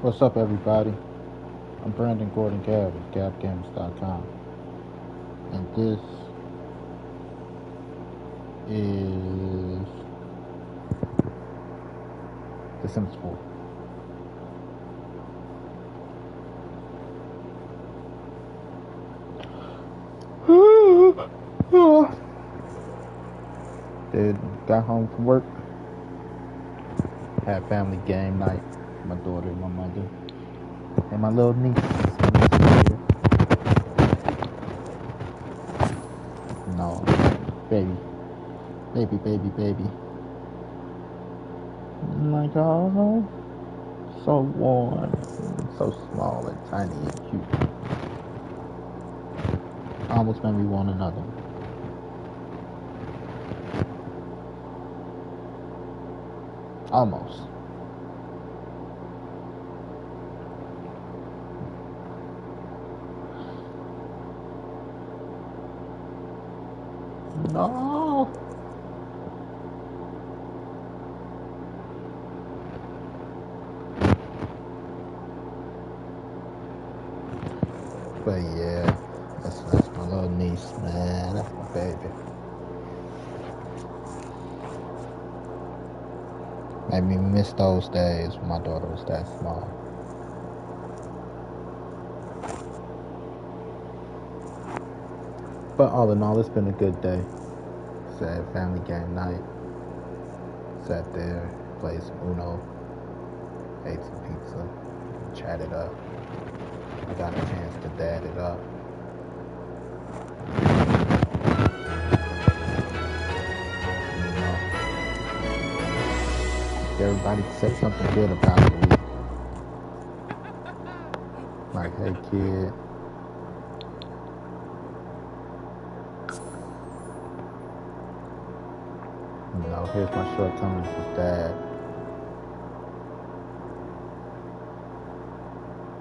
What's up, everybody? I'm Brandon Gordon Gabb of GabGames.com, and this is The Sims 4. Dude, got home from work, had family game night, my daughter, my mother, and my little niece. No, baby. I'm like, oh, so warm, so small and tiny and cute. Almost made me want another. Almost. No. But yeah, that's my little niece, man. That's my baby. Made me miss those days when my daughter was that small. But all in all, it's been a good day. Sad family game night. Sat there, played some Uno, ate some pizza, chatted up. I got a chance to dad it up. Everybody said something good about the week. Like, hey kid. You know, here's my shortcomings as dad.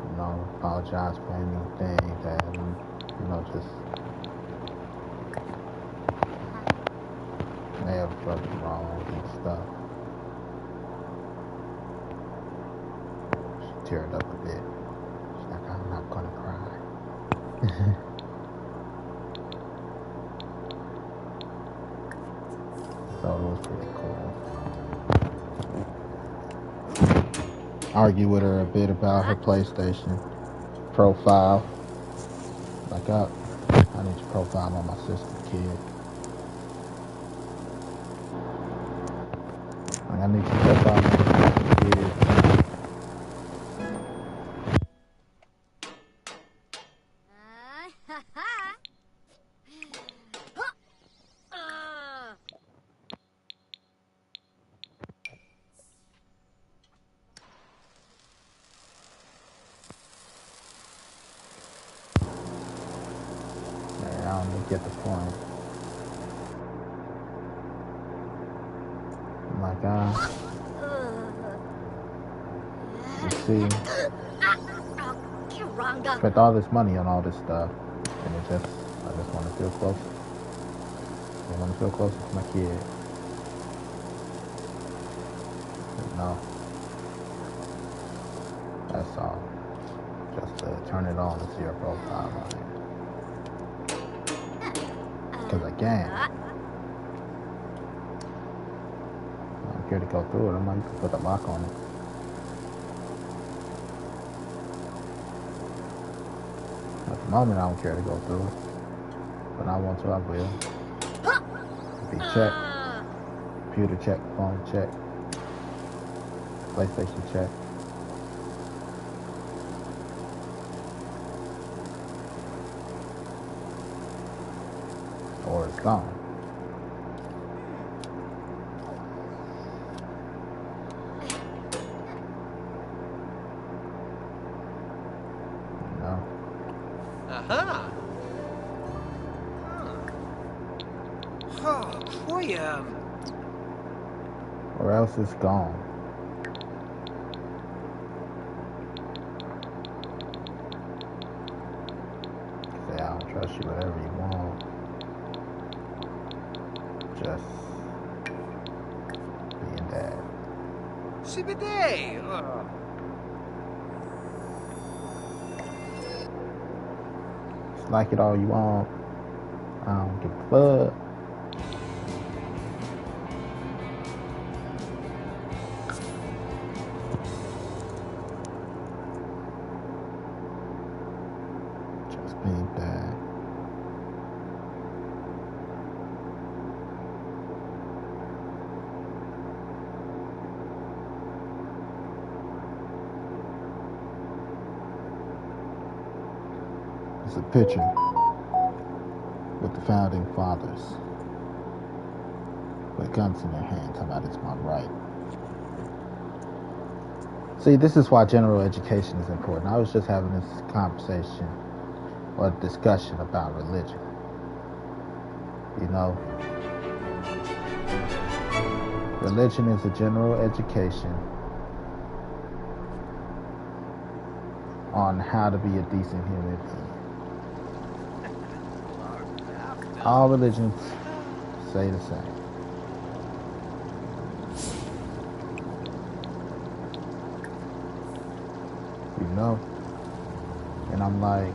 You know, apologize for anything that, you know, just may have rubbed you wrong and stuff. She teared up a bit. She's like, I'm not gonna cry. So it was pretty cool. Argue with her a bit about her PlayStation profile. Like, I need your profile on my sister, kid. Like, I need your profile on my sister, kid. I don't get the point. I'm like, you see, spent all this money on all this stuff, and I just want to feel close. I want to feel closer to my kid. But no, that's all. Just to turn it on to see her profile on it. Because I can. I don't care to go through it. I'm like, you can put a lock on it. At the moment, I don't care to go through it. When I want to, I will. Be check. Computer check. Phone check. PlayStation check. Or it's gone. You know? Aha! Oh, Koya. Or else it's gone. Say, I don't trust you, whatever you want. Just being dad. Sibiday. Like it all you want. I don't give a fuck. Just need that. It's a picture with the founding fathers with guns in their hand, talking about it's my right. See, this is why general education is important. I was just having this conversation or discussion about religion. You know, religion is a general education on how to be a decent human being. All religions say the same. You know? And I'm like,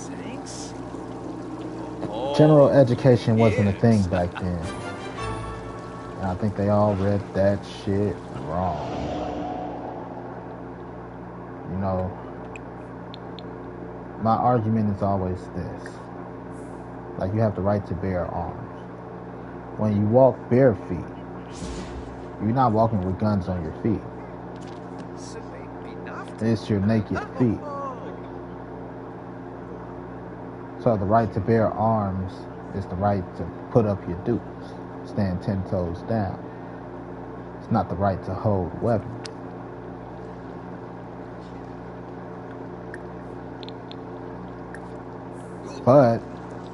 Thanks. general education wasn't a thing back then. And I think they all read that shit wrong. You know, my argument is always this. Like, you have the right to bear arms. When you walk bare feet, you're not walking with guns on your feet. It's your naked feet. So the right to bear arms is the right to put up your dukes, stand 10 toes down. It's not the right to hold weapons. But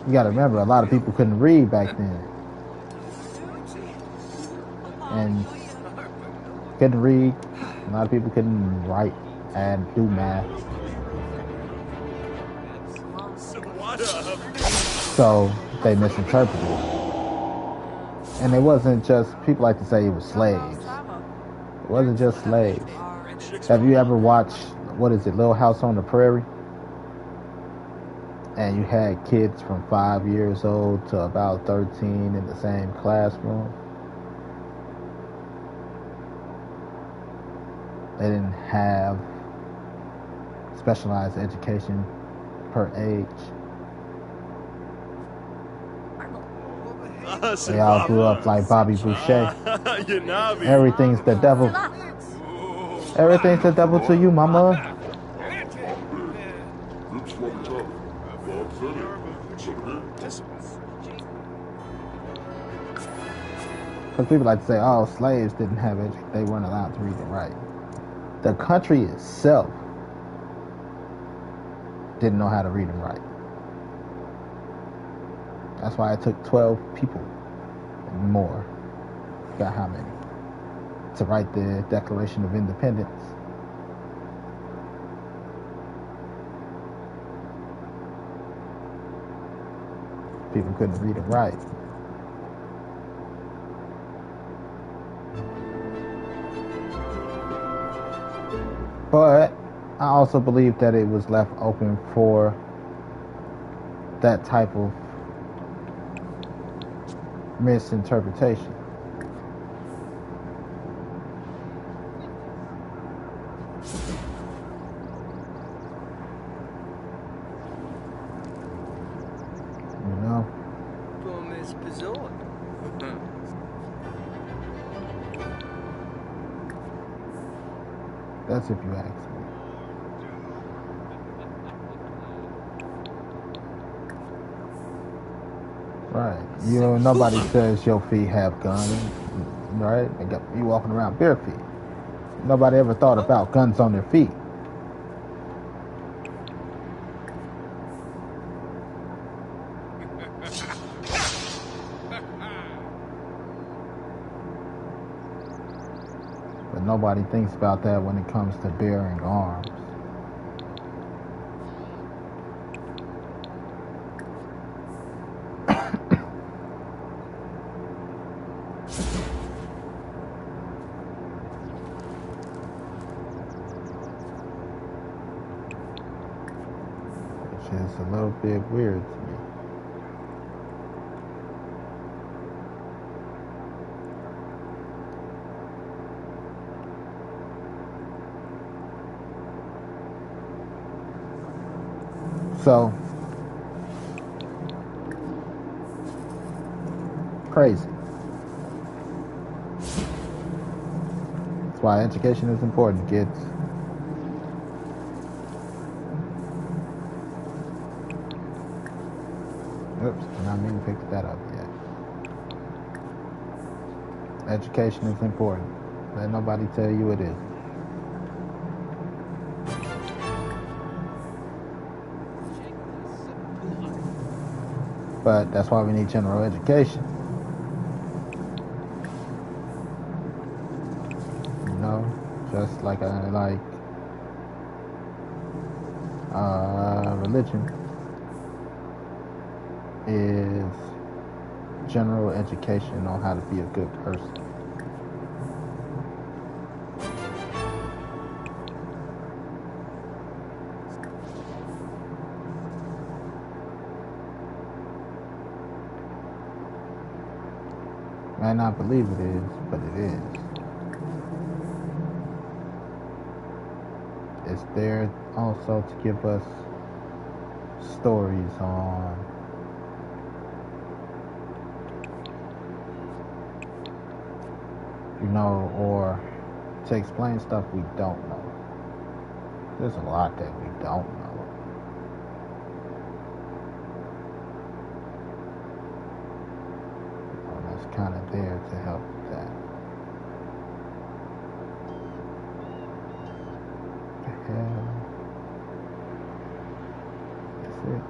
you gotta remember, a lot of people couldn't read back then. And couldn't read. A lot of people couldn't write and do math. So they misinterpreted it. And it wasn't just, people like to say it was slaves. It wasn't just slaves. Have you ever watched, what is it, Little House on the Prairie? And you had kids from 5 years old to about 13 in the same classroom. They didn't have specialized education per age. They all grew up like Bobby Boucher. Everything's the devil. Everything's the devil to you, mama. Because people like to say, oh, slaves didn't have it. They weren't allowed to read and write. The country itself didn't know how to read and write. That's why it took 12 people and more, got how many, to write the Declaration of Independence. People couldn't read and write. But I also believe that it was left open for that type of misinterpretation. You know? That's if you ask me. Right. You know, nobody says your feet have guns, right? You walking around bare feet. Nobody ever thought about guns on their feet. But nobody thinks about that when it comes to bearing arms. is a little bit weird to me. So, crazy. That's why education is important, kids. Oops, did not mean to pick that up yet. Education is important. Let nobody tell you it isn't. But that's why we need general education. You know, just like religion is general education on how to be a good person. Might not believe it is, but it is. It's there also to give us stories on or to explain stuff we don't know. There's a lot that we don't know. And that's kind of there to help with that. What the hell? That's it.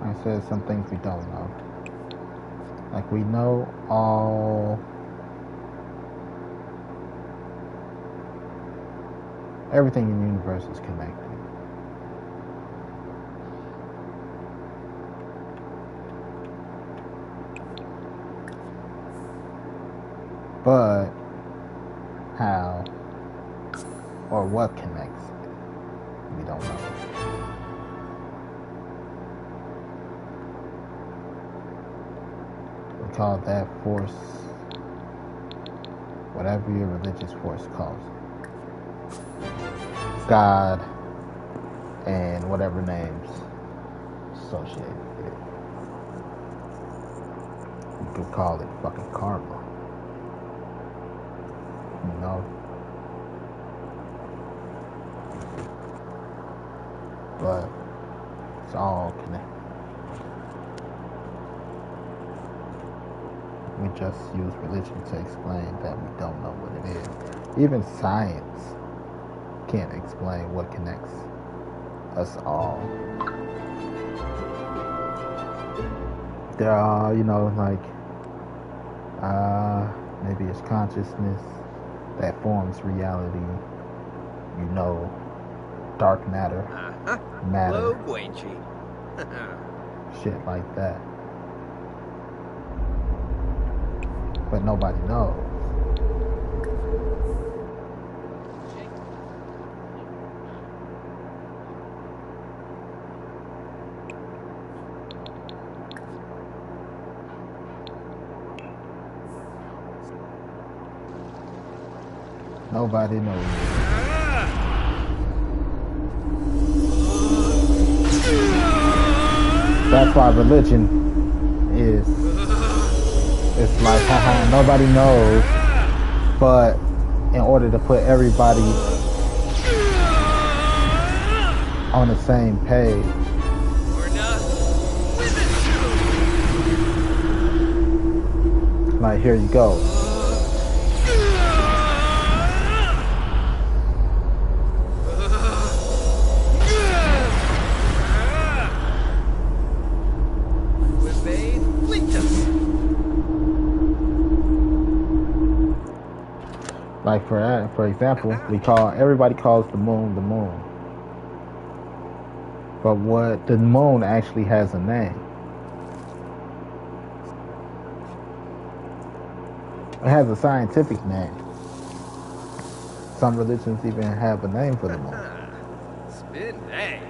I said some things we don't know. Like we know everything in the universe is connected. But how or what connects it, we don't know. We call that force, whatever your religious force calls it. God and whatever names associated with it. You could call it fucking karma. You know? But it's all connected. We just use religion to explain that we don't know what it is. Even science can't explain what connects us all. There are, maybe it's consciousness that forms reality. Dark matter, matter, shit like that. But nobody knows. Nobody knows. That's why religion is, it's like, nobody knows, but in order to put everybody on the same page, like, here you go. Like for example, everybody calls the moon the moon. But what the moon actually has a name. It has a scientific name. Some religions even have a name for the moon. Spin, hey.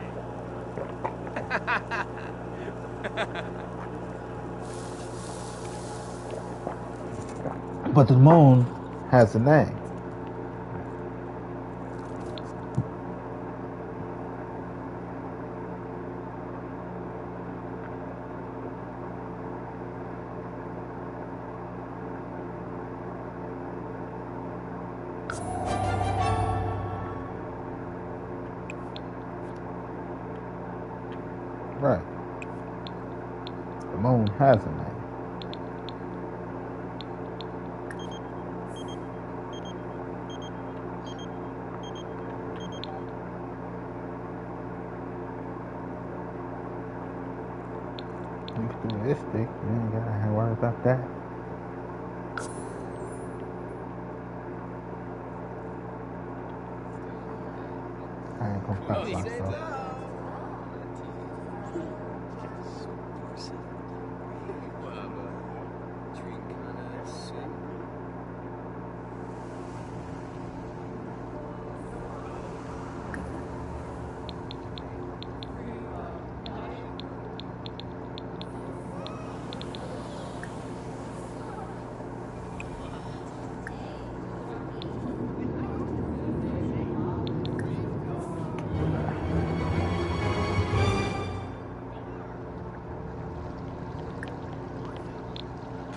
But the moon has a name. Right. The moon has a name. You can do this stick. You ain't gotta worry about that. I ain't gonna stop myself.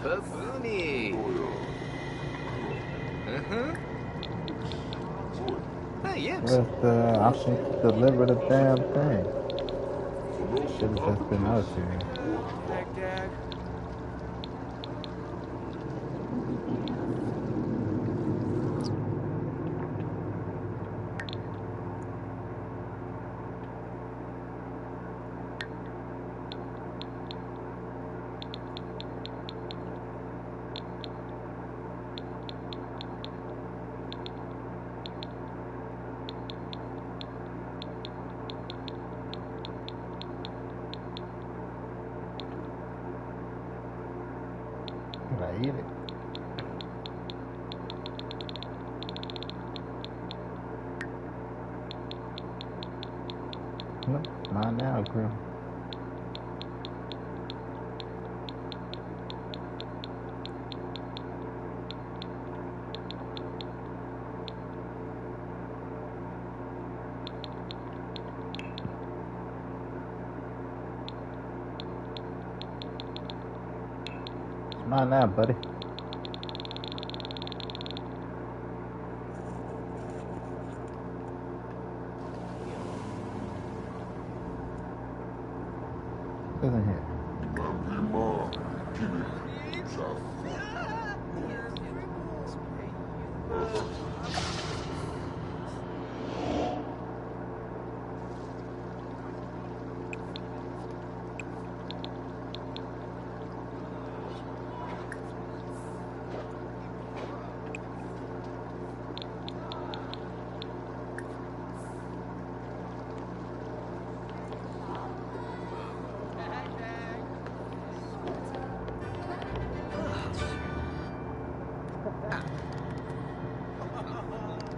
Pavuni. Hey, yips. Where's the option to deliver the damn thing? Should have just been us here. Dag. Did I eat it? No, not now, Grim. It's mine now, buddy. What's in here?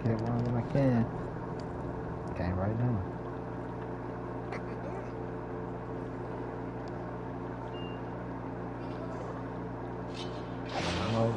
Get one when I can. Can't right now. Oh.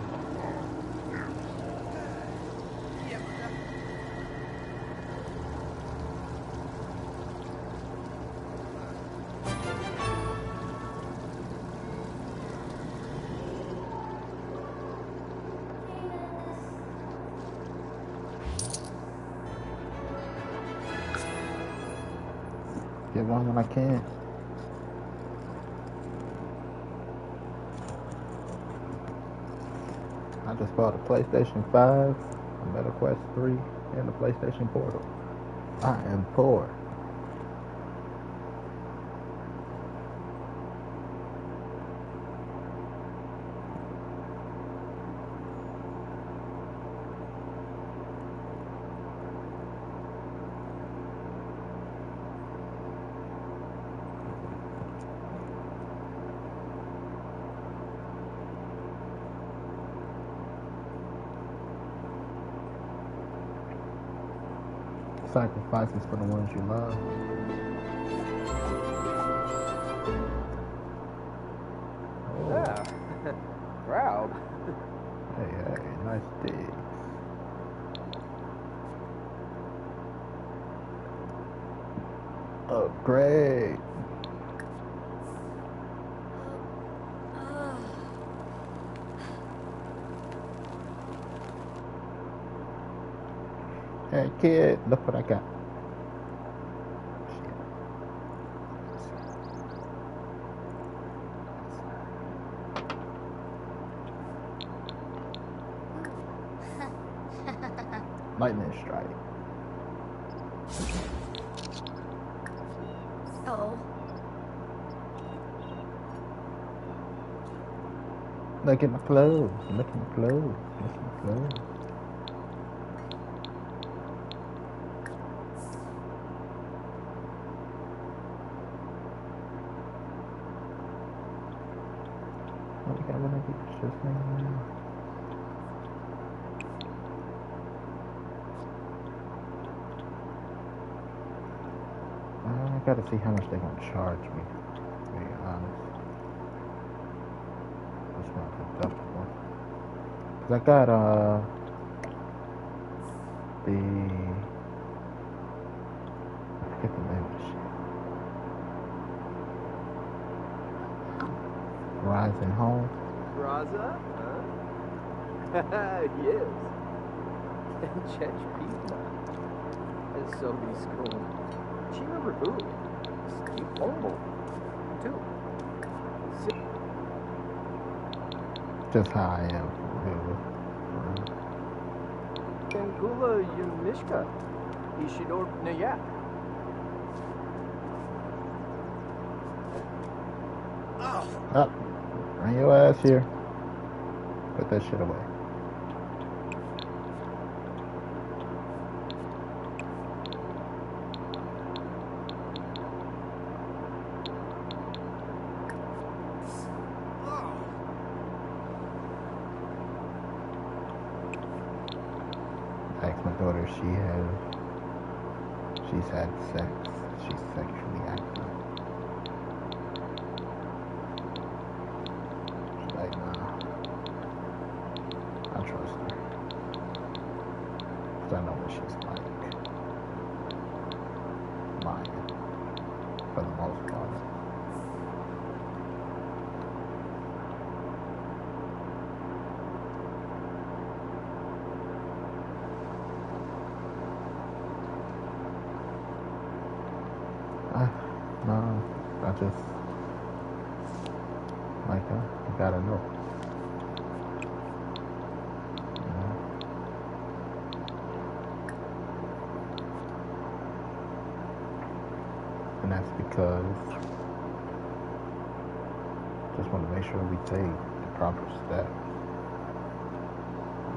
Get one when I can. I just bought a PlayStation 5, a Meta Quest 3, and the PlayStation Portal. I am poor. Sacrifices for the ones you love. Oh. Yeah. Proud. Hey, nice digs. Oh, great. Hey, kid, look what I got. Lightning strike. Oh. Look at my clothes. Look at my clothes. Look at my clothes. What do you got? What do you got? Just now. I gotta see how much they're gonna charge me, to be honest. That's not deductible. Cause I got the I forget the name of the shit. Verizon Home. Raza? Huh? Yes. Chech Pizza. It's so be school. She remember who? Steve Humble. Too. Just how I am for real. Kula Yumishka. Ishidor Nayak. Up. Bring your ass here. Put that shit away. Ask my daughter, she's had sex. She's sexually active. She's like, nah. I trust her. Cause I know what she's like. Lying. For the most part. No, I just like you gotta know. You know? And that's because just want to make sure we take the proper steps.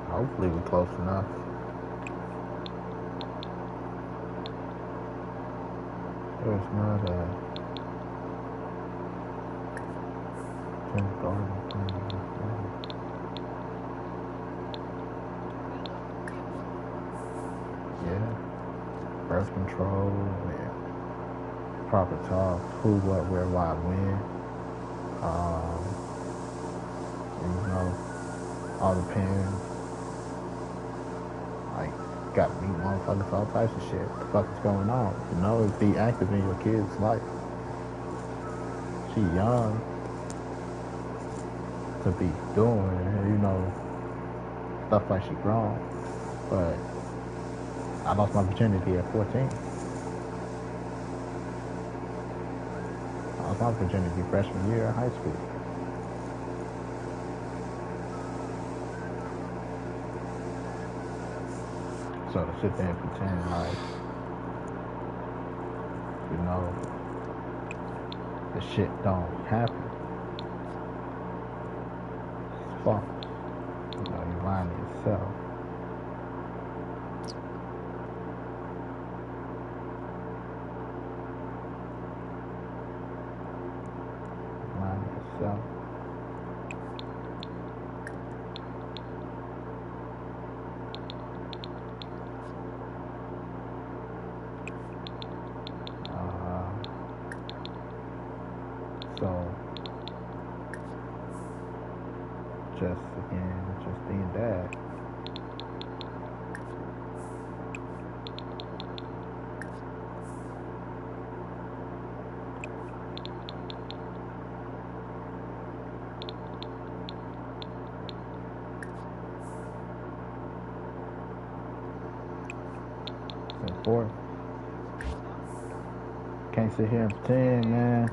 Hopefully we're close enough. There's not a garden plan. Yeah. Birth control, yeah. Proper talk, who, what, where, why, when. You know, all the parents, like, gotta meet motherfuckers, all types of shit. What the fuck is going on? You know, be active in your kid's life. She young to be doing, you know, stuff like she grown. But I lost my virginity at 14. I lost my virginity freshman year of high school. So to sit there and pretend like, you know, the shit don't happen. It's false. You know, you're lying to yourself. You're lying to yourself. just being dad. And fourth, can't sit here and pretend, man.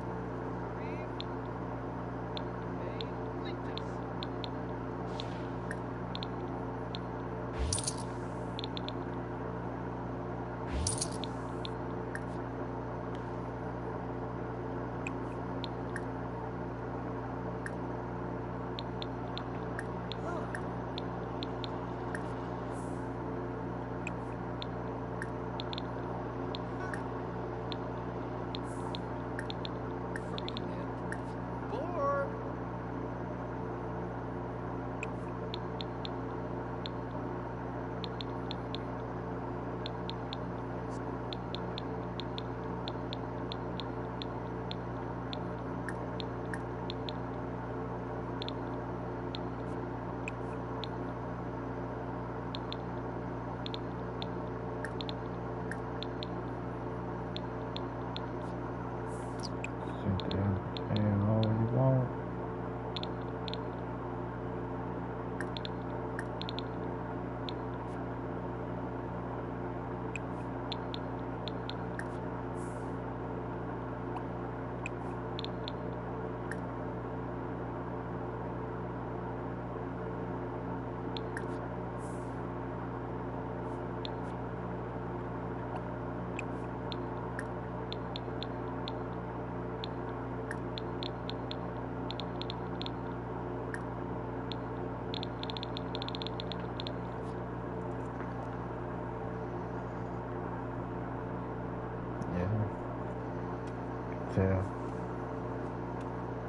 Sit there and all you want. Tell.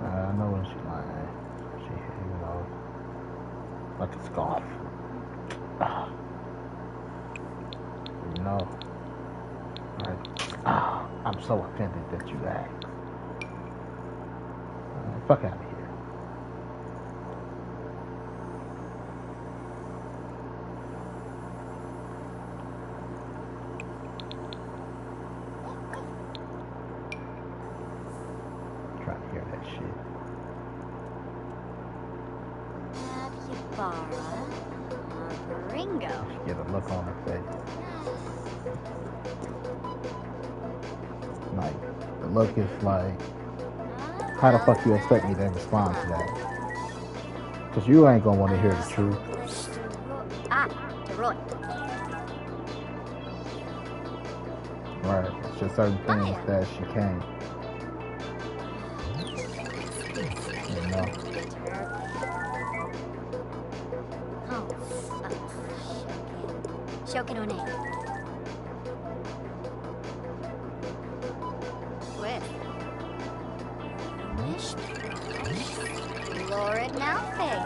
I know when she lying. She, like a scarf. I'm so offended that you asked. Fuck out of here. Trying to hear that shit. Aviabara Ringo. She get a look on her face. Like, the look is like, how the fuck you expect me to respond to that? Because you ain't gonna want to hear the truth. Deroy. Right. It's just certain things that she can't. You know? Shokin One. Laura Nalfig.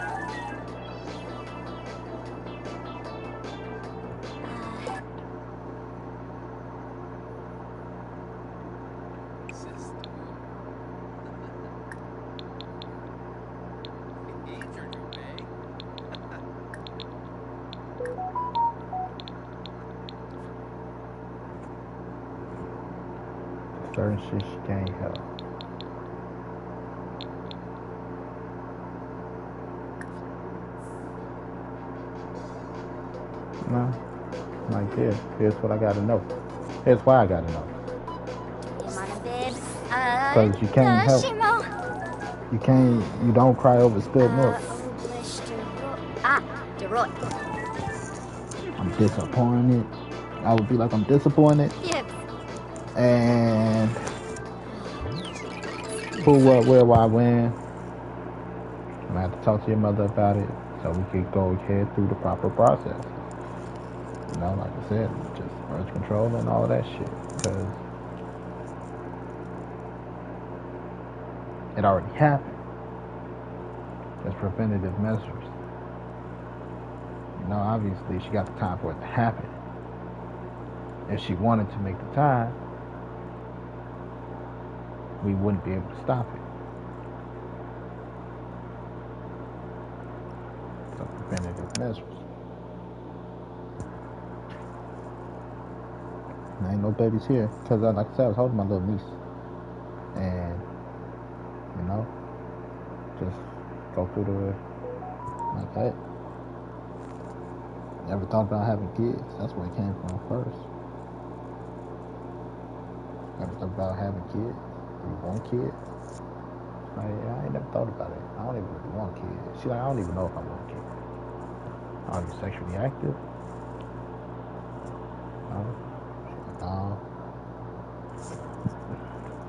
Certain shit she can't help. No. Like this. Here's what I gotta know. Here's why I gotta know. Because you can't help. You don't cry over spilled milk. Deroy. I'm disappointed. I would be like, I'm disappointed. Yep. And who, what, where, why, when. I have to talk to your mother about it so we could go ahead through the proper process. You know, like I said, just merge control and all of that shit. Because it already happened. There's preventative measures. You know, obviously she got the time for it to happen. If she wanted to make the time, we wouldn't be able to stop it. some preventative measures. And ain't no babies here, cause like I said, I was holding my little niece, and you know, just go through the like that. Never thought about having kids. That's where it came from first. Never thought about having kids. Do you want kids? I ain't never thought about it. I don't even really want kids. She's like, I don't even know if I want kids. Are you sexually active? No. No.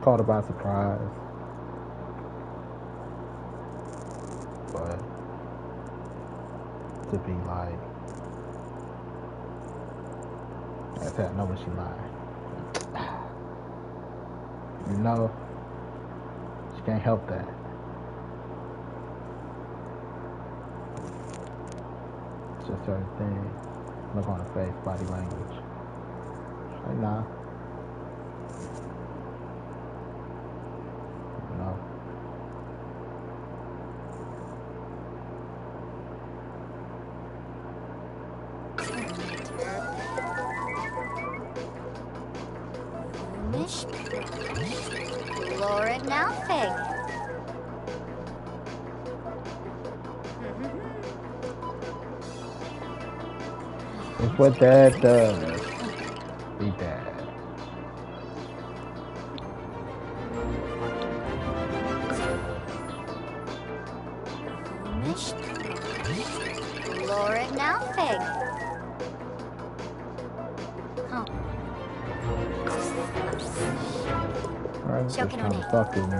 Caught her by surprise. But to be like, I said, I know when she lied. You know, she can't help that. It's just certain things. Look on her face, body language. She's like, nah. You know. Laura Nalfig. It's what Dad does. Be Dad. Laura Nalfig. Alright, just Choking trying on to it. talk to me now.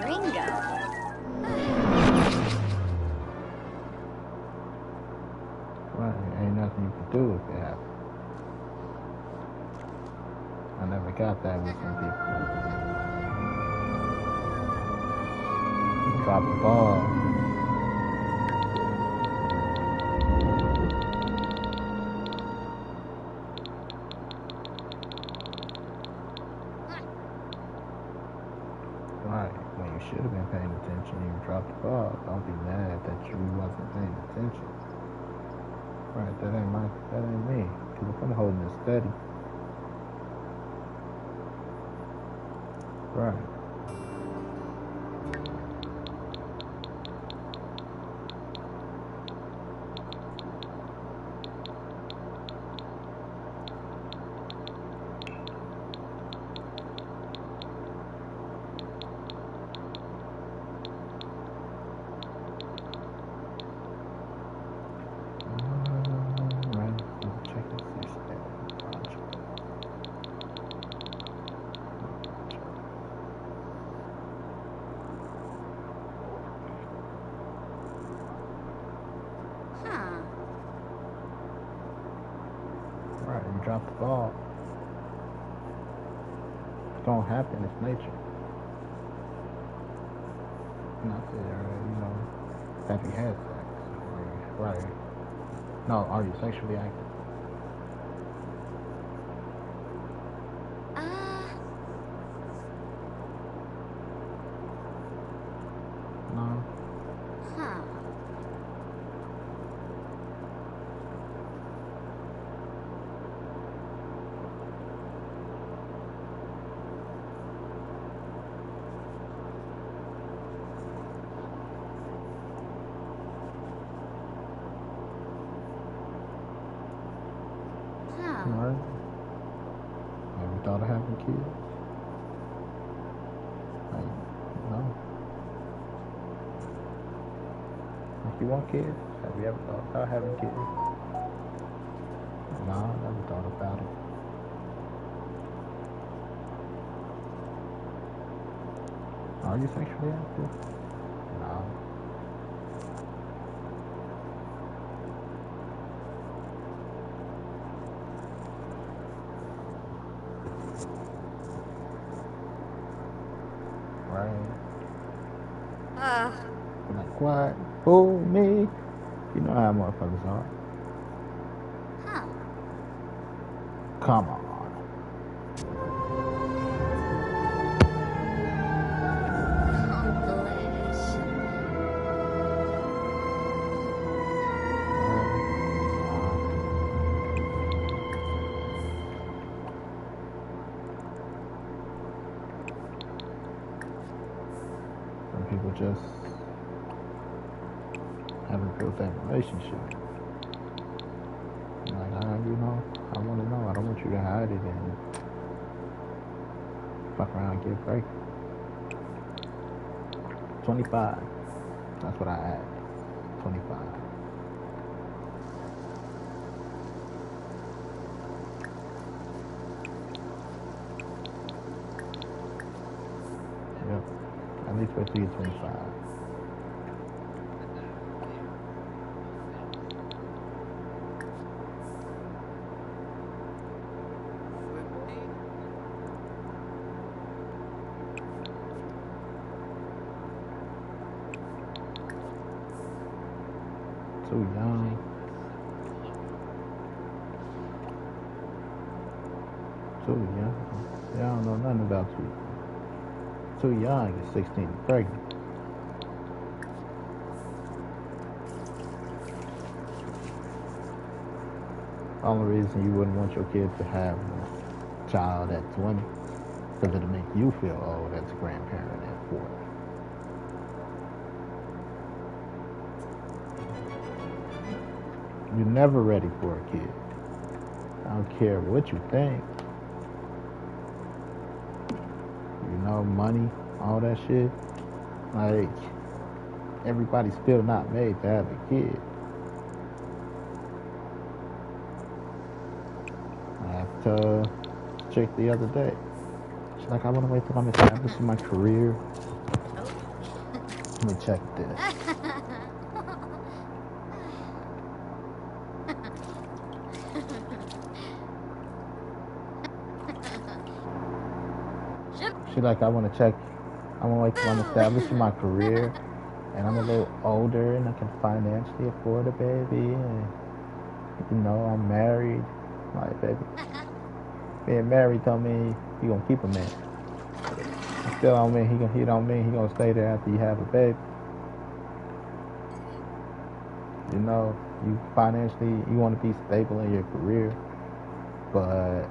Ringo. Right, ain't nothing you can do if it happens. I never got that with some people. Drop the ball. Right, when you should have been paying attention, you dropped the ball. Don't be mad that you wasn't paying attention. Right, that ain't me. Cause if I'm holding it steady. Right. Right. Check this project. Huh. Right, you drop the ball. It's gonna happen, it's nature. Not there, you know, have you had sex? Right. No, are you sexually active? No. Huh. Huh. Right. Have you thought of having kids? Like, no. Like you want kids? Have you ever thought about having kids? No, I never thought about it. Are you sexually active? No. Right. Like what? Who? Me? You know how motherfuckers are. Huh. Come on. people just haven't built that relationship. Like, I want to know. I don't want you to hide it and fuck around and get pregnant. 25. That's what I asked. 25. Yep. At least wait till you're 25. Too young. Too young. Yeah, I don't know nothing about you. Too young at 16 pregnant. The only reason you wouldn't want your kid to have a child at 20 because it'll make you feel old as a grandparent at 40. You're never ready for a kid. I don't care what you think. You know, money, all that shit. Like, everybody's still not made to have a kid. I asked a chick the other day. She's like, I want to wait till I'm established in my career. Let me check this. She's like, I want to wait till I'm established in my career and I'm a little older and I can financially afford a baby and, you know, I'm married. Like, baby, being married don't mean you gonna keep a man. It still don't mean he gonna stay there after you have a baby. You know, you financially, you want to be stable in your career, but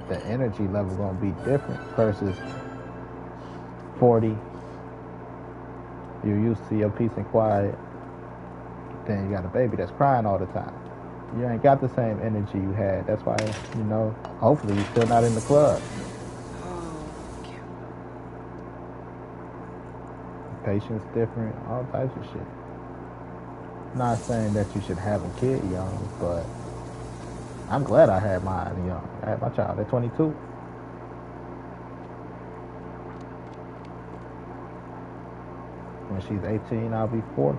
the energy level gonna be different versus 40. You're used to your peace and quiet. Then you got a baby that's crying all the time. You ain't got the same energy you had. That's why, you know, hopefully you're still not in the club. Patience different, all types of shit. Not saying that you should have a kid young, but I'm glad I had mine young. I had my child at 22. When she's 18, I'll be 40.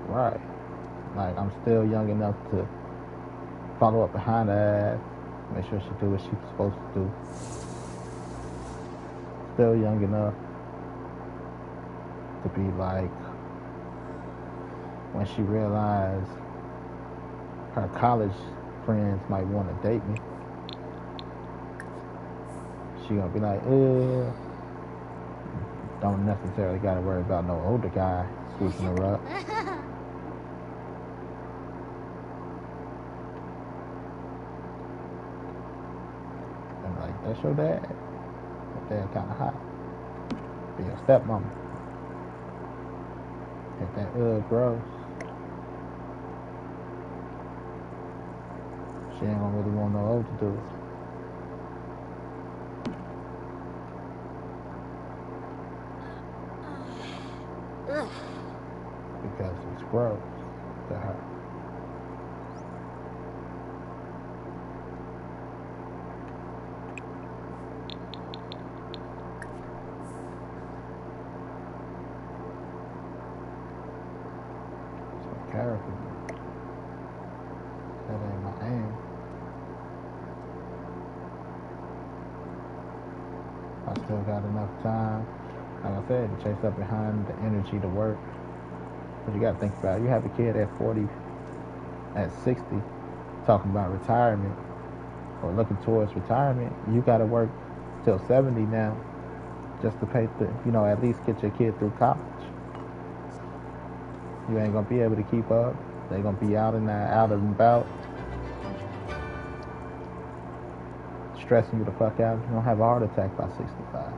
Right. Like, I'm still young enough to follow up behind her ass, make sure she do what she's supposed to do. Still young enough to be like, when she realized her college friends might want to date me, she gonna be like, don't necessarily gotta worry about no older guy swooping her up. And like, that's your dad. Your dad kinda hot. Be your stepmama. Get that gross. She ain't gonna really want no older dude. Because it's gross to her. So careful. That ain't my aim. I still got enough time, like I said, to chase up behind the energy to work. But you gotta think about it. You have a kid at 40, at 60, talking about retirement or looking towards retirement. You gotta work till 70 now just to pay the, you know, at least get your kid through college. You ain't gonna be able to keep up. They gonna be out and and about, stressing you the fuck out. You don't have a heart attack by 65.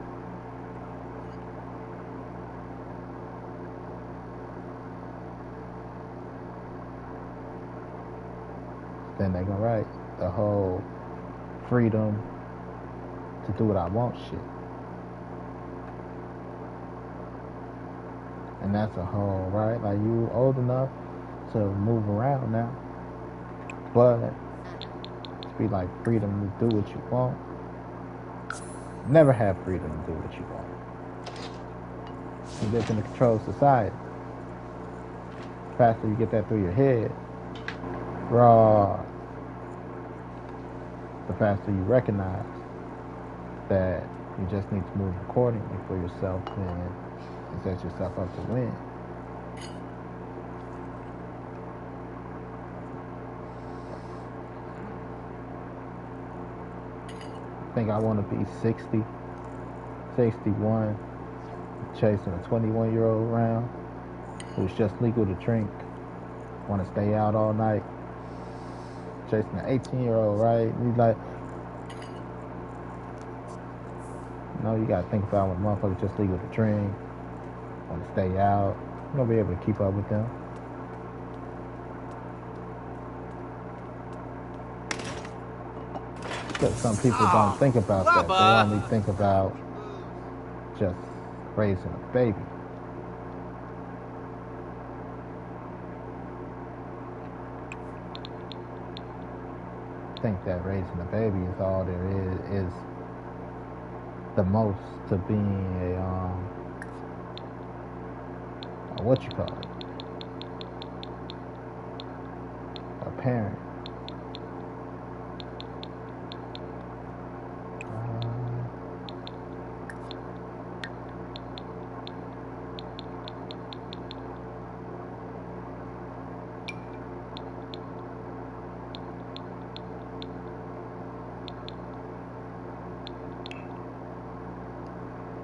Then they gonna write the whole freedom to do what I want shit. And that's a whole, right? Like, you old enough to move around now, but to be like freedom to do what you want. Never have freedom to do what you want. You live in a controlled society. The faster you get that through your head, raw, the faster you recognize that you just need to move accordingly for yourself and set yourself up to win. I think I want to be 60, 61, chasing a 21-year-old around who's just legal to drink, want to stay out all night, chasing an 18-year-old, right? He's like, you got to think about when motherfuckers just legal to drink, want to stay out. You're going to be able to keep up with them. Because some people don't think about that. They only think about just raising a baby. I think that raising a baby is all there is the most to being a what you call it? A parent.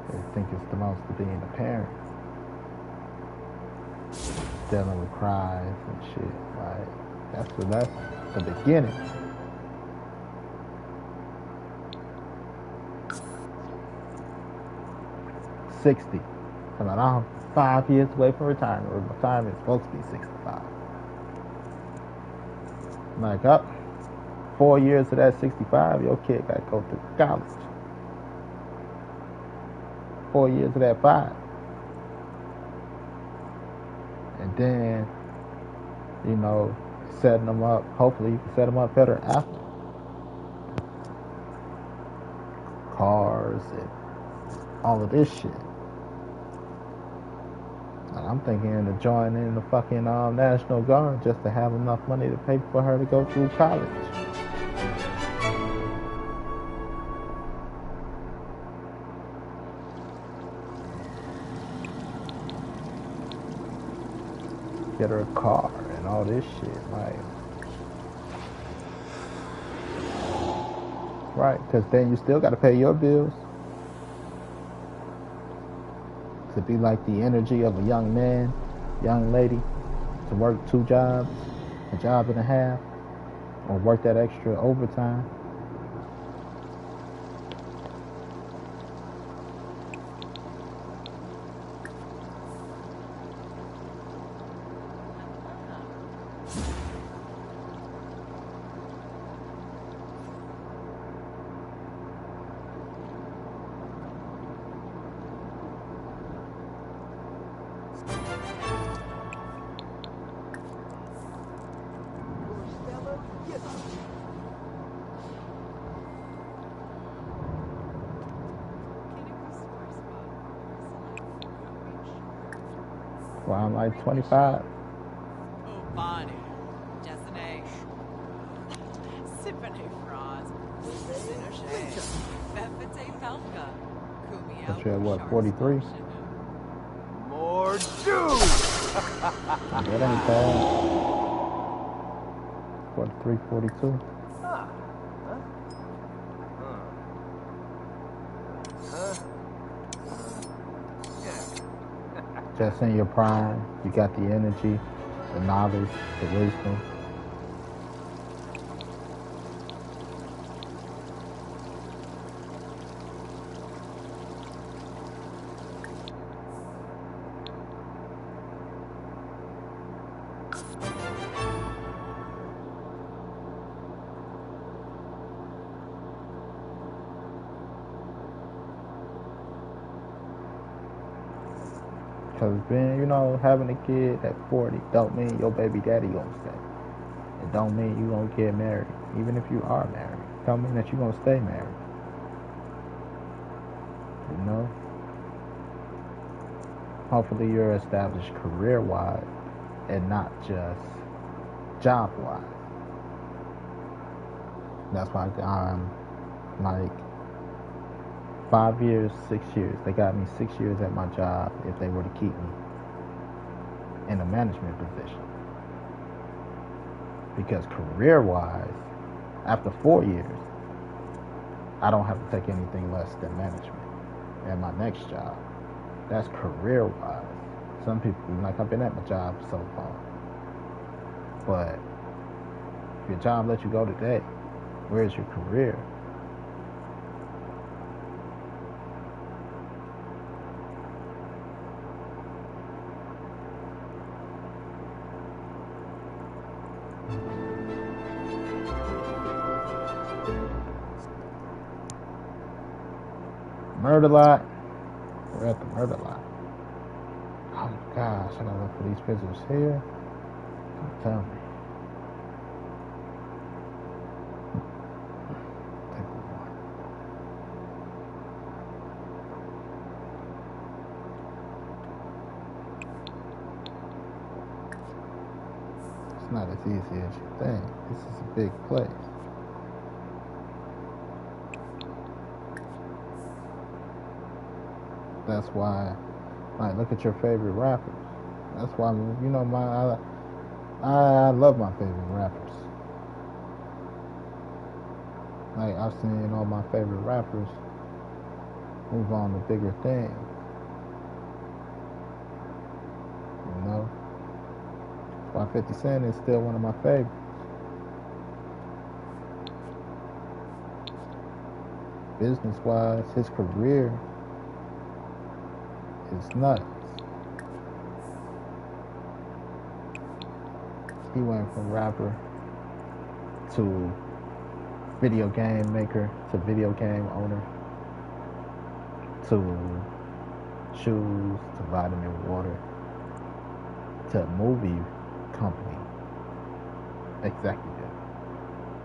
I think it's the most to being a parent. Dealing with cries and shit. Like, that's the beginning. $60. I'm 5 years away from retirement. Retirement is supposed to be 65. I'm like, up 4 years to that 65, your kid got to go through college. 4 years of that 5. And then, setting them up. Hopefully you can set them up better after. Cars and all of this shit. And I'm thinking of joining the fucking National Guard just to have enough money to pay for her to go through college. Get her a car and all this shit, like, right? Because then you still got to pay your bills. To be like the energy of a young man, young lady, to work 2 jobs, a job and a half, or work that extra overtime. Well, I'm like 25. Oh, Bonnie. Destiny. Symphony Frost. Synergy. Fefete Pelka. Kumio. But you're at what, 43? More juice! That ain't bad. 43, 42. Just in your prime, you got the energy, the knowledge, the wisdom. Because being, having a kid at 40 don't mean your baby daddy gonna stay. It don't mean you gonna get married. Even if you are married, it don't mean that you gonna stay married. Hopefully you're established career-wise and not just job-wise. That's why I'm like 5 years, 6 years. They got me 6 years at my job if they were to keep me in a management position. Because career-wise, after 4 years, I don't have to take anything less than management at my next job. That's career-wise. Some people, like, I've been at my job so long. But if your job lets you go today, where's your career? Murder lot. We're at the murder lot. Oh my gosh, I gotta look for these visitors here. Don't tell me. Take one. It's not as easy as you think. This is a big place. That's why, like, look at your favorite rappers. That's why, I love my favorite rappers. Like, I've seen all my favorite rappers move on to bigger things. That's why 50 Cent is still one of my favorites. Business-wise, his career is nuts. He went from rapper to video game maker to video game owner to shoes to vitamin water to movie company executive,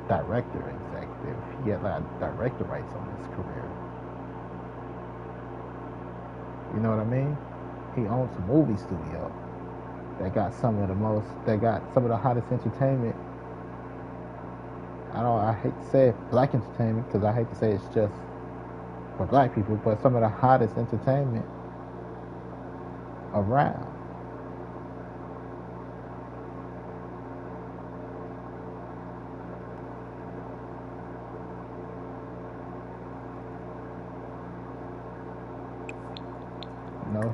director executive. He had like director rights on his career. You know what I mean? He owns a movie studio that got some of the hottest entertainment. I hate to say it, black entertainment, because I hate to say it's just for black people, but some of the hottest entertainment around.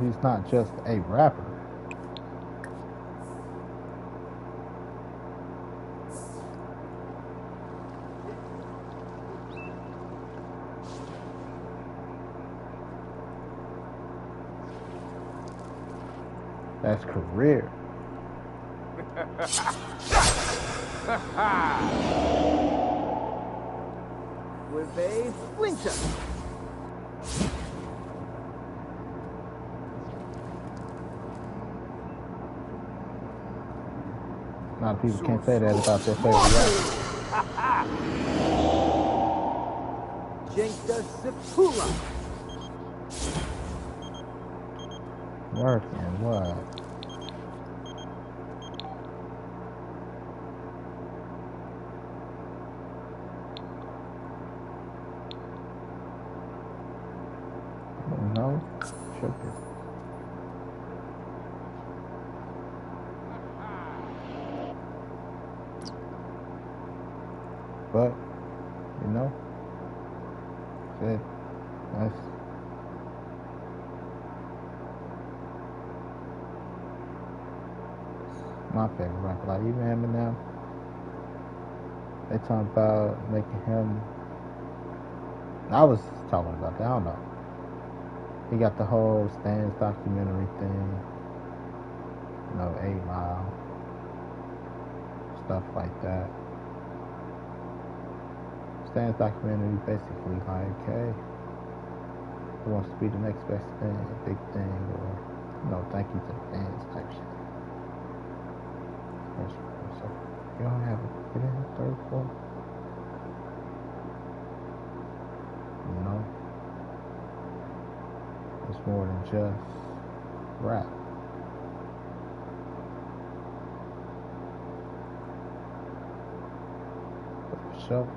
He's not just a rapper. That's career. With a splinter. A lot of people can't say that about their favorite rapper. Jankta Sipula. Working what? Tripping. But, shit, that's my favorite rapper. Like even Eminem, they talking about making him. I was talking about that. I don't know. He got the whole Stans documentary thing. 8 Mile, stuff like that. Stans documentary basically like, hey, who wants to be the next best thing, big thing, or thank you to the fans type shit. So you don't have it. Get in the third floor. It's more than just rap. But for sure.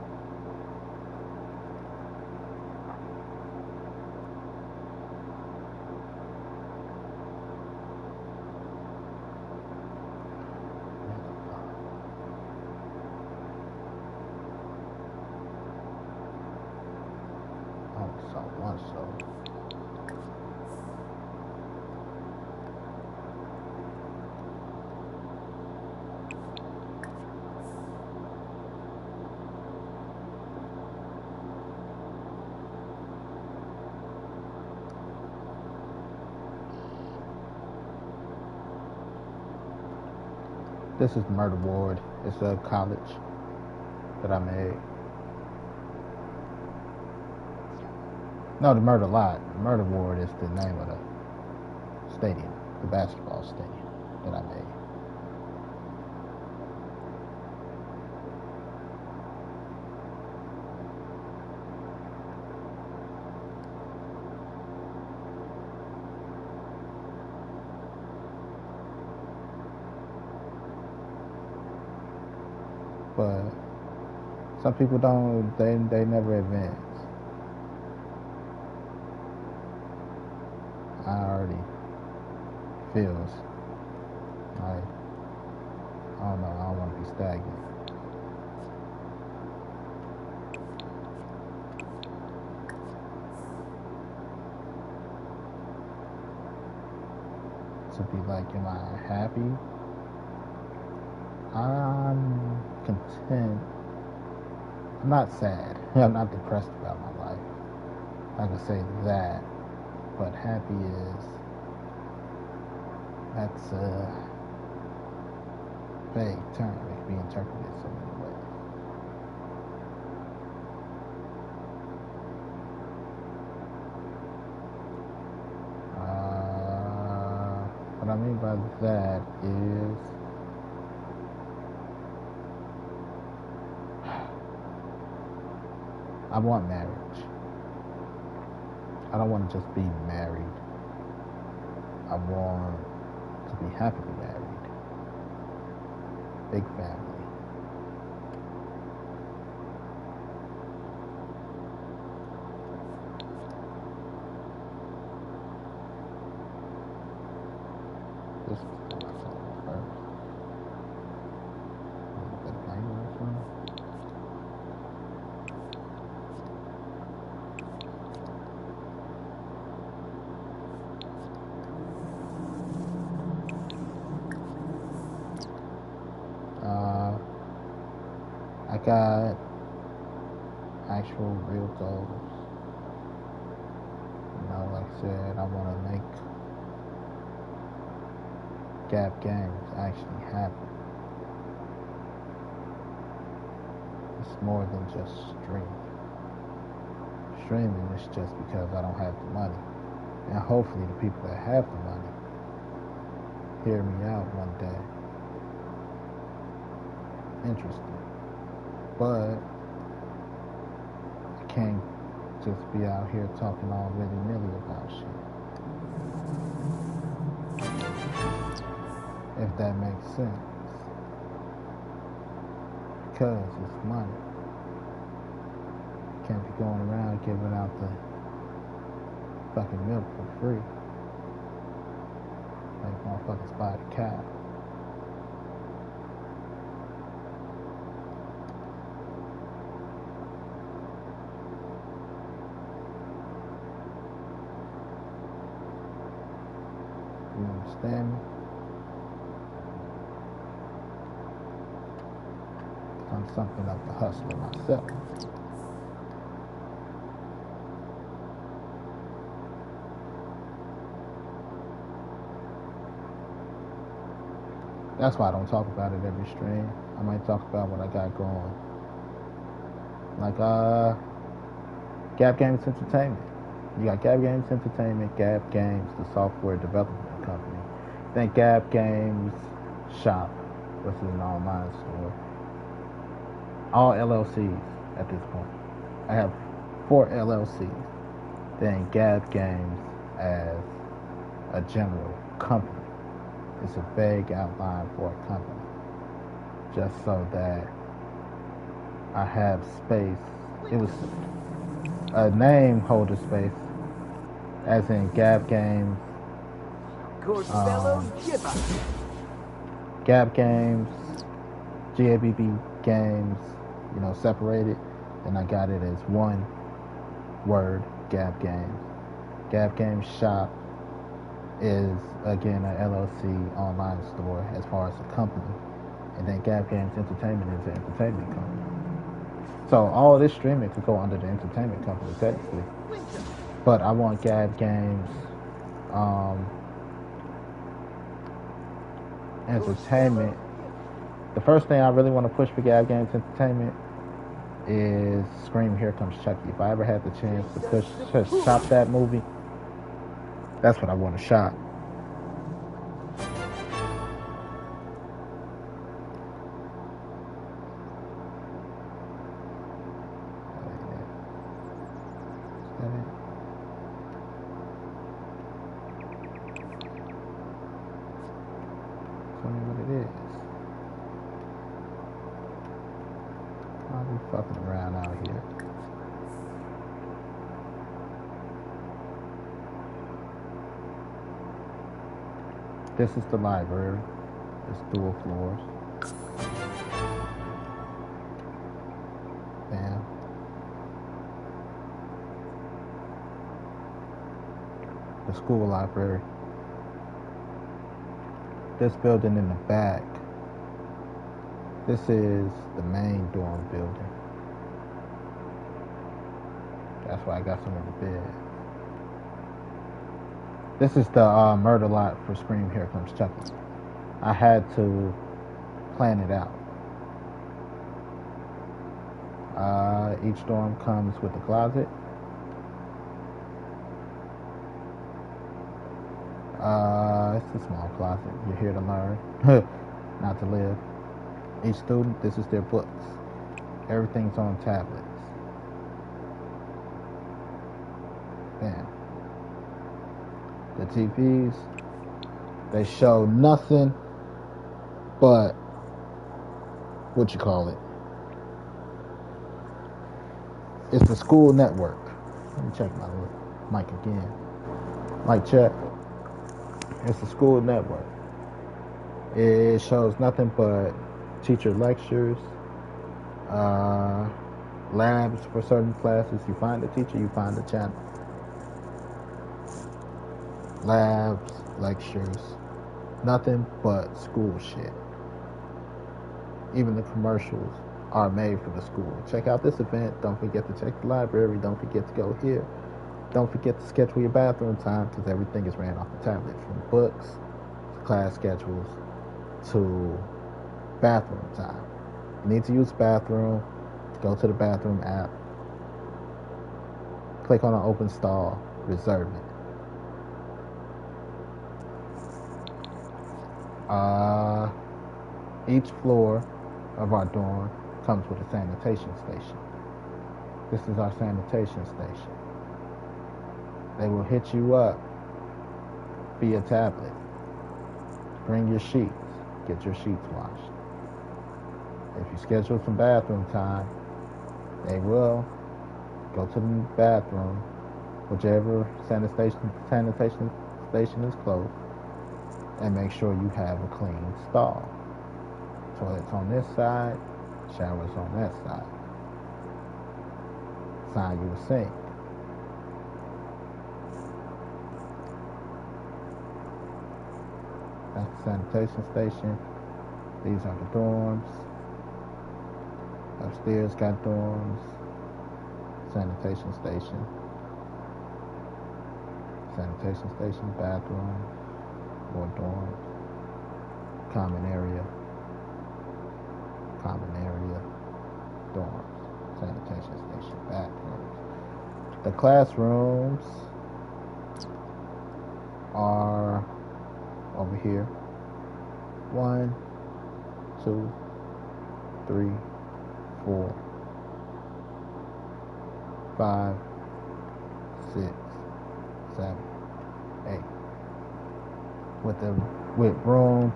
This is Murder Ward. It's a college that I made. No, the Murder Lot. Murder Ward is the name of the stadium, the basketball stadium that I made. But some people don't, they never advance. I already feels like, I don't know, I don't want to be stagnant. To be like, am I happy? I'm content. I'm not sad. I'm not depressed about my life. I can say that. But happy that's a vague term. It can be interpreted so many ways. What I mean by that is I want marriage. I don't want to just be married. I want to be happily married. Big family. This was my phone first. The language one. I got actual real goals. Like I said, I want to make Gap Games actually happen. It's more than just streaming. Streaming is just because I don't have the money. And hopefully the people that have the money hear me out one day. Interesting. But I can't just be out here talking all willy-nilly about shit. If that makes sense. Because it's money. Can't be going around giving out the fucking milk for free. Like motherfuckers buy the cow. You understand me? done something of the hustler myself. That's why I don't talk about it every stream. I might talk about what I got going. Like Gap Games Entertainment. You got Gap Games Entertainment, Gap Games, the software development company. Then Gap Games Shop, which is an online store. All LLCs at this point. I have 4 LLCs. Then Gap Games as a general company. It's a vague outline for a company. Just so that I have space. It was a name holder space, as in Gap Games, Corbello Gibba. Gap Games, GABB Games, separated. And I got it as one word, Gap Games. Gap Games Shop is, again, an LLC online store as far as a company. And then Gap Games Entertainment is an entertainment company. So all of this streaming could go under the entertainment company, technically. But I want Gap Games Entertainment. The first thing I really want to push for Gap Games Entertainment is Scream Here Comes Chucky. If I ever had the chance to shop that movie, that's what I want to shop. Tell me what it is. I'll be fucking around out here. This is the library. It's dual floors. Bam. The school library. This building in the back. This is the main dorm building. That's why I got some of the beds. This is the murder lot for Scream Here Comes Chucky. I had to plan it out. Each dorm comes with a closet. It's a small closet. You're here to learn, not to live. Each student, this is their books. Everything's on tablets. Bam. The TVs, they show nothing but, what you call it? It's the school network. Let me check my mic again. Mic check. It's the school network. It shows nothing but teacher lectures, labs for certain classes. You find the teacher, you find the channel. Labs, lectures, nothing but school shit. Even the commercials are made for the school. Check out this event. Don't forget to check the library. Don't forget to go here. Don't forget to schedule your bathroom time, because everything is ran off the tablet, from books to class schedules to bathroom time. You need to use the bathroom. Go to the bathroom app. Click on an open stall. Reserve it. Each floor of our dorm comes with a sanitation station. This is our sanitation station. They will hit you up via tablet. Bring your sheets. Get your sheets washed. If you schedule some bathroom time, they will go to the bathroom, whichever sanitation station is closed, and make sure you have a clean stall. Toilets on this side, showers on that side. Sign you a sink. That's the sanitation station. These are the dorms. Upstairs got dorms, sanitation station, bathroom, more dorms, common area, dorms, sanitation station, bathrooms. The classrooms are over here. 1, 2, 3, 4, 5, 6, 7, 8. With room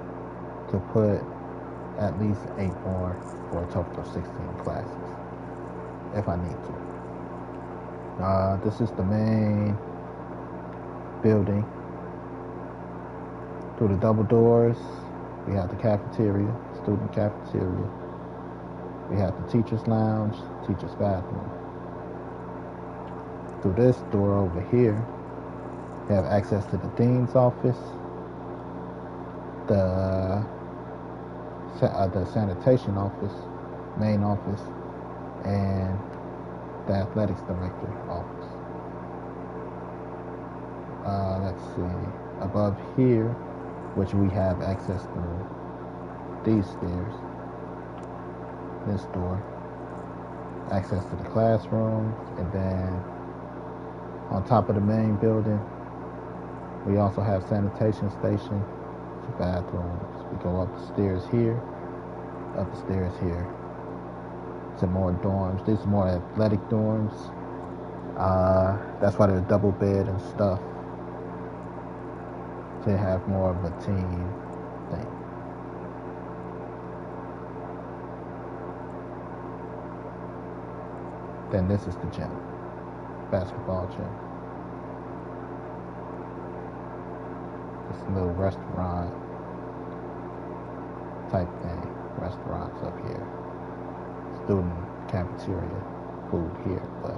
to put at least 8 more for a total of 16 classes if I need to. This is the main building. Through the double doors, we have the cafeteria, student cafeteria. We have the teacher's lounge, teacher's bathroom. Through this door over here, we have access to the dean's office, the sanitation office, main office, and the athletics director office. Let's see, above here, which we have access through these stairs, this door, access to the classrooms, and then on top of the main building, we also have sanitation station, bathrooms. We go up the stairs here, to more dorms. These are more athletic dorms. That's why they're double bed and stuff. To have more of a team thing. Then this is the gym, basketball gym. This little restaurant type thing. Restaurants up here. Student cafeteria, food here, but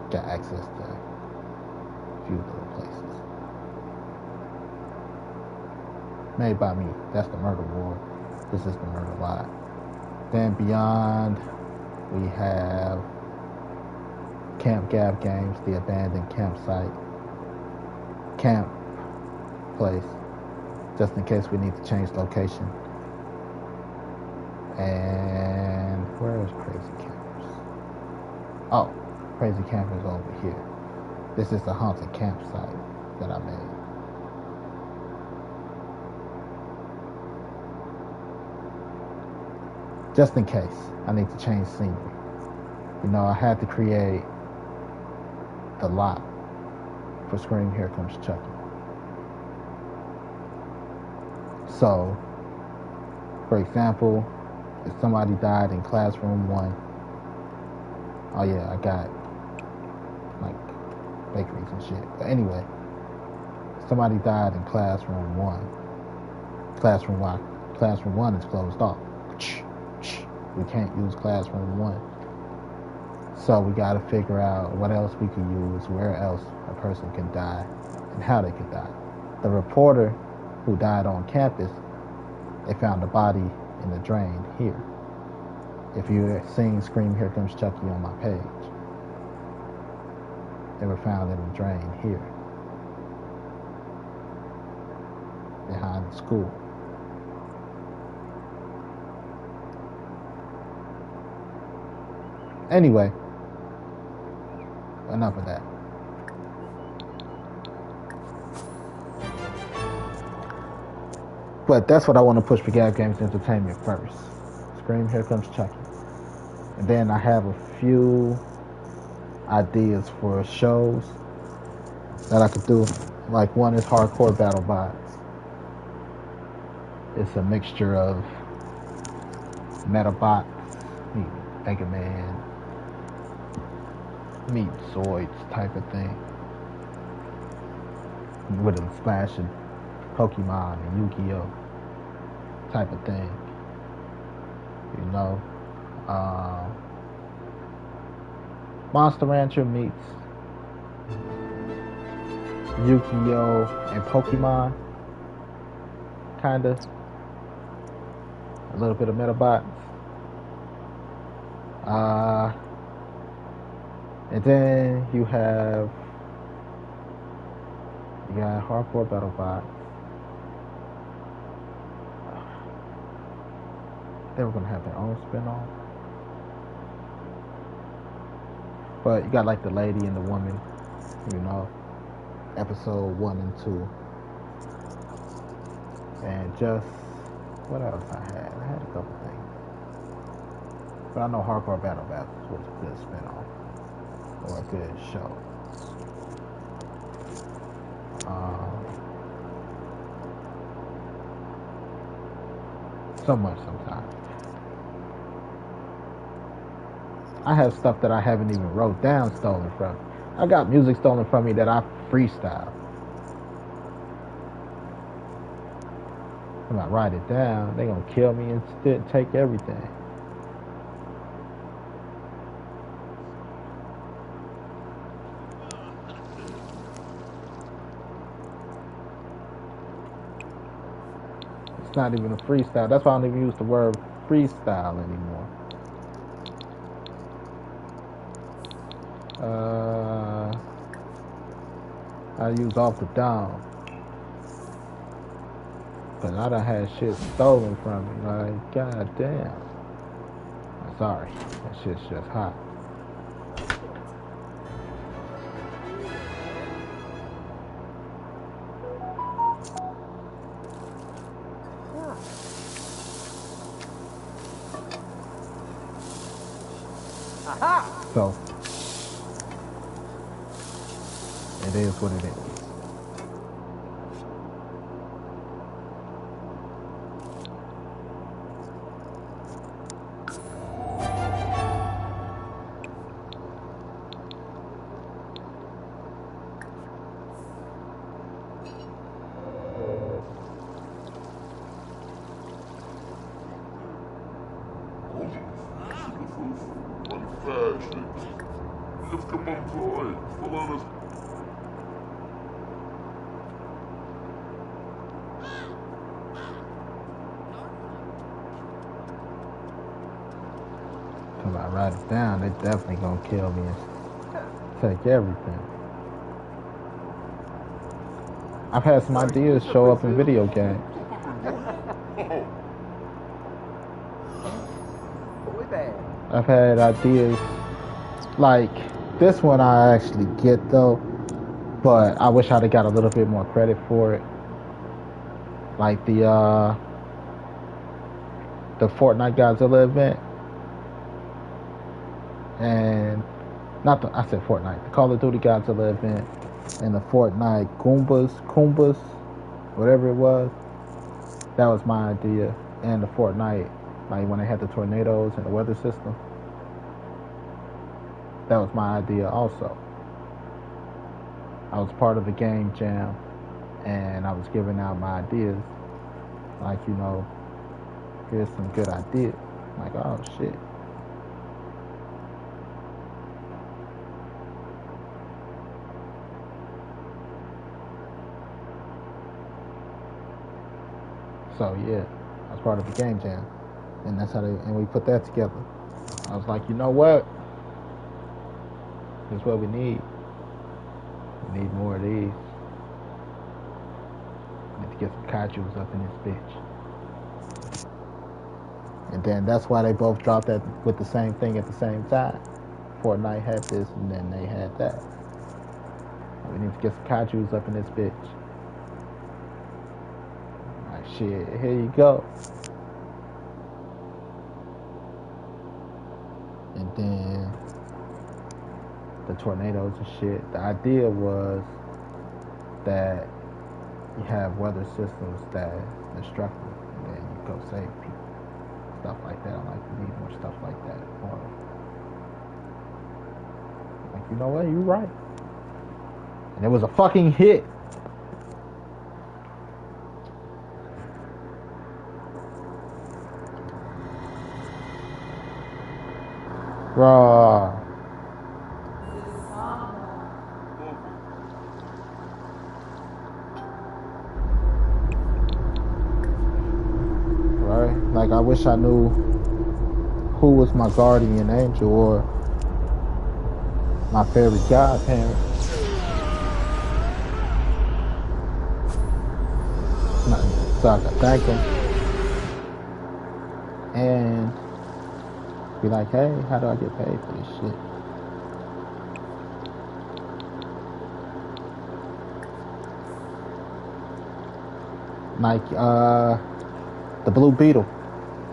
got access to a few little places. Made by me. That's the murder ward. This is the murder lot. Then beyond, we have Camp Gav Games, the abandoned campsite, camp place, just in case we need to change location. And where is Crazy Campers? Oh, Crazy Campers over here. This is the haunted campsite that I made. Just in case I need to change scenery. You know, I had to create the lot for Scream Here Comes Chucky. So, for example, if somebody died in classroom 1, oh yeah, I got like bakeries and shit. But anyway, if somebody died in classroom 1, classroom 1 is closed off. We can't use classroom 1. So we got to figure out what else we can use, where else a person can die, and how they could die. The reporter who died on campus, they found the body in the drain here. If you're seeing Scream Here Comes Chucky on my page, they were found in the drain here, behind the school. Anyway, enough of that. But that's what I want to push for Gav Games Entertainment first. Scream Here Comes Chucky. And then I have a few ideas for shows that I could do. Like one is Hardcore Battle Bots. It's a mixture of Metabots, Mega Man, meet Zoids type of thing, with a splash of Pokemon and Yu-Gi-Oh type of thing, you know. Monster Rancher meets Yu-Gi-Oh and Pokemon, kinda. A little bit of Metabots. And then you got Hardcore BattleBots. They were gonna have their own spin-off. But you got like the lady and the woman, you know, episode 1 and 2. And just, what else I had? I had a couple things. But I know Hardcore BattleBots was a good spin-off. Or a good show. So much sometimes. I have stuff that I haven't even wrote down stolen from me. I got music stolen from me that I freestyle. When I write it down, they gonna kill me and take everything. It's not even a freestyle. That's why I don't even use the word freestyle anymore. I use off the dome. Cause I done had shit stolen from me. Like, god damn. I'm sorry. That shit's just hot. Aha! So, it is what it is. If I write it down, they definitely gonna kill me and take everything. I've had some ideas show up in video games. I've had ideas like this one I actually get though, but I wish I'd have got a little bit more credit for it. Like the Fortnite Godzilla event. And I said Fortnite, the Call of Duty Godzilla event and the Fortnite Goombas, whatever it was. That was my idea. And the Fortnite, like when they had the tornadoes and the weather system. That was my idea also. I was part of the game jam and I was giving out my ideas. Like, you know, here's some good ideas. I'm like, oh shit. So yeah, I was part of the game jam, and that's how and we put that together. I was like, you know what? Here's what we need. We need more of these. We need to get some kaijus up in this bitch. And then that's why they both dropped that with the same thing at the same time. Fortnite had this, and then they had that. We need to get some kaijus up in this bitch. Shit, here you go. And then the tornadoes and shit. The idea was that you have weather systems that are destructive, and then you go save people. Stuff like that. I like to need more stuff like that. Like, you know what? You're right. And it was a fucking hit. Bruh. Right? Like, I wish I knew who was my guardian angel or my fairy godparent. So I could thank him and be like, hey, how do I get paid for this shit? Like the Blue Beetle,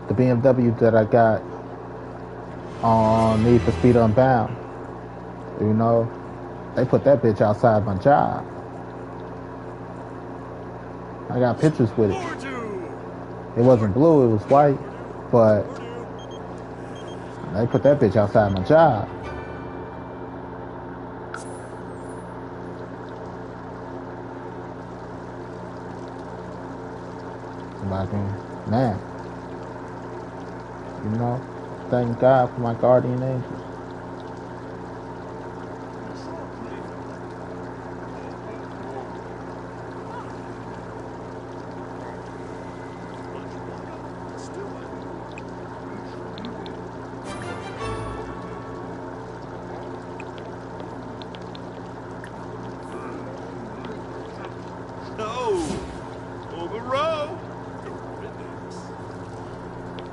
the BMW that I got on Need for Speed Unbound. You know, they put that bitch outside my job. I got pictures with it. It wasn't blue, it was white, but they put that bitch outside my job. Like, man, you know, thank God for my guardian angels.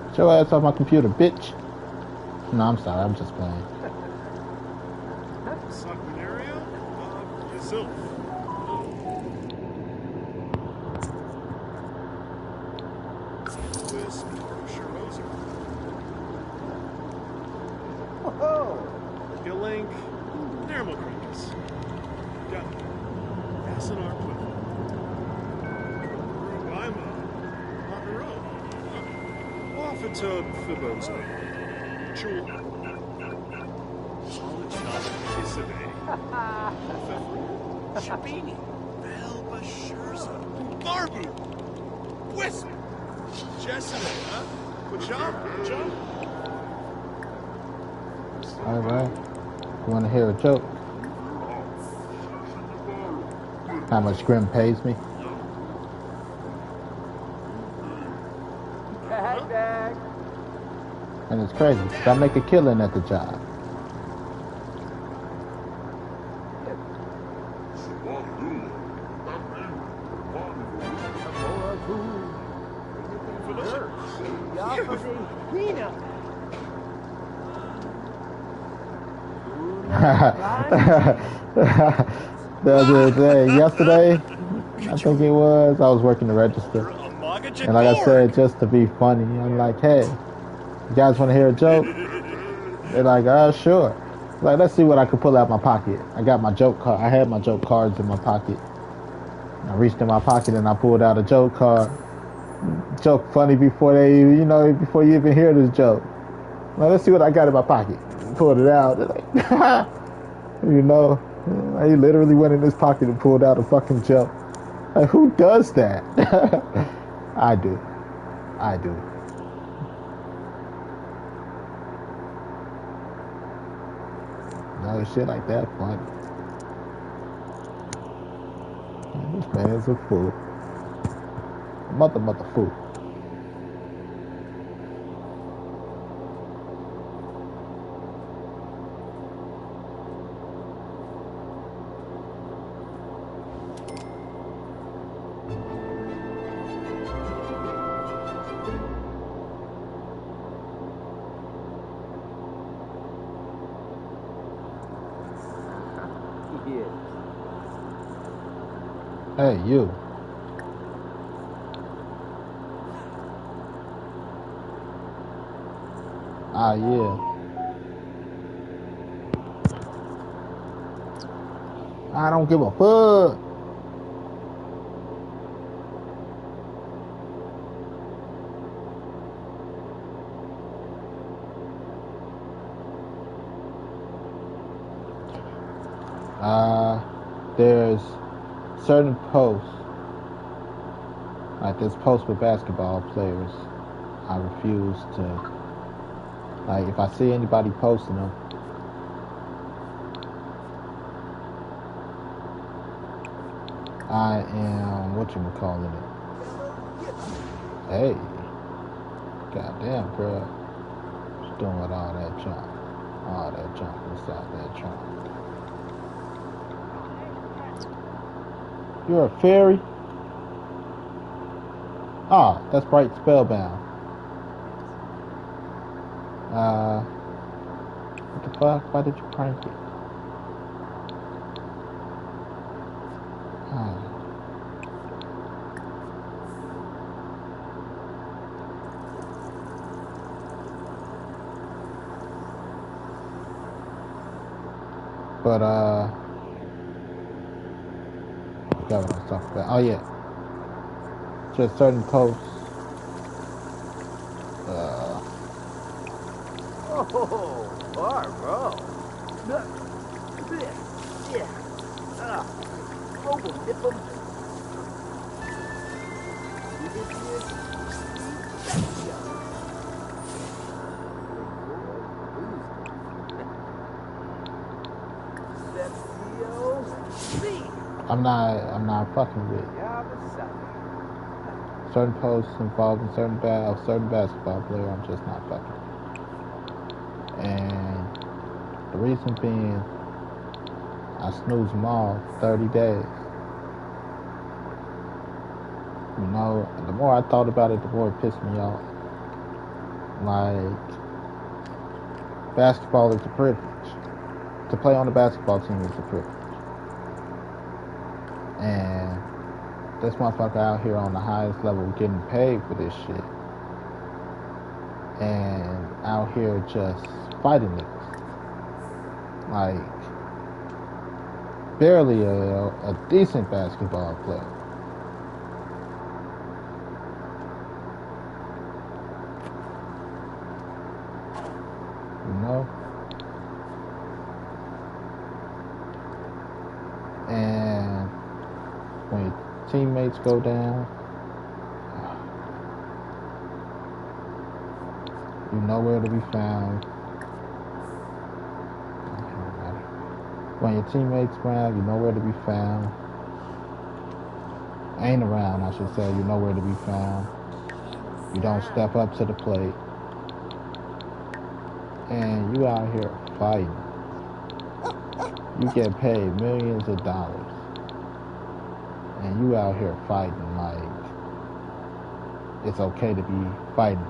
Get your ass off my computer, bitch. No, I'm sorry, I'm just playing. Sacranario? Yourself. This Sure Moser. Whoa! Gilink. Thermocrates. Got it. Assinar Quill. Rubaima. Macaron. Wafatub Fibozo. Chul. Isabe. Shabini. Belbashurza. Barbu. Whistle. Jessica, huh? Good job, good job. Alright. You wanna hear a joke? How much Grim pays me? Bag. And it's crazy, because I make a killing at the job. The other day, yesterday, I think it was, I was working the register. And like I said, just to be funny, I'm like, hey, you guys want to hear a joke? They're like, sure. Like, let's see what I could pull out my pocket. I got my joke card. I had my joke cards in my pocket. I reached in my pocket and I pulled out a joke card. Joke funny before they, before you even hear this joke. Like, let's see what I got in my pocket. Pulled it out. They're like, he literally went in his pocket and pulled out a fucking joke. Like, who does that? I do. No shit like that funny. This man's a fool. Mother fool. Hey, you. Ah, yeah. I don't give a fuck. There's certain posts, like this post with basketball players, I refuse to, like, if I see anybody posting them, I am, whatchamacallit it? Hey, goddamn, girl. doing with all that junk? All that junk inside that trunk. You're a fairy? Ah, that's Bright Spellbound. What the fuck? Why did you crank it? Ah. But, I forgot what I was talking about. Oh, yeah. Just certain posts. Oh, Barbro. Yeah. Robo nip 'em. I'm not fucking with certain posts involving certain basketball player. I'm just not fucking with. And the reason being, I snooze them all 30 days. You know, the more I thought about it, the more it pissed me off. Like, basketball is a privilege. To play on the basketball team is a privilege. And this motherfucker out here on the highest level getting paid for this shit. And out here just fighting niggas. Like, barely a decent basketball player. You know? And when your teammates go down, you know where to be found. When your teammates around, you know where to be found. Ain't around, I should say, you know where to be found. You don't step up to the plate. And you out here fighting. You get paid millions of dollars. And you out here fighting like it's okay to be fighting.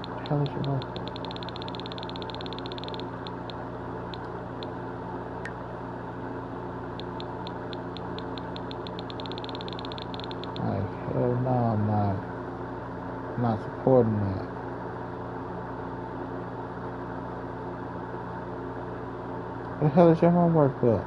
What the hell is your notebook? Hell no, I'm not supporting that. What the hell is your homework book?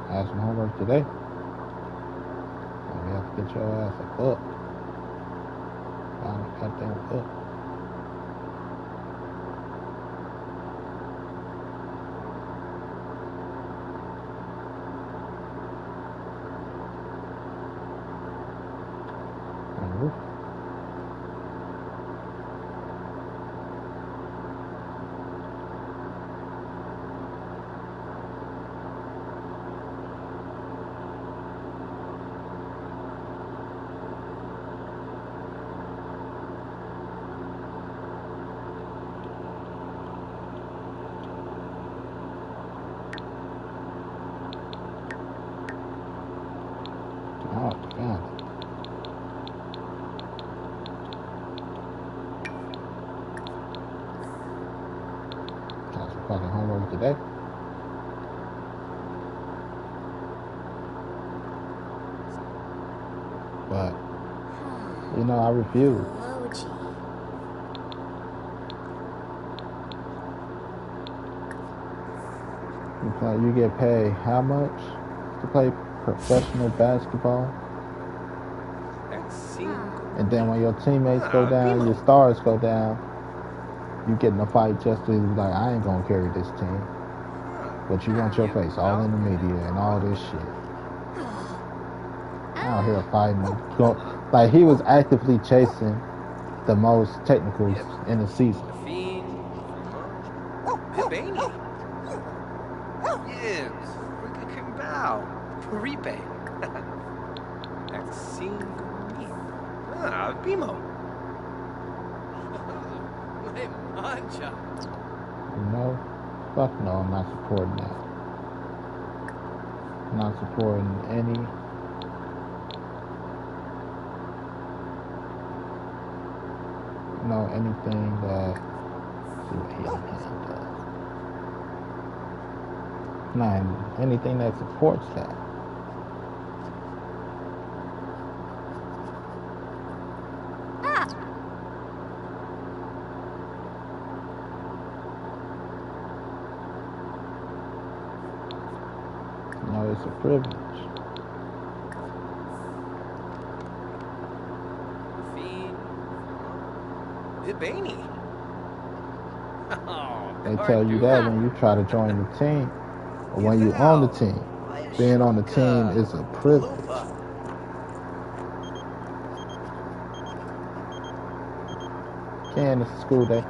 I had some homework today. You have to get your ass a book. Find a goddamn book. Oh, found it. Got some fucking homework today. But, you know, I refuse. You get paid how much to play professional basketball? And then when your teammates go down, your stars go down, you get in a fight just to be like, I ain't gonna carry this team. But you want your face all in the media and all this shit. Out here fighting. Like he was actively chasing the most technicals in the season. Fiend. Pibani. Yibs. Rikakimbao. Paripe. Maxine. Bimo. My mancha. You know? Fuck no, I'm not supporting that. I'm not supporting any. Anything that. See what Healing Hand does. Not anything that supports that. It's a privilege. Fiend. Pibani. Oh, they tell you that when you try to join the team, or when you on the team. Being on the team is a privilege. Ken, it's school day.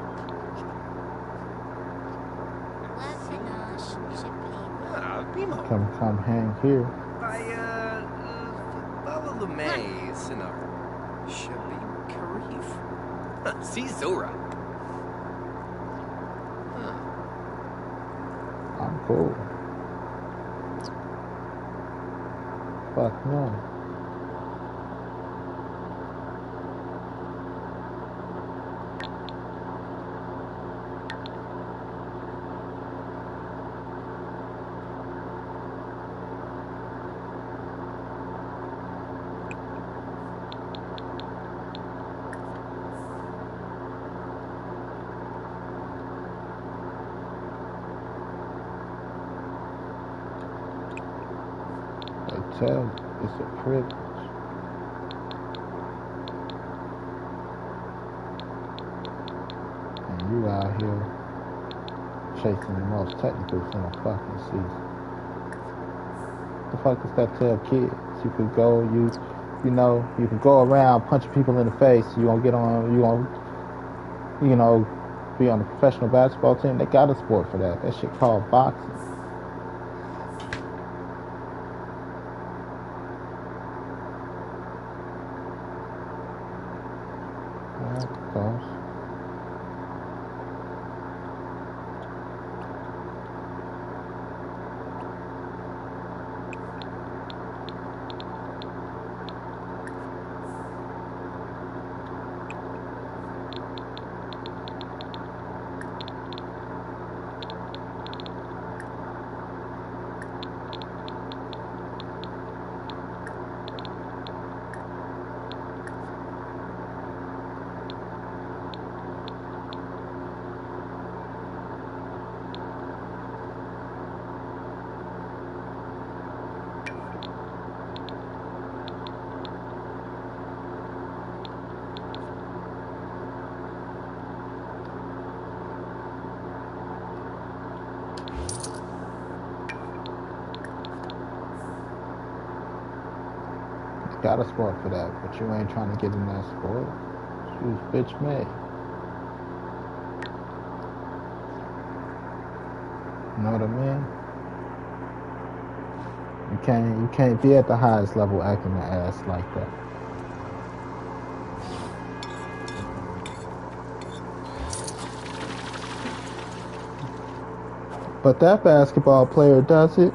Come hang here. By, Baba LeMay, Sinner. Shabib Karif. See Zora. I'm cool. Fuck no. It's a privilege. And you out here chasing the most technicals in a fucking season. The fuck is that tell kids? You could go, you could go around punching people in the face. You gonna get on, you gonna, be on a professional basketball team. They got a sport for that. That shit called boxing. Got a sport for that, but you ain't trying to get in that sport. Shoot, bitch me. You know what I mean? You can't be at the highest level acting the ass like that. But that basketball player does it.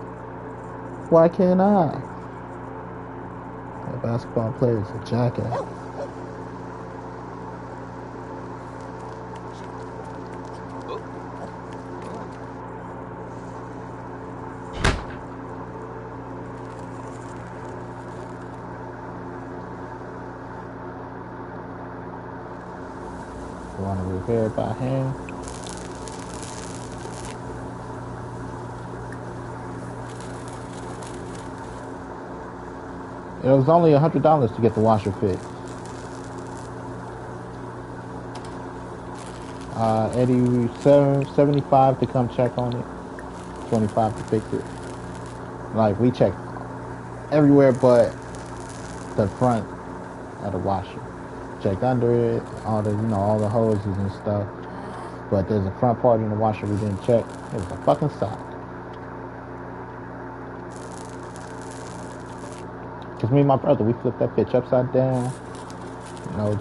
Why can't I? That basketball player is a jackass. You want to repair it by hand? It was only $100 to get the washer fixed. 87, $75 to come check on it. $25 to fix it. Like we checked everywhere but the front of the washer. Checked under it, all the all the hoses and stuff. But there's a front part in the washer we didn't check. It was a fucking sock. Cause me and my brother, we flipped that bitch upside down.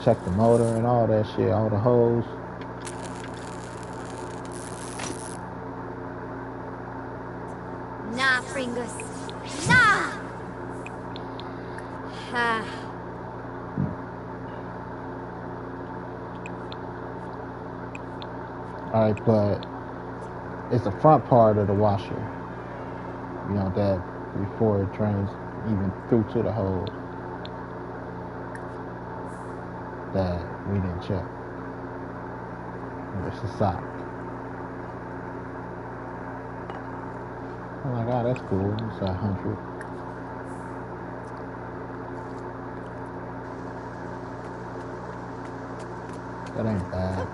Checked the motor and all that shit, all the hose. Nah, Fringus. Nah! Ah. Alright, but it's the front part of the washer. That before it drains even through to the hose. That we didn't check. It's a sock. I'm like, oh, that's cool. It's 100. That ain't bad.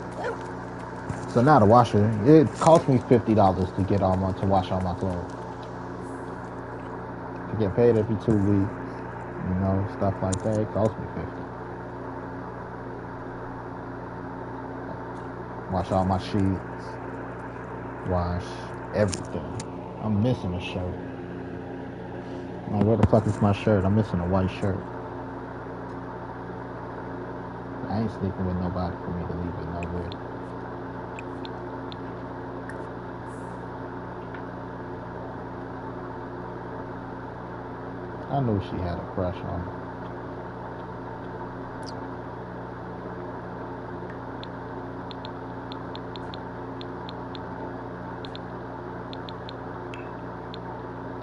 So now the washer, it cost me $50 to get to wash all my clothes. To get paid every 2 weeks, stuff like that. It cost me 50. Wash all my sheets. Wash everything. I'm missing a shirt. Like, where the fuck is my shirt? I'm missing a white shirt. I ain't sleeping with nobody for me to leave it nowhere. I knew she had a crush on me.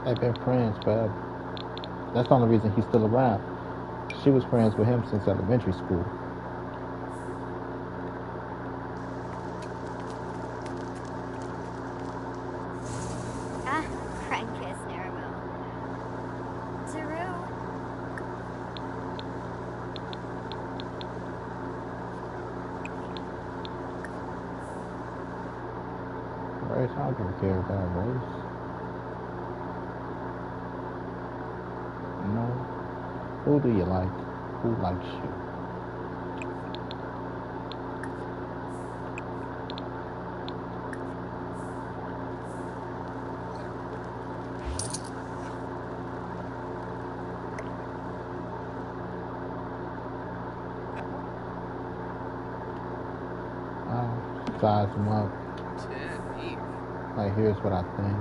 They've been friends forever. That's the only reason he's still around. She was friends with him since elementary school. Ah, Crankus, Nerimo. Zuru. Race, I don't care about race. Who do you like? Who likes you? Size them up. Like, here's what I think.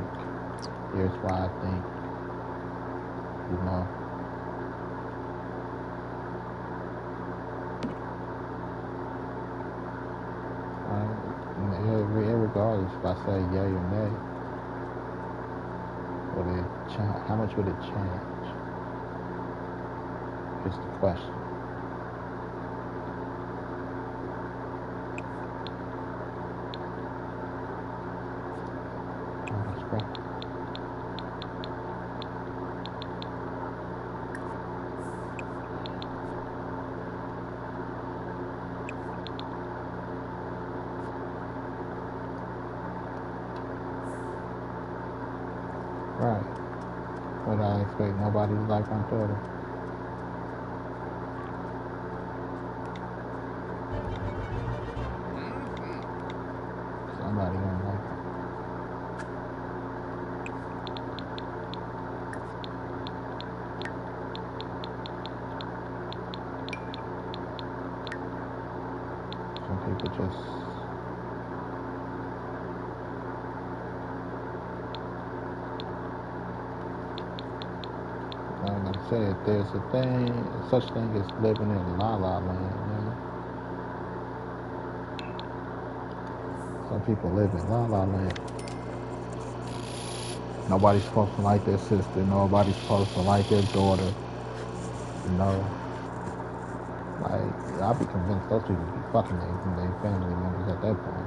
Here's why I think. Regardless if I say yay or nay, how much would it change? Is the question. Oh, that's great. Right. But I expect nobody to like my daughter. Somebody gonna like her. Some people just like I said, there's such thing as living in La La Land, Some people live in La La Land. Nobody's supposed to like their sister. Nobody's supposed to like their daughter. Like, I'll be convinced those people be fucking their family members at that point.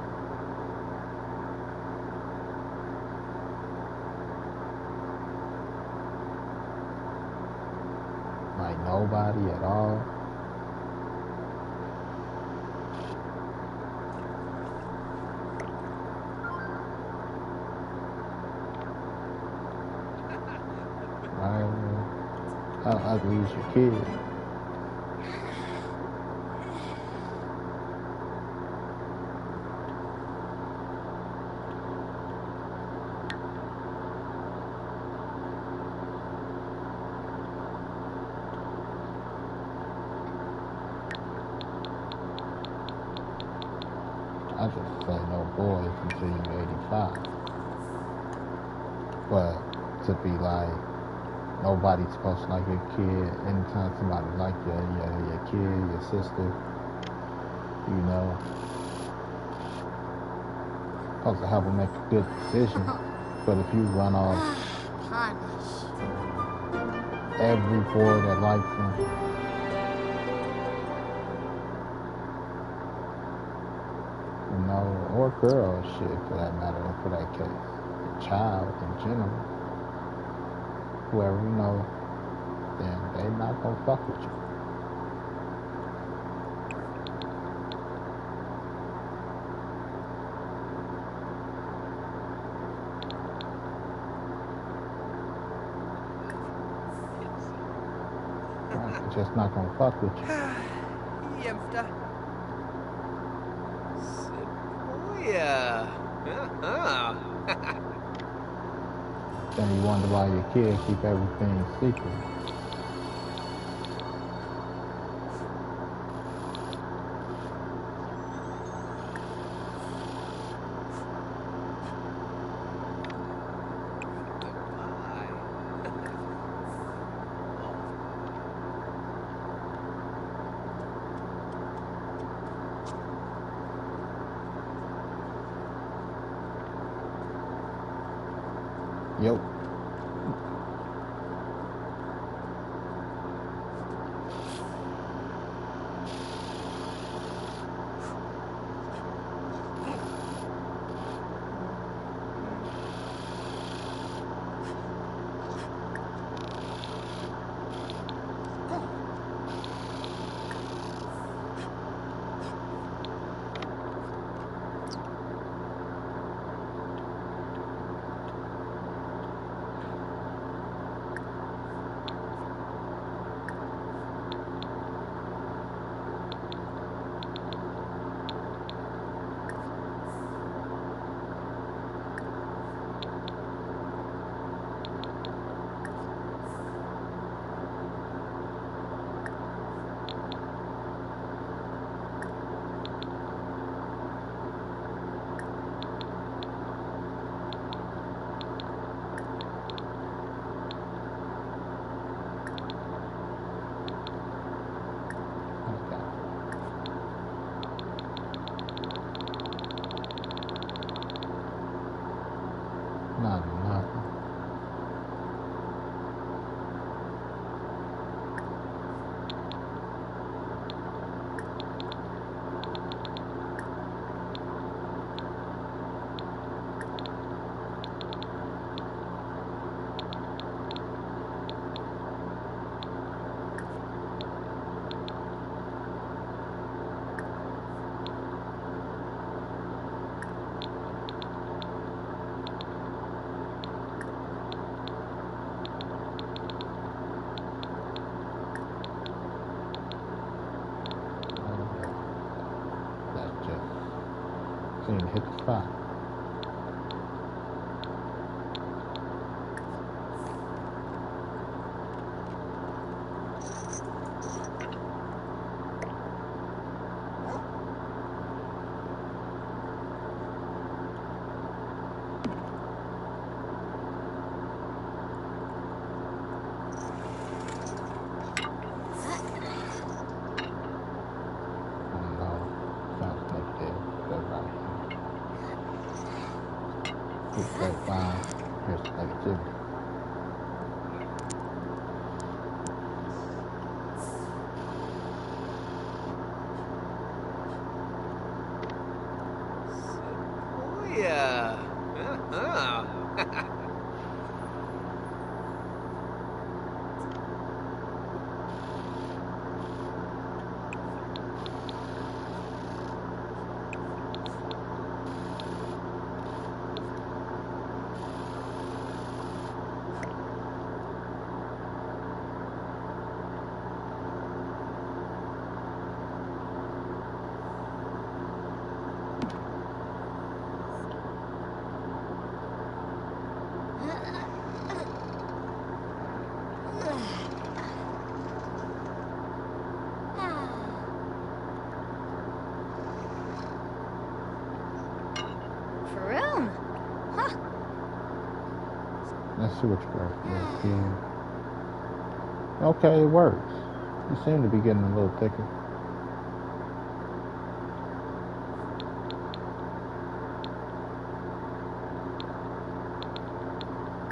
Like, nobody at all. How ugly is your kid? I just say no boys until you're 85. But to be like, nobody's supposed to like your kid. Anytime somebody like your kid, your sister, you know, supposed to help them make a good decision. But if you run off Punish. every boy that likes them, you know, or girl, shit, for that matter, for that case, a child in general, whoever you know, then they not gonna fuck with you. Right? They're just not gonna fuck with you. Jemfta. Sequoia. Uh-huh. Then you wonder why your kid keep everything secret. Yep. Nothing. That just seemed to hit the spot. Sounds like they're right here. Keep that fine. Here's the negativity. Sequoia. Uh-huh. Let's see what you got. Okay, it works. You seem to be getting a little thicker.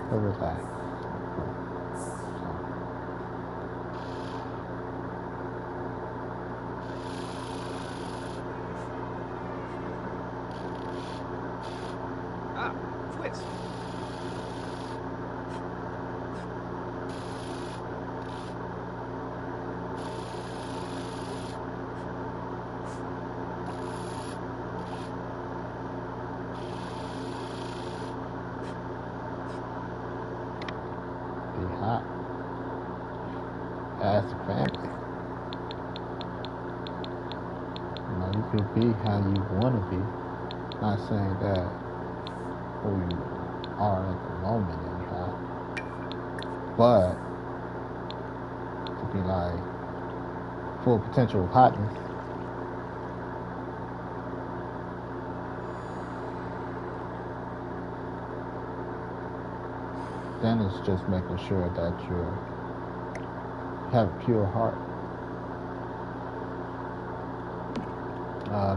But relax. Ah, twist. Be hot. As a family. You know, you could be how you want to be. Not saying that who you are at the moment anyhow. But to be like full potential of hotness. Then it's just making sure that you have a pure heart.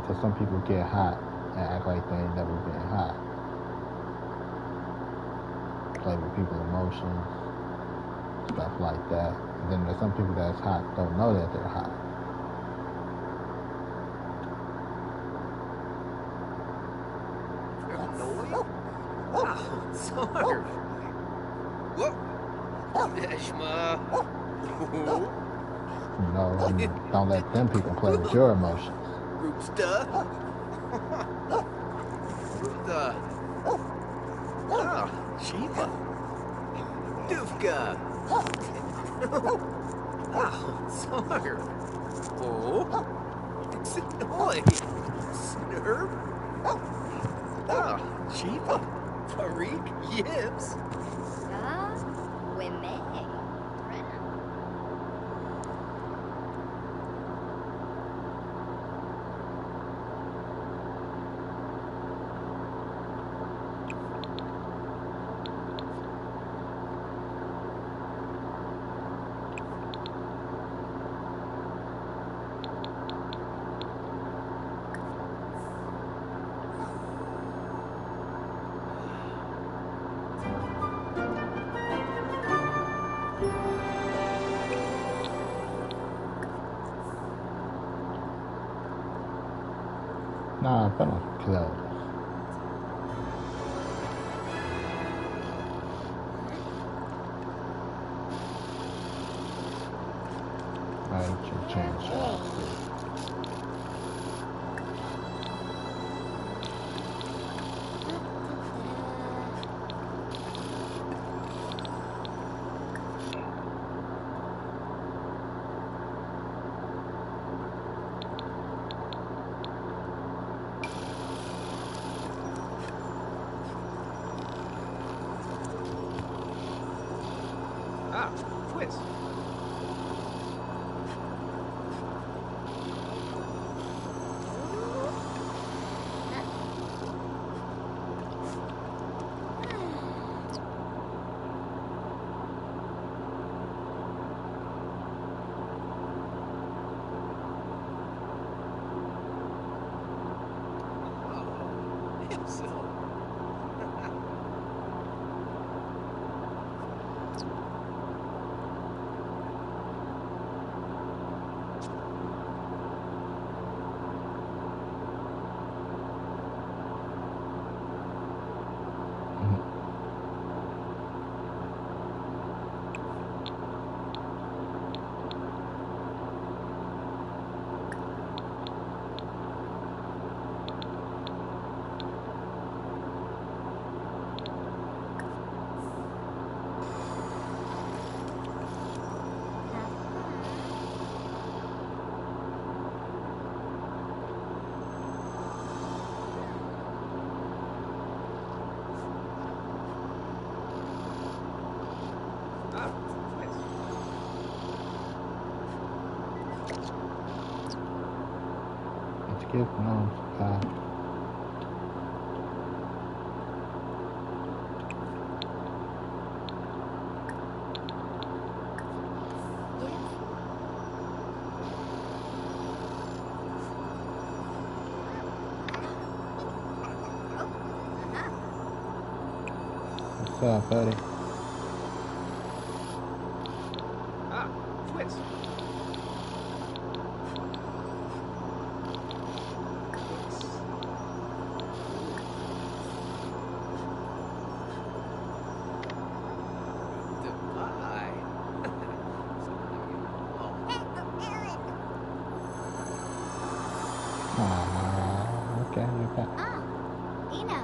Because some people get hot and act like they ain't never been hot. Play with people's emotions, stuff like that. And then there's some people that's hot don't know that they're hot. Noise? Oh, sorry. Whoop. Deshma. You know, you don't let them people play with your emotions. Rootsta. Ruta. Ah, Chiba. Dufka. Oh, sorry. Oh. Sonoy. Snurp. Ah, Chiba. Tariq. Yips. Women. Nah, but I'm close. I should change your outfit. Ah, twist. Oh, himself. Ah, twist. Let's get on path. What's up, buddy? Ah, twist. Divide. Okay, you're back. Ah, Ina.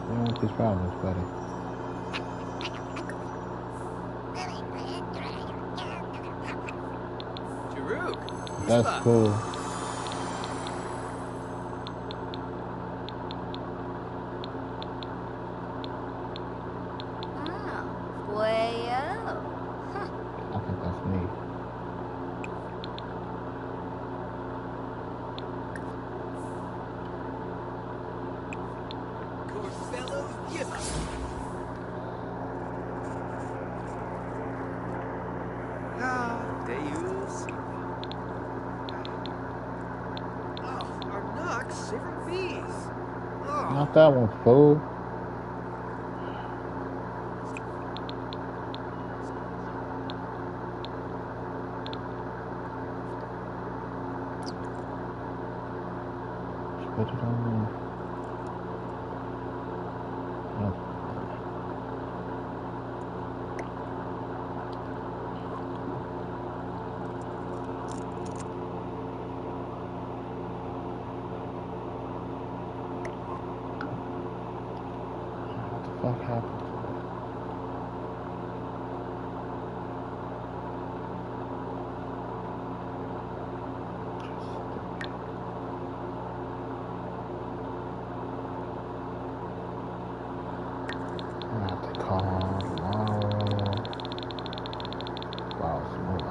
You want these problems, buddy? Jaruk. That's Isla. cool. Oh, way-o. Huh. I think that's neat. Corbello Yima. Ah, Deus. Oh, our Nox Silver Bees. Oh. Not that one, fool. Just put it on there. Yep. What the fuck happened? I have to call tomorrow. Wow, some more.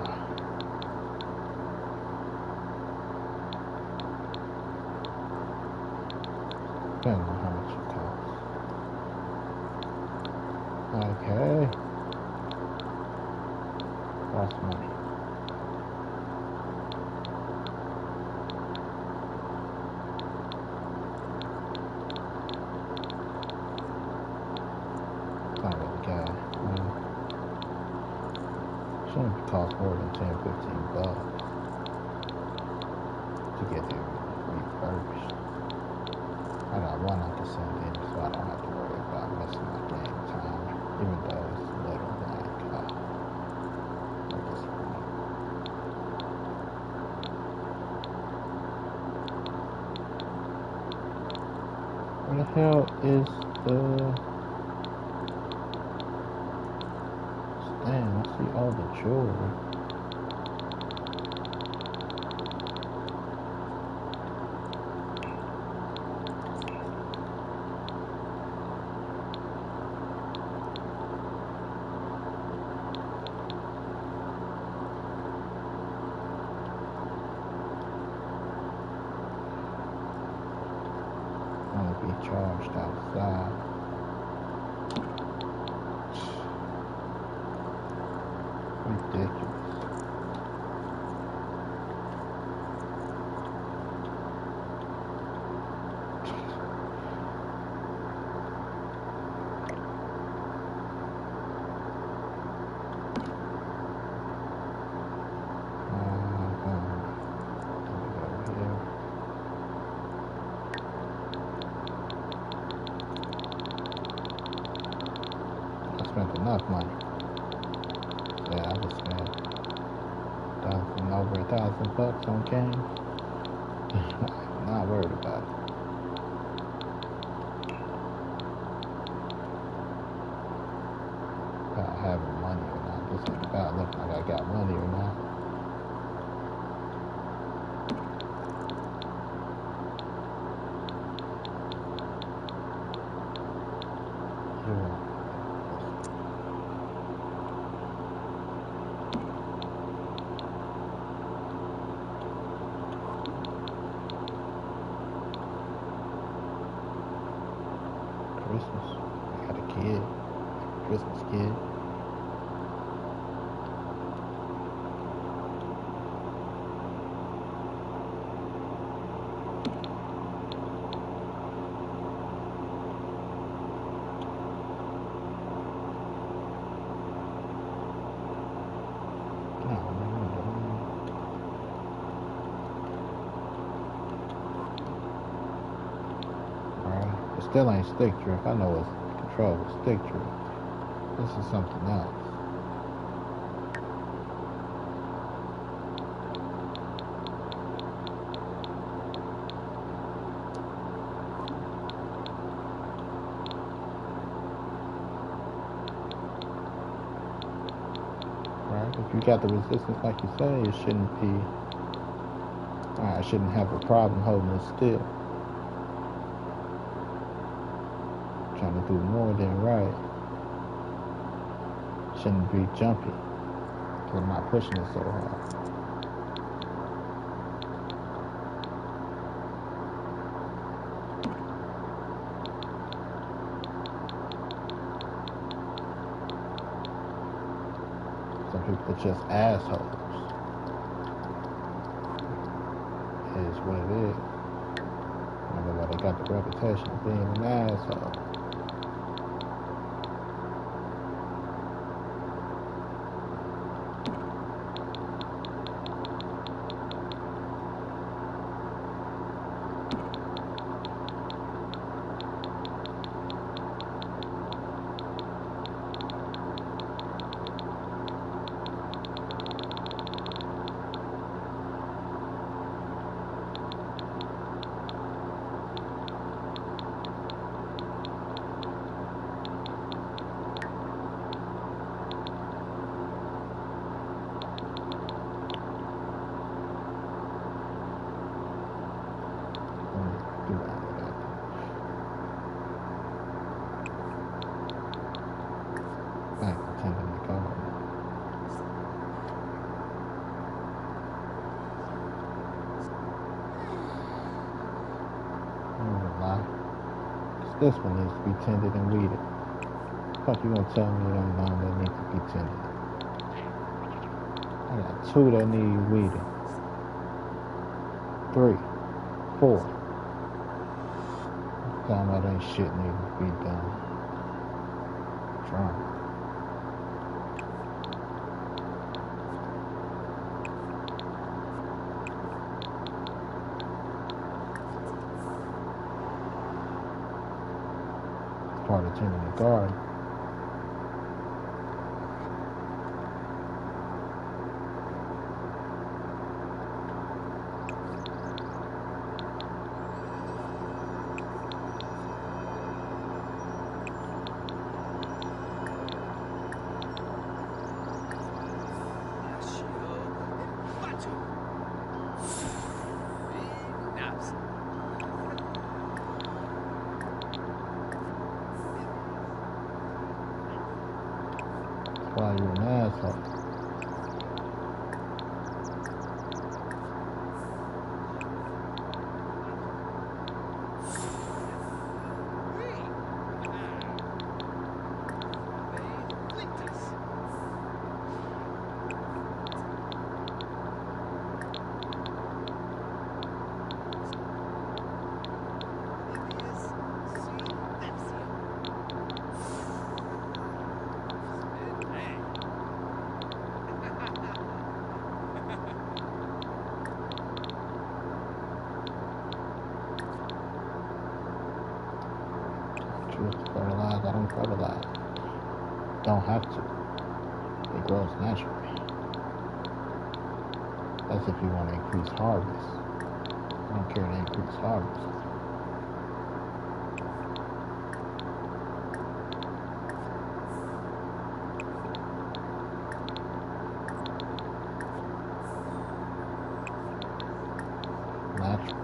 Depending on how much it costs. Okay. Lost money. Not really gas. Shouldn't cost more than 10, 15 bucks to get it refurbished. I got one I can send in so I don't have to worry about missing my game time, even though it's a little like, what is it? Where the hell is the... Damn, I see all the jewelry. Want to be charged outside. Ridiculous. I spent enough money. Yeah, I just spent over $1,000 on games. Not worried about it. About having money or not. This ain't about looking like I got money or not. Christmas. I got a kid. Christmas kid. It still ain't stick drift. I know it's control, but stick drift. This is something else. Right? If you got the resistance like you say, it shouldn't be. I shouldn't have a problem holding it still. Trying to do more than right. Shouldn't be jumpy. Because I'm not pushing it so hard. Some people are just assholes. It is what it is. I don't know why they got the reputation of being an asshole. This one needs to be tended and weeded. Fuck, you gonna tell me it ain't none that need to be tended? I got 2 that need weeding. 3, 4. Talking about ain't shit need to be done. Trying. Part of tending the garden. Why you an asshole? Fertilize, I don't fertilize. Don't have to. It grows naturally. That's if you want to increase harvest. I don't care to increase harvest. Natural.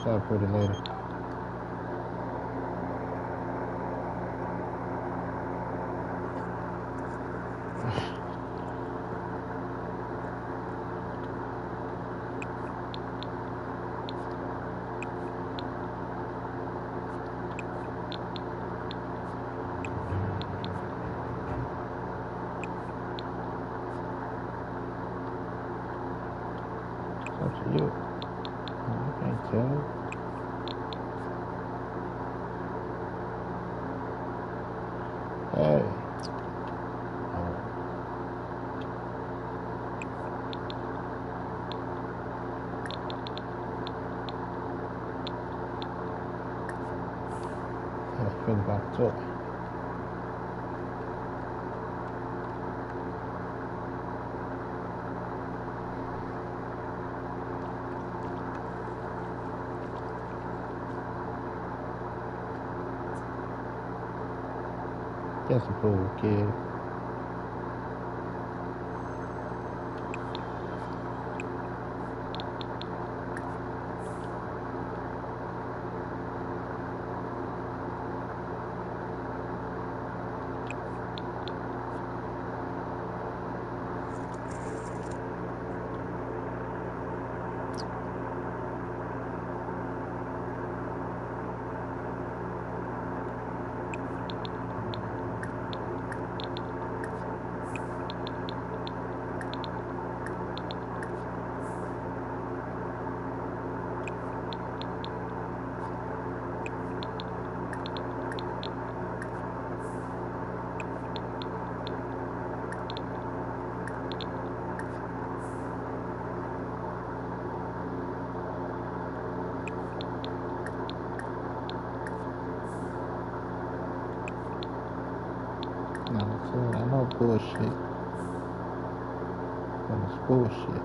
What's up, pretty lady? It's up to you. Oh, I can't tell. Hey. Oh. How I feel about it. That's a cool kid. No, so I know bullshit. But it's bullshit.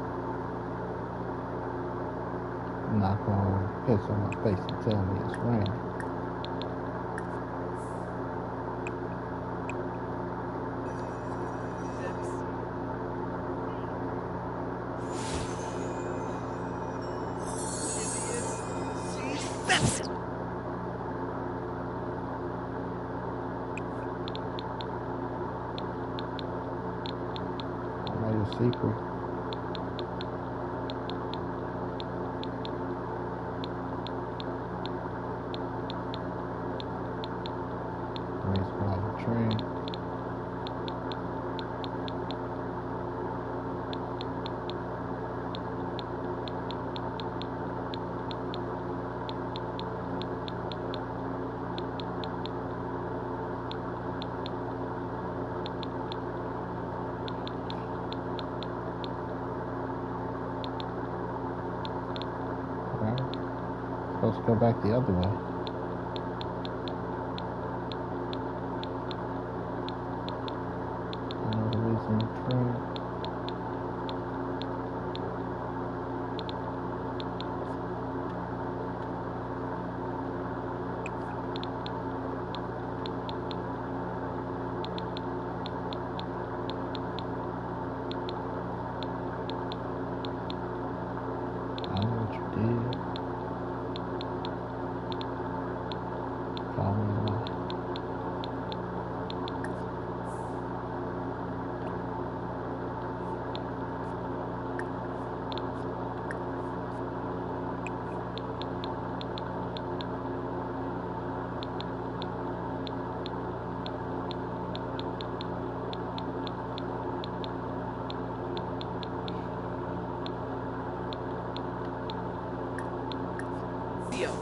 I'm not gonna piss on my face and tell me it's raining. I know your secret. Race by the train. Right? Supposed to go back the other way. I know the reason the train. I know what you did. Following the line. Theo.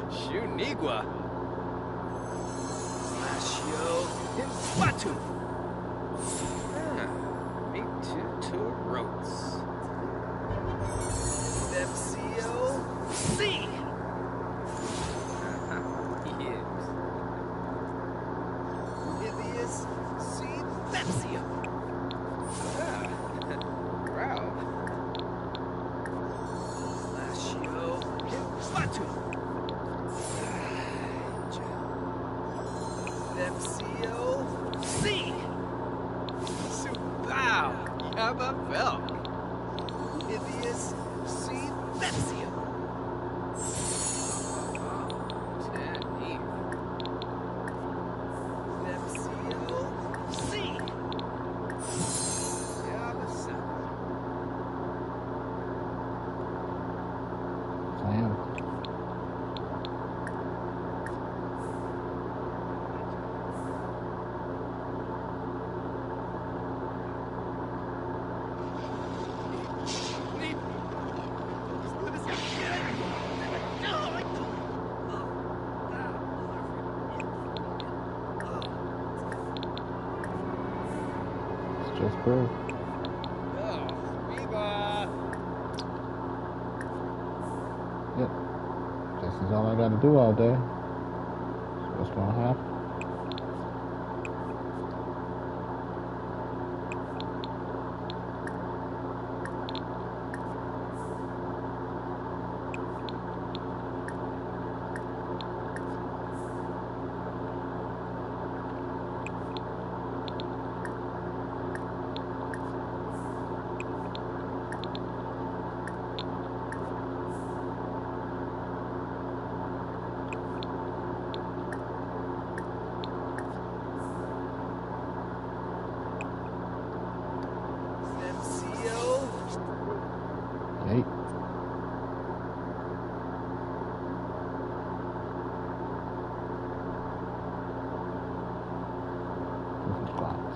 Shunigua. Slashio Hinswatu. Me too rotes. Depsio C. Yes. Livius C. Depsio. Wow. Slashio Hinswatu. Depsio C. Subao Yaba Velk. Livius C. Depsio. Just crew. Oh, Reba. Yep. This is all I gotta do all day. So what's gonna happen? MCO. Hey. Proof of class.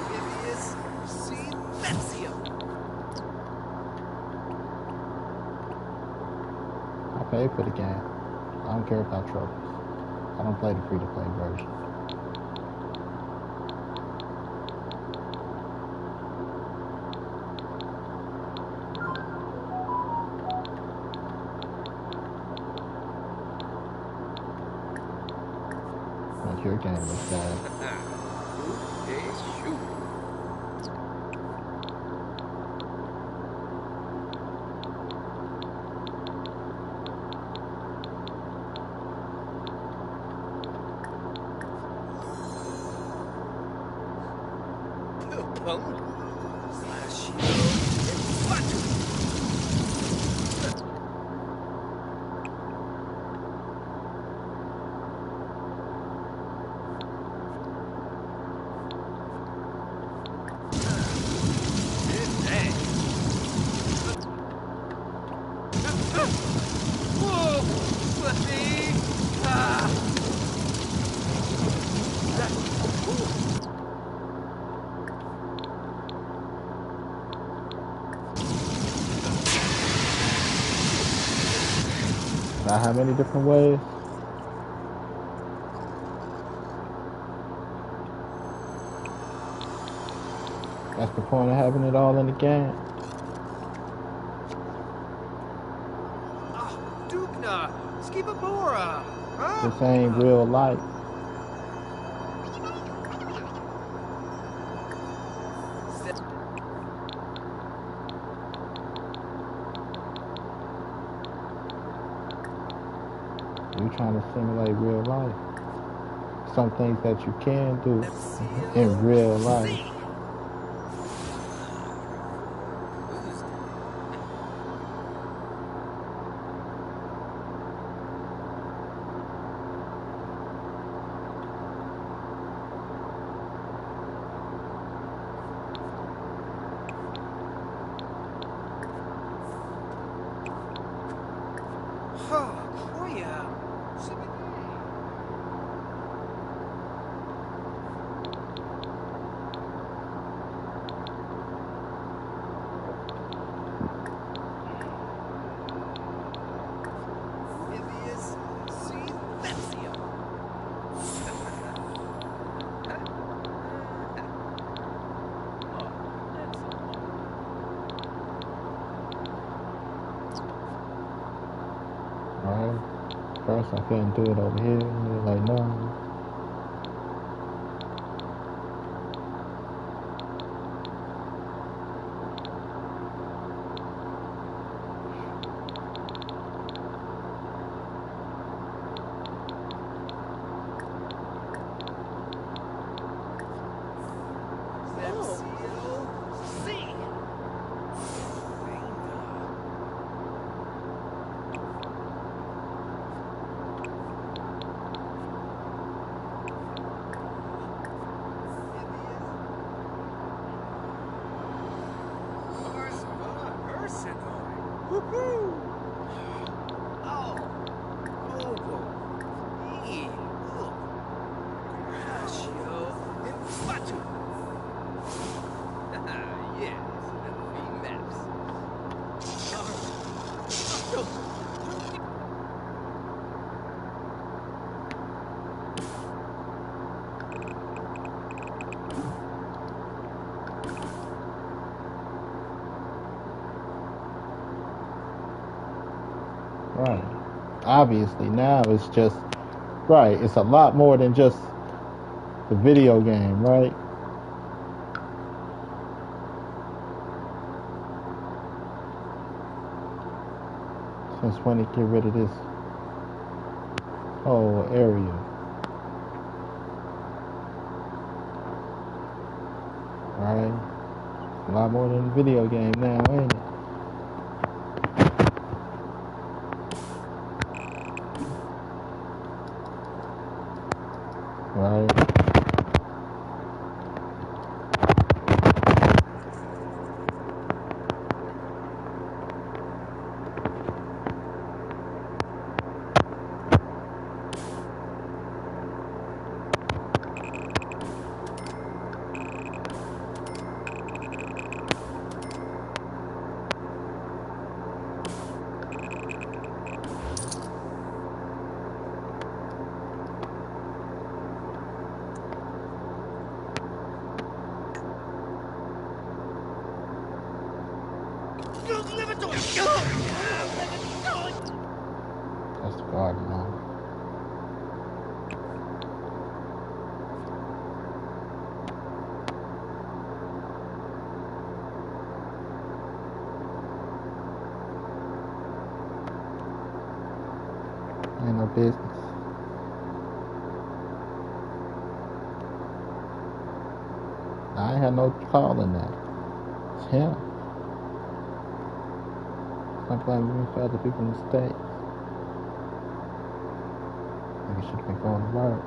Vivius C. Pepsio. I paid for the game. I don't care about trophies. I don't play the free-to-play version. Like your game is bad. Okay, shoot. Pum. Slash you. What? Whoa! Flippy! Ah! Not how many different ways? That's the point of having it all in the game. Ah, Dupna! Skibabora! Huh? This ain't real life. You're trying to simulate real life. Some things that you can do in real life. Oh, Koya. Vivius C. Pepsio. Alright. First I couldn't do it over here, and they're like, no. MCO C. Woohoo! Oh, Ogo. E. Look. Crash Right. Obviously, now it's just right. It's a lot more than just the video game, right? Since when they get rid of this whole area, right? A lot more than the video game now, ain't it? Right. That's the garden home. Ain't no business. I ain't had no call in that. It's him. Stop blaming me for other people's mistakes. Maybe should have been going to work.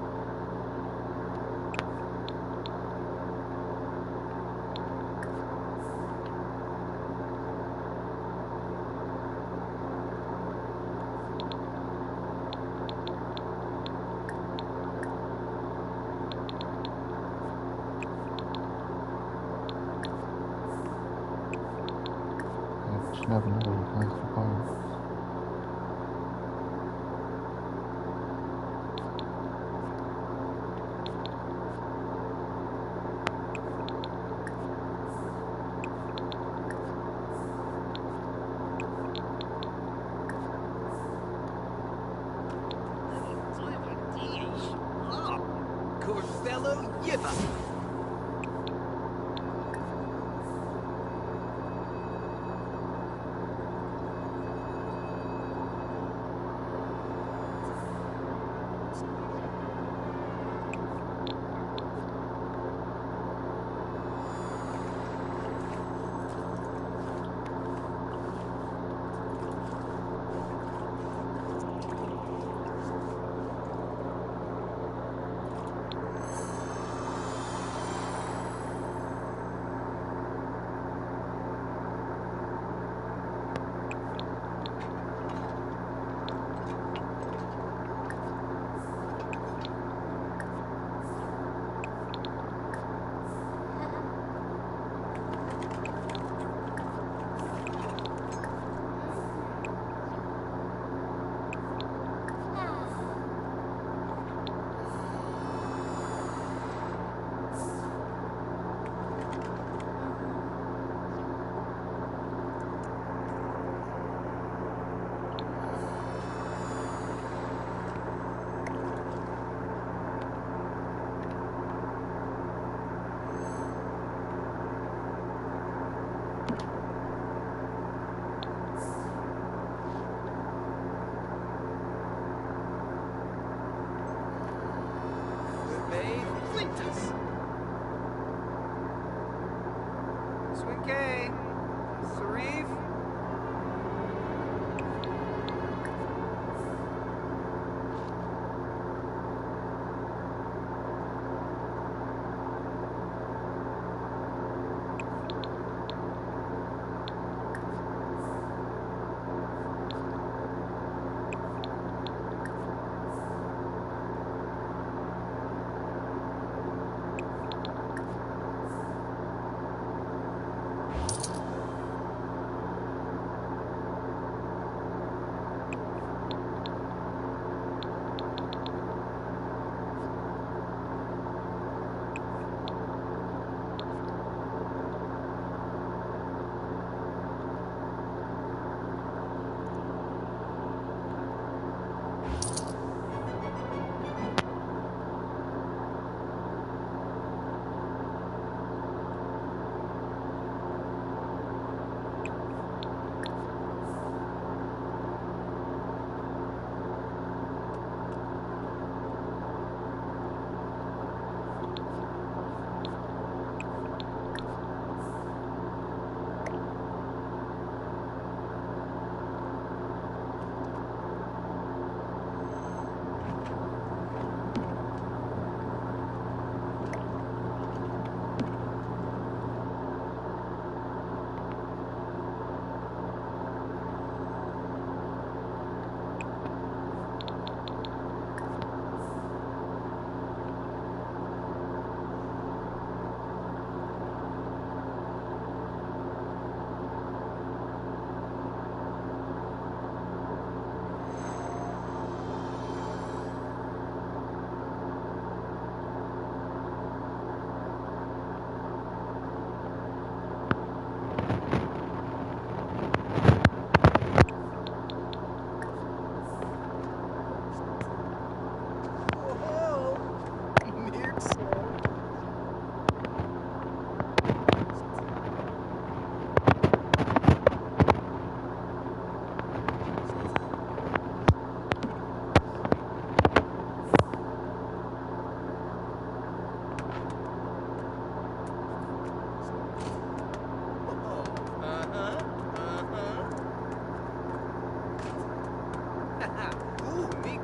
But you never know where you're going to find. Corvello Yiva.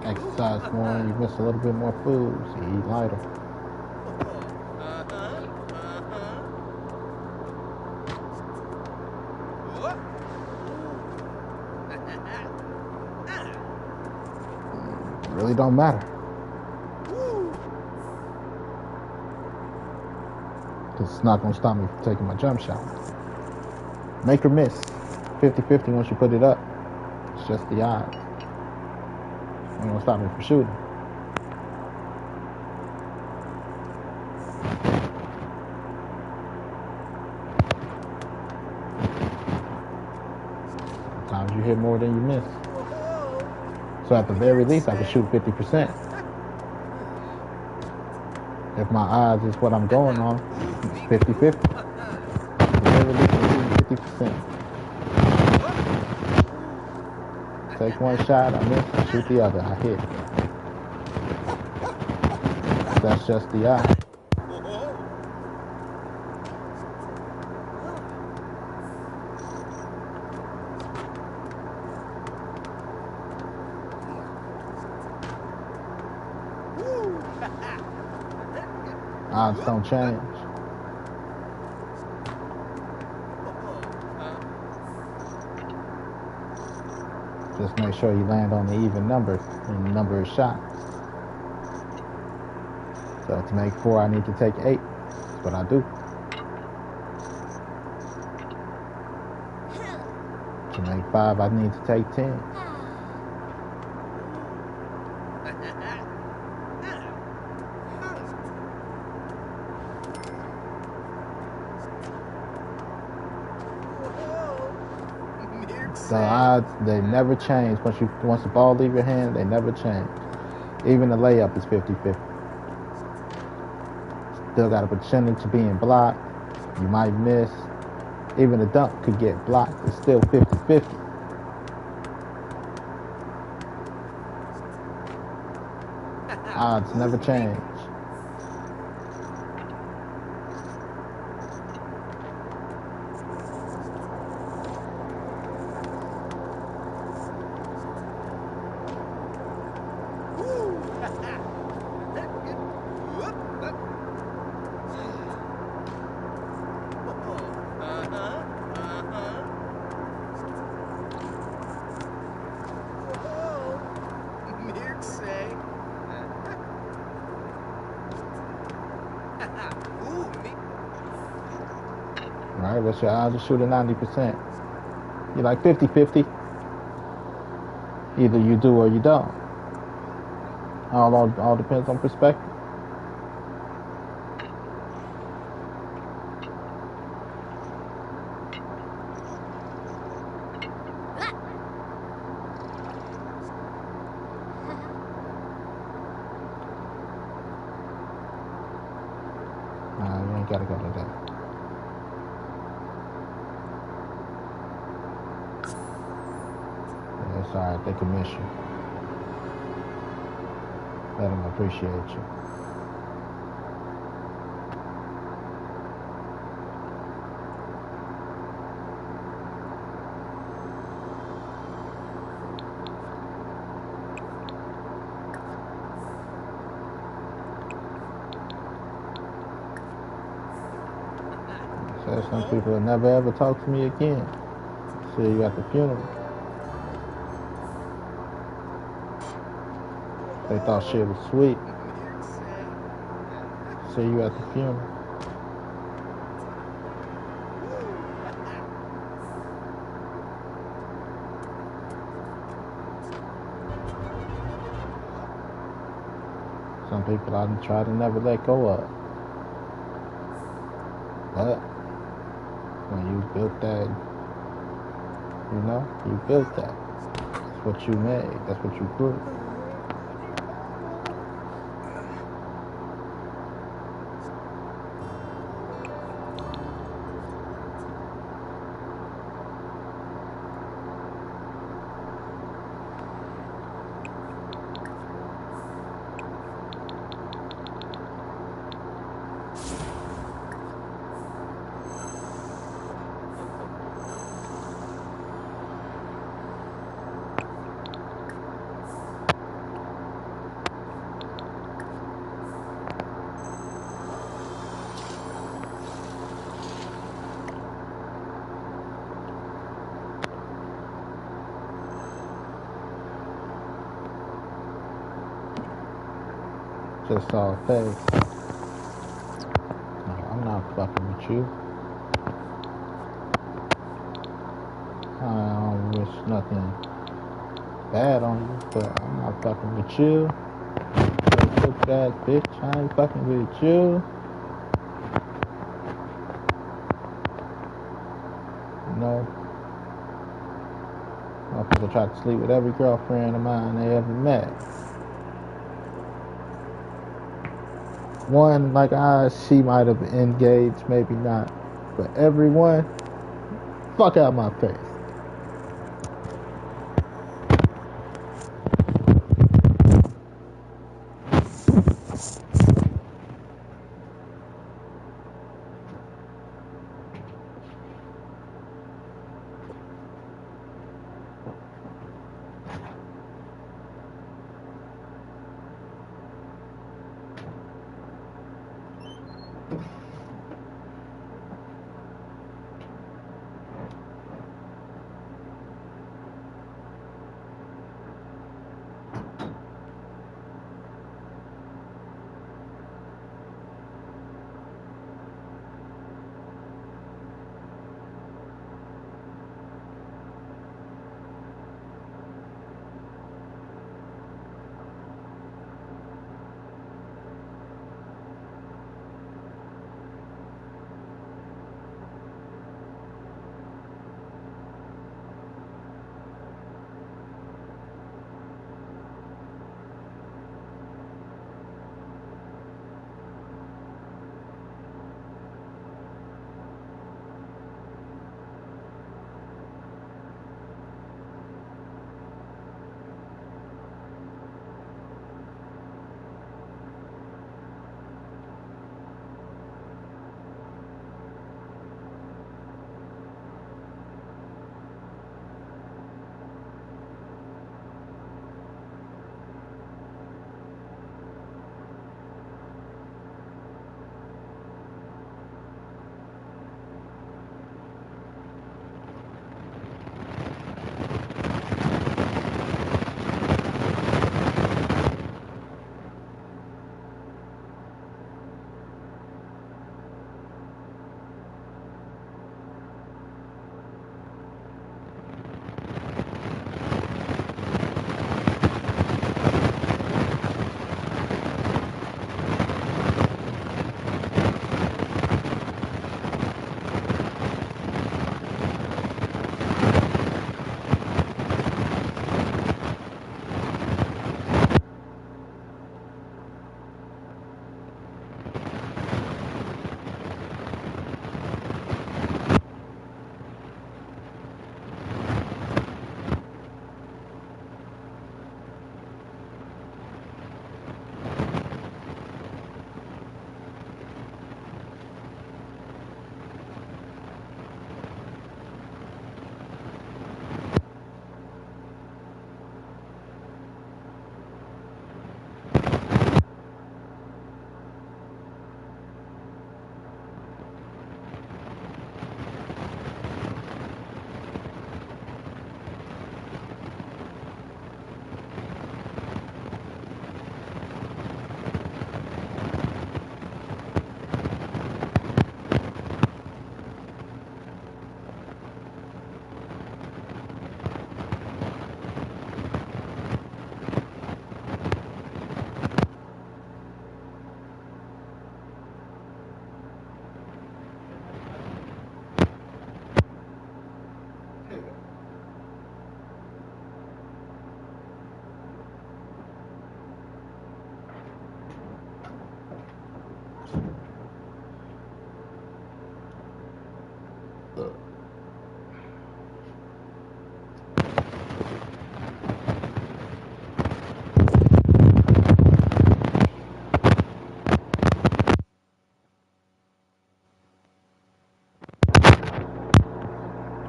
exercise more, you miss a little bit more food, so you eat lighter. It really don't matter. Because it's not going to stop me from taking my jump shot. Make or miss. 50-50 once you put it up. It's just the odds. Ain't going to stop me from shooting. Sometimes you hit more than you miss. So at the very least, I can shoot 50%. If my odds is what I'm going on, it's 50-50. At the very least, I'm shooting 50%. Take one shot, I miss, I shoot the other, I hit. That's just the eye. Odds don't change. Just make sure you land on the even number in the number of shots. So to make 4, I need to take 8. That's what I do. To make 5, I need to take 10. The odds, they never change. Once the ball leave your hand, they never change. Even the layup is 50-50. Still got a percentage of being blocked. You might miss. Even the dunk could get blocked. It's still 50-50. Odds never change. Alright, what's your odds of shooting 90%? You're like 50-50. Either you do or you don't. All depends on perspective. Nah, you ain't gotta go to that. Yeah, it's alright, they can miss you. Let them appreciate you. So some people will never ever talk to me again. See you at the funeral. They thought shit was sweet. See you at the funeral. Some people I try to never let go of. But when you built that, you know, you built that. That's what you made. That's what you grew. Just saw a face. No, I'm not fucking with you. I don't wish nothing bad on you, but I'm not fucking with you. Look ass bitch, I ain't fucking with you. You know, motherfucker tried to sleep with every girlfriend of mine they ever met. One, like she might have engaged, maybe not, but everyone, fuck out my face.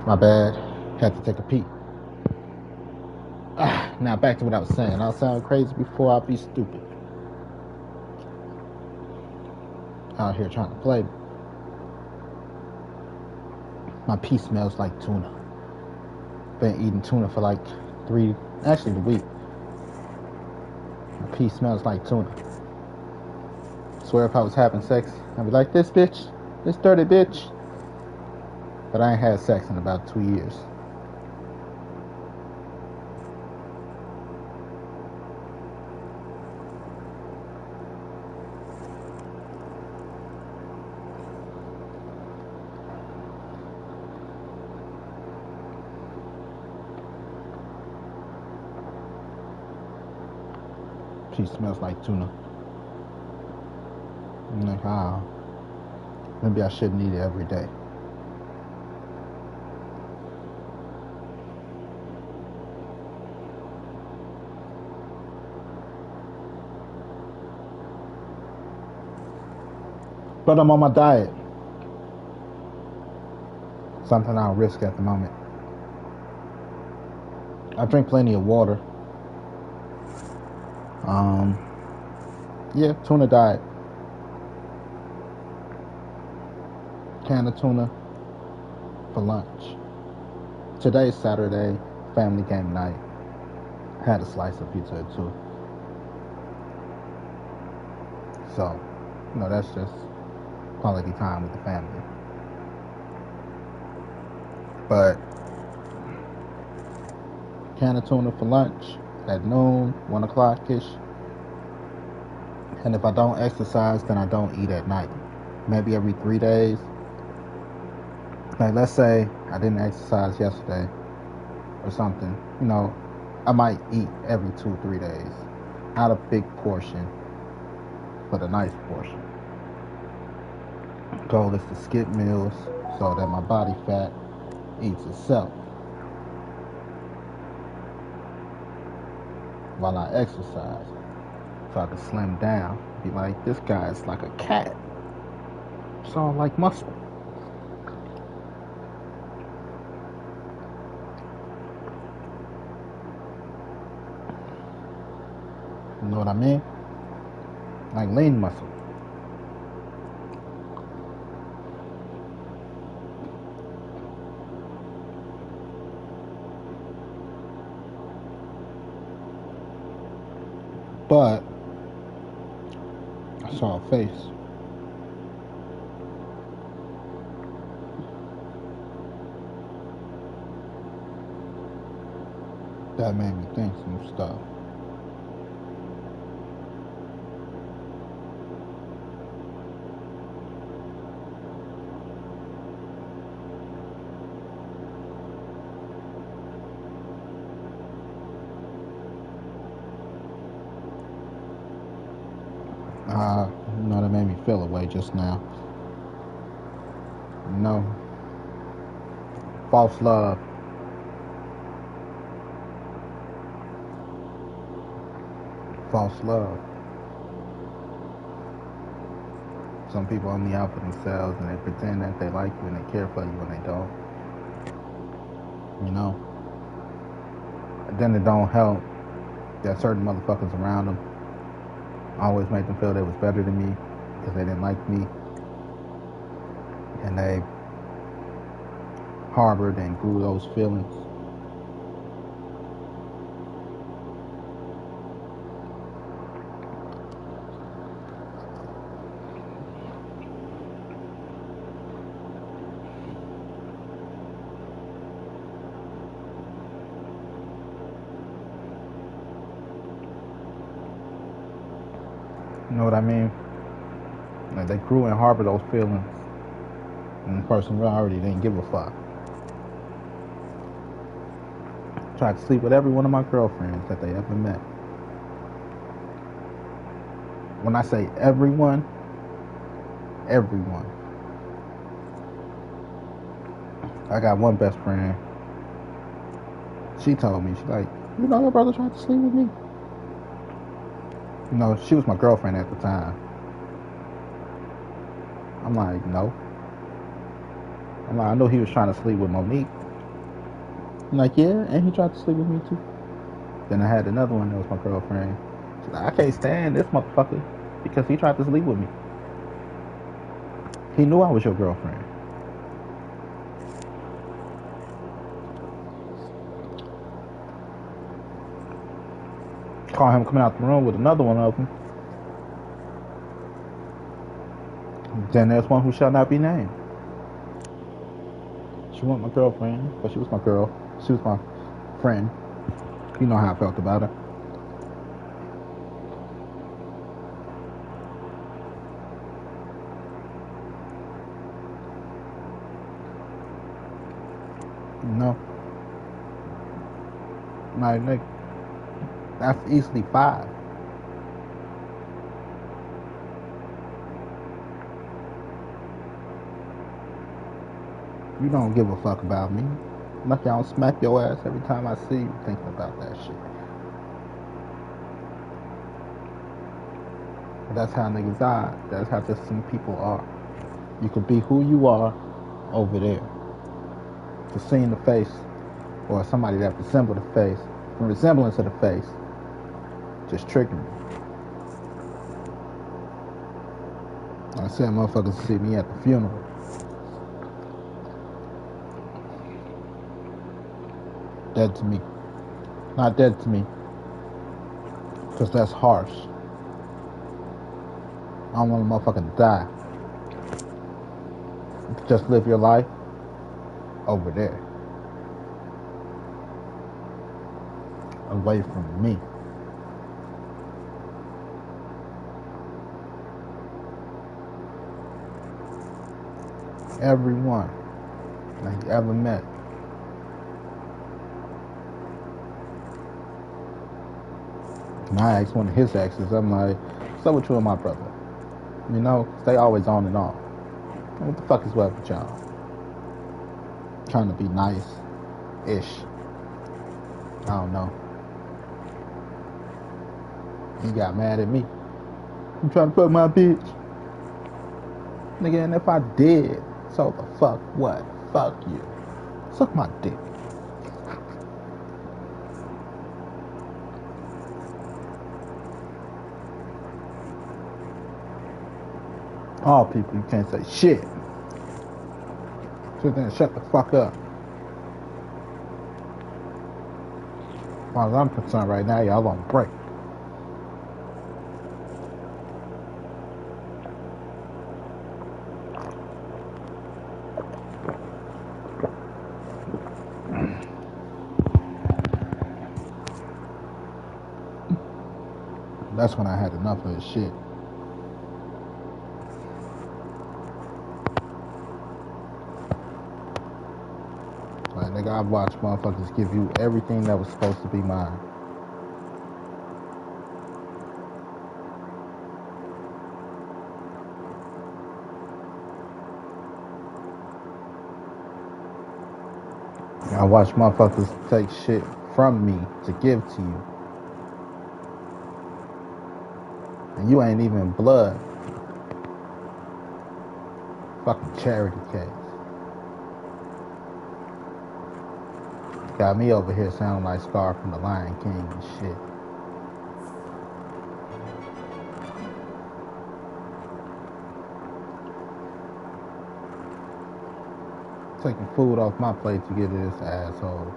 My bad. Had to take a peek. Now back to what I was saying. I'll sound crazy before I'll be stupid. Out here trying to play me. My pee smells like tuna. Been eating tuna for like the week. My pee smells like tuna. Swear if I was having sex, I'd be like, this bitch, this dirty bitch. But I ain't had sex in about 2 years. She smells like tuna. I'm like, ah, maybe I shouldn't eat it every day. But I'm on my diet. Something I'll risk at the moment. I drink plenty of water. Yeah, tuna diet. Can of tuna for lunch. Today's Saturday, family game night. Had a slice of pizza too. So, that's just quality time with the family. But can of tuna for lunch at noon, 1 o'clock-ish. And if I don't exercise, then I don't eat at night. Maybe every 3 days. Like, let's say I didn't exercise yesterday or something. I might eat every 2-3 days. Not a big portion, but a nice portion. Goal is to skip meals so that my body fat eats itself while I exercise. So I can slim down. Be like, this guy's like a cat. It's all like muscle. You know what I mean? Like lean muscle. But I saw a face. That made me think some stuff. That made me feel away just now. False love. False love. Some people only out for themselves and they pretend that they like you and they care for you and they don't. And then it don't help that certain motherfuckers around them always make them feel they was better than me because they didn't like me. And they harbored and grew those feelings. You know what I mean? Like they grew and harbored those feelings. And the person already didn't give a fuck. Tried to sleep with every one of my girlfriends that they ever met. When I say everyone. I got one best friend. She told me, she's like, your brother tried to sleep with me. She was my girlfriend at the time. I'm like, no. I know he was trying to sleep with Monique. I'm like, yeah, and he tried to sleep with me too. Then I had another one that was my girlfriend. She's like, I can't stand this motherfucker because he tried to sleep with me. He knew I was your girlfriend. Call him coming out the room with another one of them. Then there's one who shall not be named. She wasn't my girlfriend, but she was my girl. She was my friend. You know how I felt about her. No. Like, nigga, that's easily 5. You don't give a fuck about me. Like, I don't smack your ass every time I see you thinking about that shit. But that's how niggas are. That's how just some people are. You could be who you are over there. To seeing the face, or somebody that resemble the face, from resemblance of the face, just trigger me. I said motherfuckers see me at the funeral. Dead to me. Not dead to me. Because that's harsh. I don't want a motherfucker to die. Just live your life over there. Away from me. Everyone that you ever met. And I asked one of his exes, I'm like, what's up with you and my brother? You know, they always on and off. What the fuck is up with y'all? Trying to be nice-ish. I don't know. He got mad at me. You trying to fuck my bitch? Nigga, and if I did, so the fuck what? Fuck you. Suck my dick. All people, you can't say shit. Sit there and shut the fuck up. As far as I'm concerned right now, y'all on break. That's when I had enough of his shit. Like, nigga, I've watched motherfuckers give you everything that was supposed to be mine. I watched motherfuckers take shit from me to give to you. And you ain't even blood. Fucking charity case. Got me over here sounding like Scar from the Lion King and shit. Taking food off my plate to get to this asshole.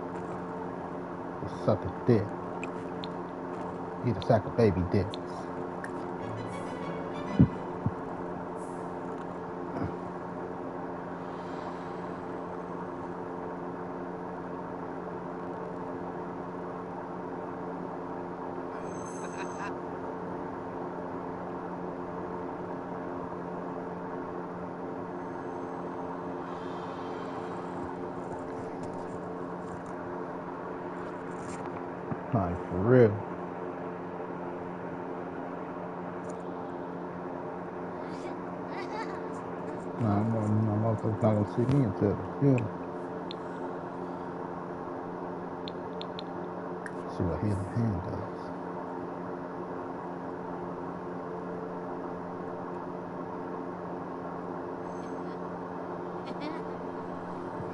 To suck a dick. Eat a sack of baby dicks. Like, for real. Nah, my motherfuckers not gonna see me until the funeral. See what Healing Hand does.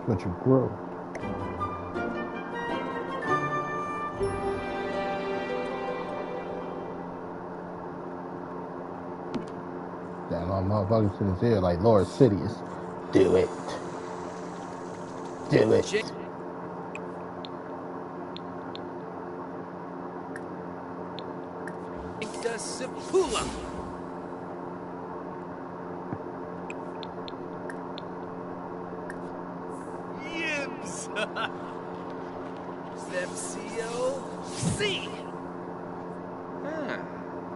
But you grow. Damn, all motherfuckers in his ear like Lord Sidious. Do it. Do it. Shit. Sipula. Zepsio C.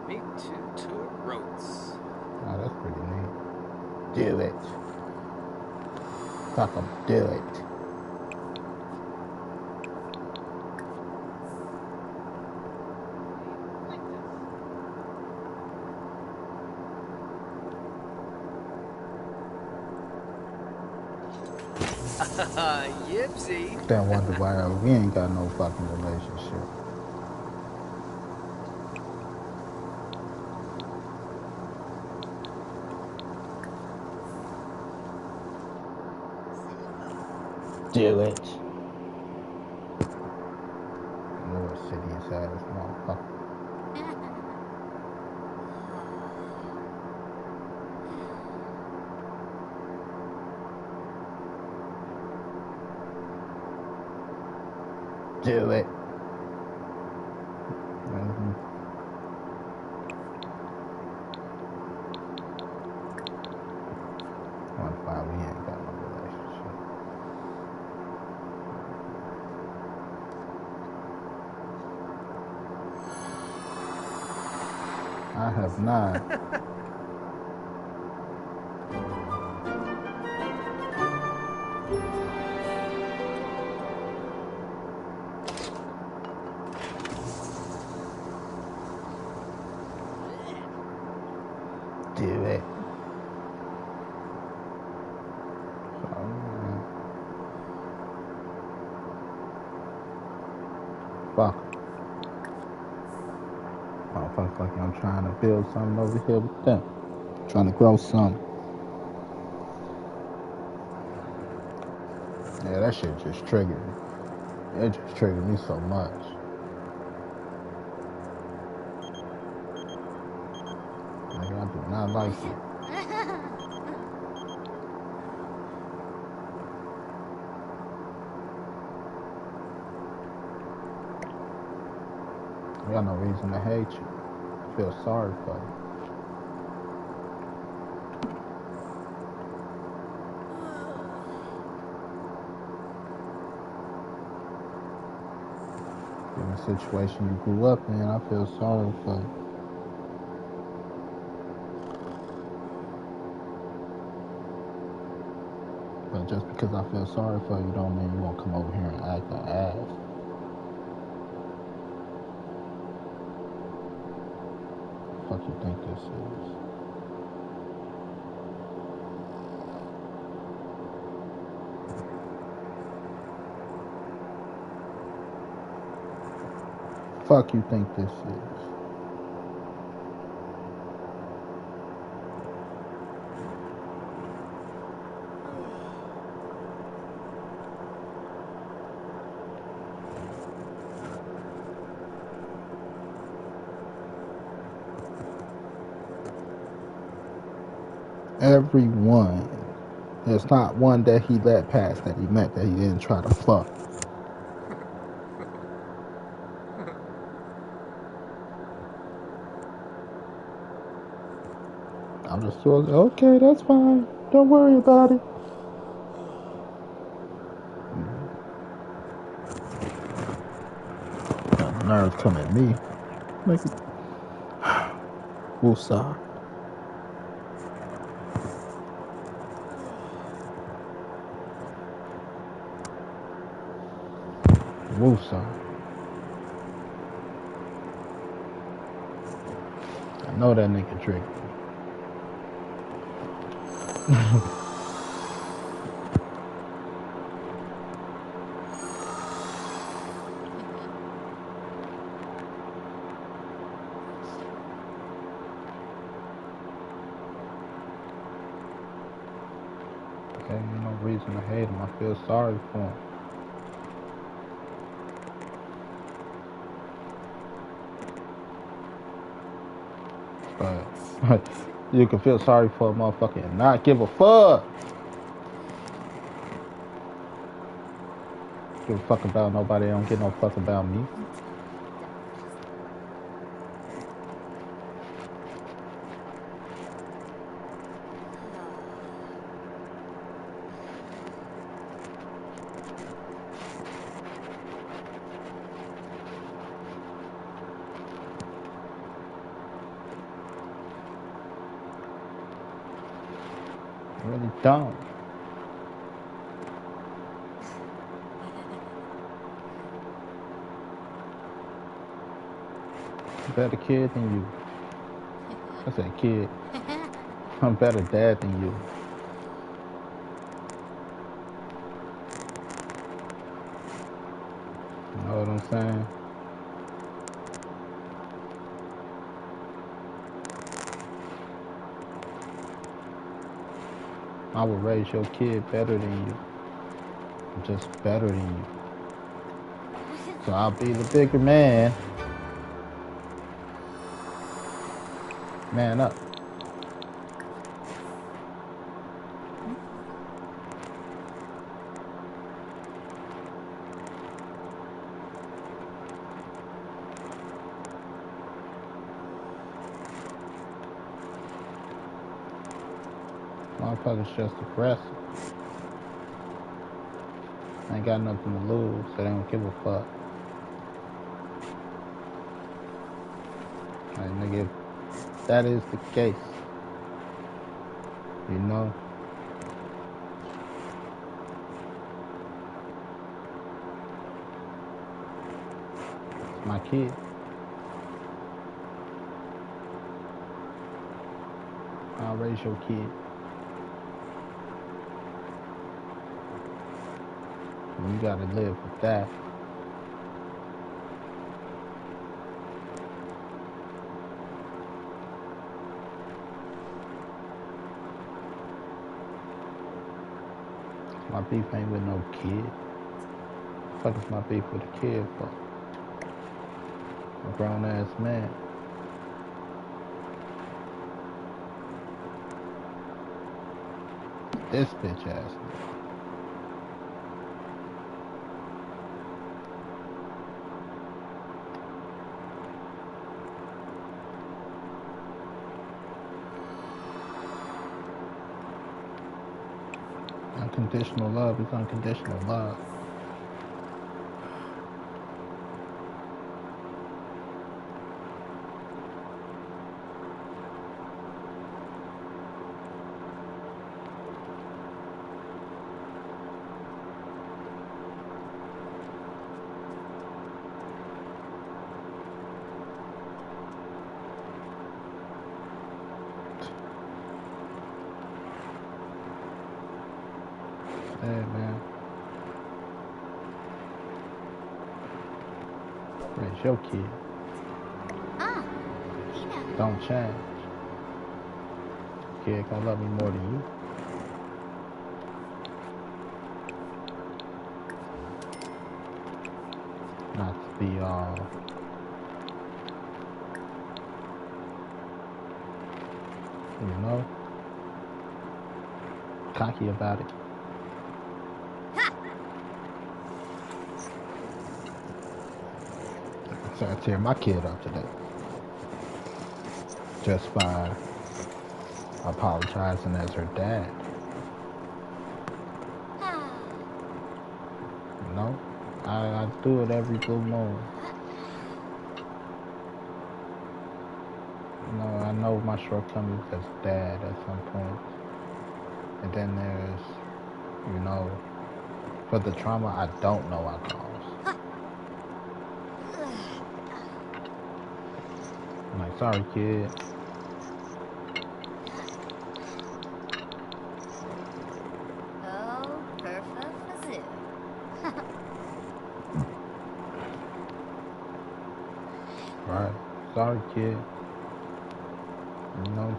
Me too to rotes. Oh, that's pretty neat. Do it. Fucking do it. Yipsy. Then wonder why we ain't got no fucking relationship. Do it. Lord Sidious ass motherfucker. Do it. Mm-hmm. Wonder why we ain't got no relationship. I have not. Do it. Fuck. Motherfuckers like I'm trying to build something over here with them. Trying to grow something. Yeah, that shit just triggered me. It just triggered me so much. Like, I do not like it. I got no reason to hate you. I feel sorry for you. In the situation you grew up in, I feel sorry for you. But just because I feel sorry for you don't mean you won't come over here and act an ass. What the fuck you think this is? Fuck you think this is? Everyone. There's not one that he let pass that he met that he didn't try to fuck. I'm just sort of, okay, that's fine. Don't worry about it. Nerves come at me. Like, woosah. Woosah. I know that nigga tricked me. Okay, ain't no reason to hate him. I feel sorry for him. But you can feel sorry for a motherfucker and not give a fuck. Give a fuck about nobody. Don't get no fuck about me. I really don't. I'm a better kid than you. I said kid. I'm a better dad than you. You know what I'm saying? I will raise your kid better than you. Just better than you. So I'll be the bigger man. Man up. Motherfuckers just aggressive. Ain't got nothing to lose, so they don't give a fuck. Like, nigga, if that is the case, you know? It's my kid. I'll raise your kid. And you gotta live with that. My beef ain't with no kid. The fuck is my beef with a kid for? A grown ass man. This bitch ass nigga. Unconditional love is unconditional love. Hey, man. Raise your kid. Don't change. Kid gonna love me more than you. Not to be all you know, cocky about it. So I tear my kid up today. Just by apologizing as her dad. You know? I do it every blue moon. You know, I know my shortcomings as dad at some point. And then there's, you know, for the trauma I don't know I caused. I'm like, sorry kid. Oh, perfect for zoo. Right. Sorry kid. You know,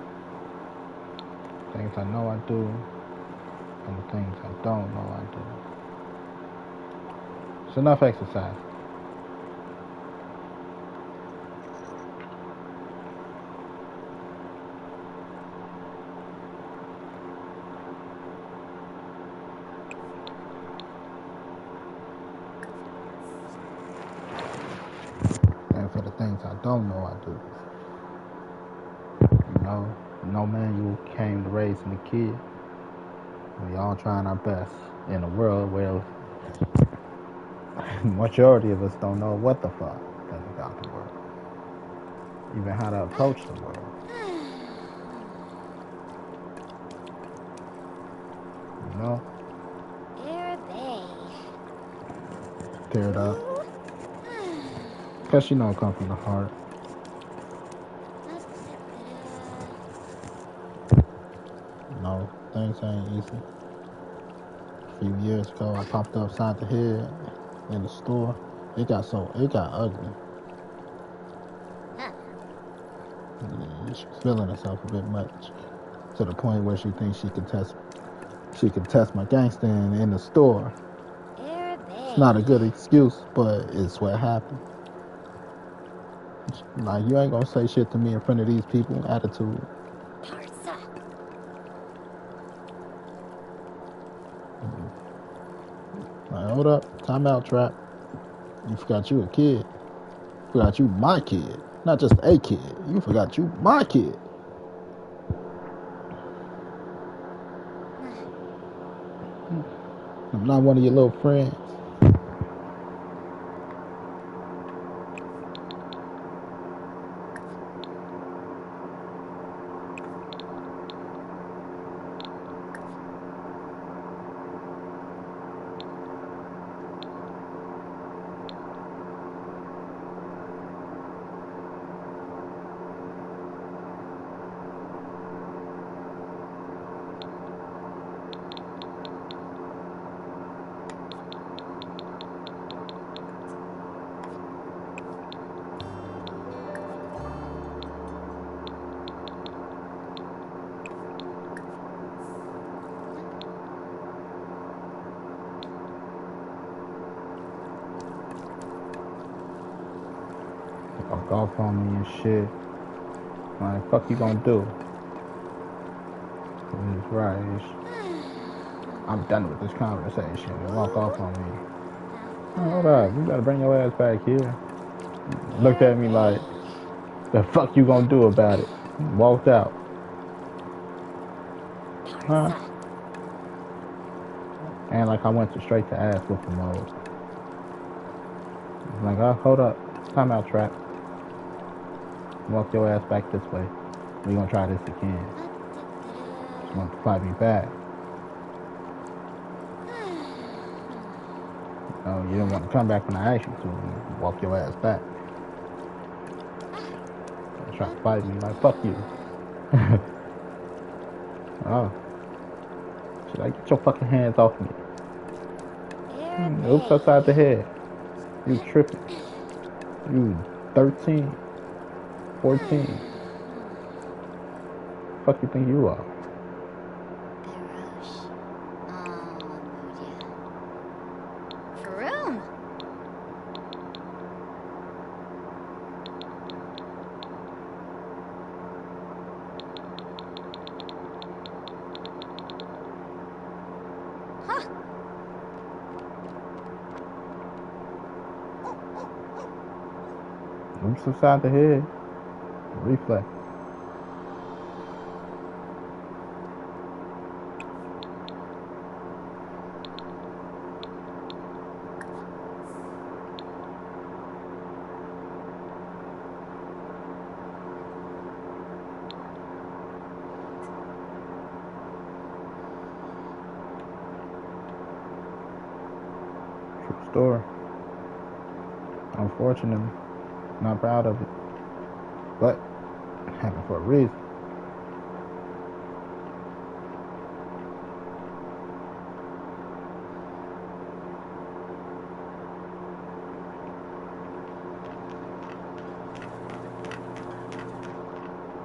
things I know I do, and the things I don't know I do. It's enough exercise. And for the things I don't know I do. You know, no manual came to raising a kid. We all trying our best in a world where majority of us don't know what the fuck about the world. Even how to approach the world. know? Arabe. Tear it up. Cause she know it come from the heart. No, things ain't easy. A few years ago, I popped upside the head in the store. It got ugly. She's feeling herself a bit much, to the point where she thinks she can test my gangster in the store. It's not a good excuse, but it's what happened. Like, you ain't gonna say shit to me in front of these people. Attitude. Like, hold up, time out, Trap. You forgot you a kid. You forgot you my kid, not just a kid. You forgot you my kid. I'm not one of your little friends. Fuck off on me and shit. Like, fuck you gonna do? He's right. I'm done with this conversation. Walk off on me. Oh, hold up, you gotta bring your ass back here. Looked at me like, the fuck you gonna do about it? Walked out. Huh? And like I went straight to ass whooping mode. Like, oh, hold up. Time out, Trap. Walk your ass back this way. We gonna try this again. Just want to fight me back. No, you didn't want to come back when I asked you to. Walk your ass back. Try to fight me like, fuck you. Oh. Should I get your fucking hands off me? Oops, upside the head. You tripping. You 13. 14. Fuck you think you are? Faroum. Oops, upside the head. Reflex. True story. Unfortunately, not proud of it, but happened for a reason.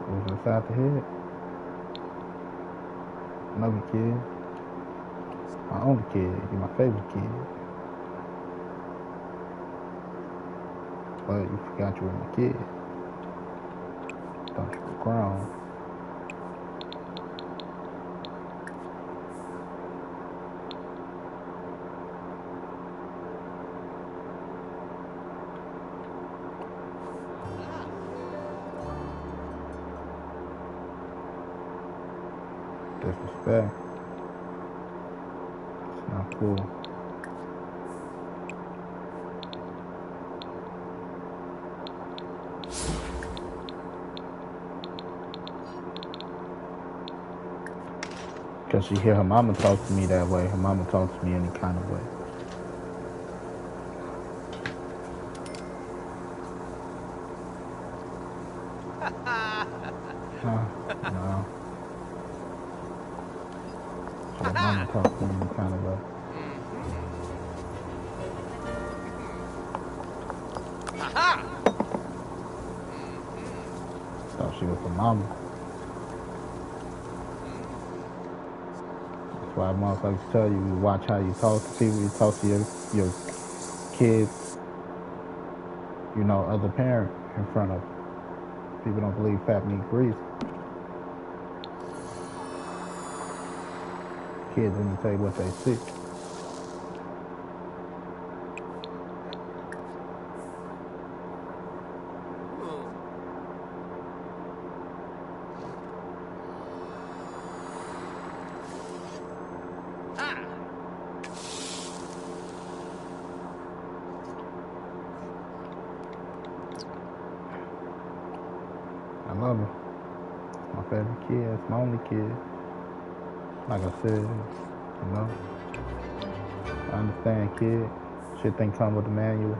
It was inside the head. Love you, kid. My only kid. You're my favorite kid. But you forgot you were my kid. Thought you were grown. Disrespect. It's not cool. Because she hear her mama talk to me that way. Her mama talks to me any kind of way. Huh? No. Her mama talks to me any kind of way. Aha! Thought she was a mama. That's why motherfuckers tell you watch how you talk to people. You talk to your kids, you know, other parent in front of people. Don't believe fat meat grease. Kids only tell you what they see. I love her. My favorite kid. It's my only kid. Like I said, you know. I understand, kid. Shit thing come with the manual.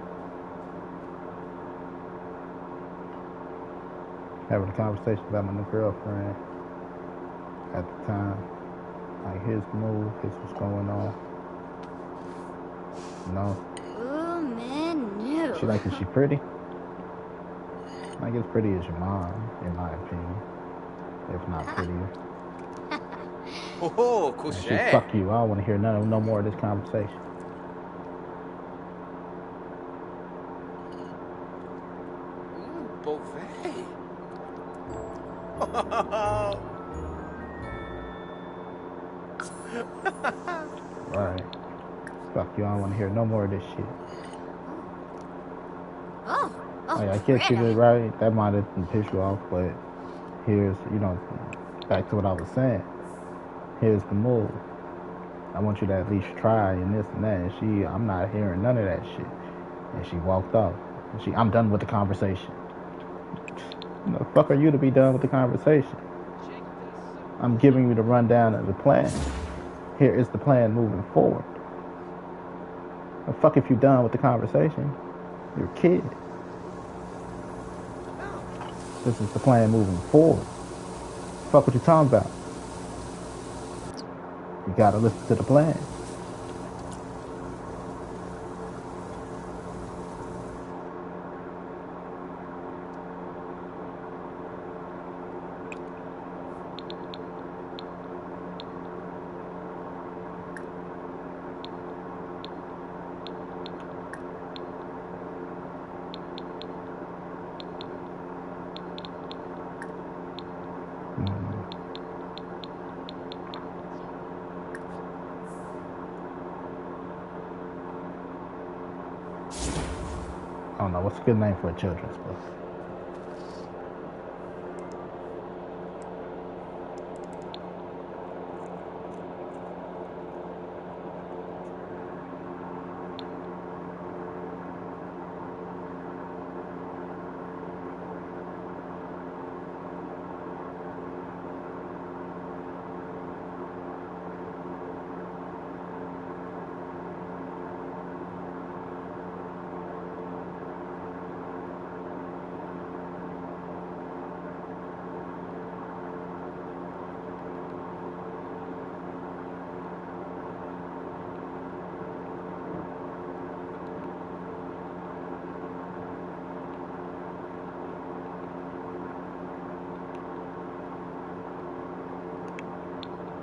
Having a conversation about my new girlfriend at the time. Like, here's the move. Here's what's going on. You know. Ooh, man, no. She like, is she pretty? Like, as pretty as your mom, in my opinion. If not prettier. Oh, And she, couché. fuck you. I don't want to hear no more of this conversation. Ooh, Beauvais. Right. Fuck you. I don't want to hear no more of this shit. Oh, Like, I get you crap. right. That might have pissed you off, but here's, you know, back to what I was saying. Here's the move. I want you to at least try and this and that. And I'm not hearing none of that shit. And she walked off. And I'm done with the conversation. The fuck are you to be done with the conversation? I'm giving you the rundown of the plan. Here is the plan moving forward. The fuck if you done with the conversation? You're a kid. This is the plan moving forward. Fuck what you talking about? You gotta listen to the plan. I don't know, what's a good name for a children's book?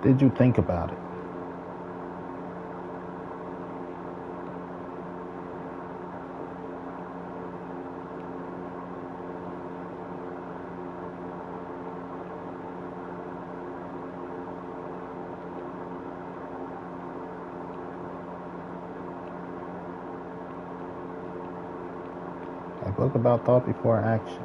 Did you think about it? A book about thought before action.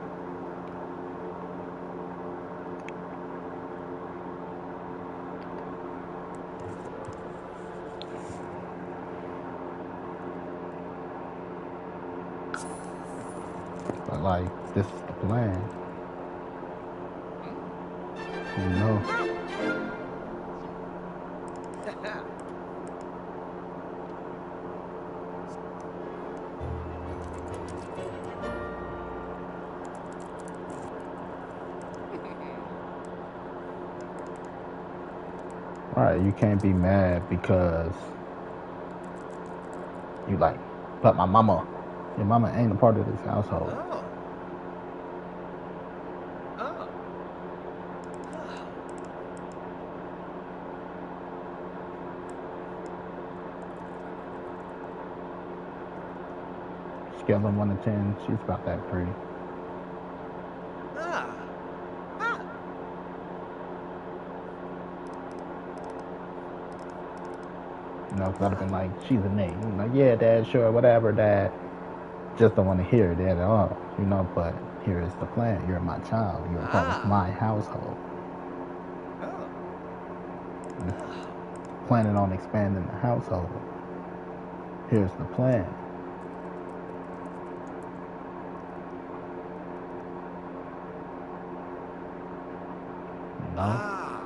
But like, this is the plan. You know. Right, you can't be mad because you like, but your mama ain't a part of this household. Oh. Oh. Scale of 1 to 10, she's about that pretty. Ah. Ah. You know, because I'd have been like, she's an 8. I'm like, yeah, Dad, sure, whatever, Dad. Just don't want to hear it at all, you know, but here is the plan. You're my child. You're a part of my household. Oh. Planning on expanding the household. Here's the plan. You know? Ah.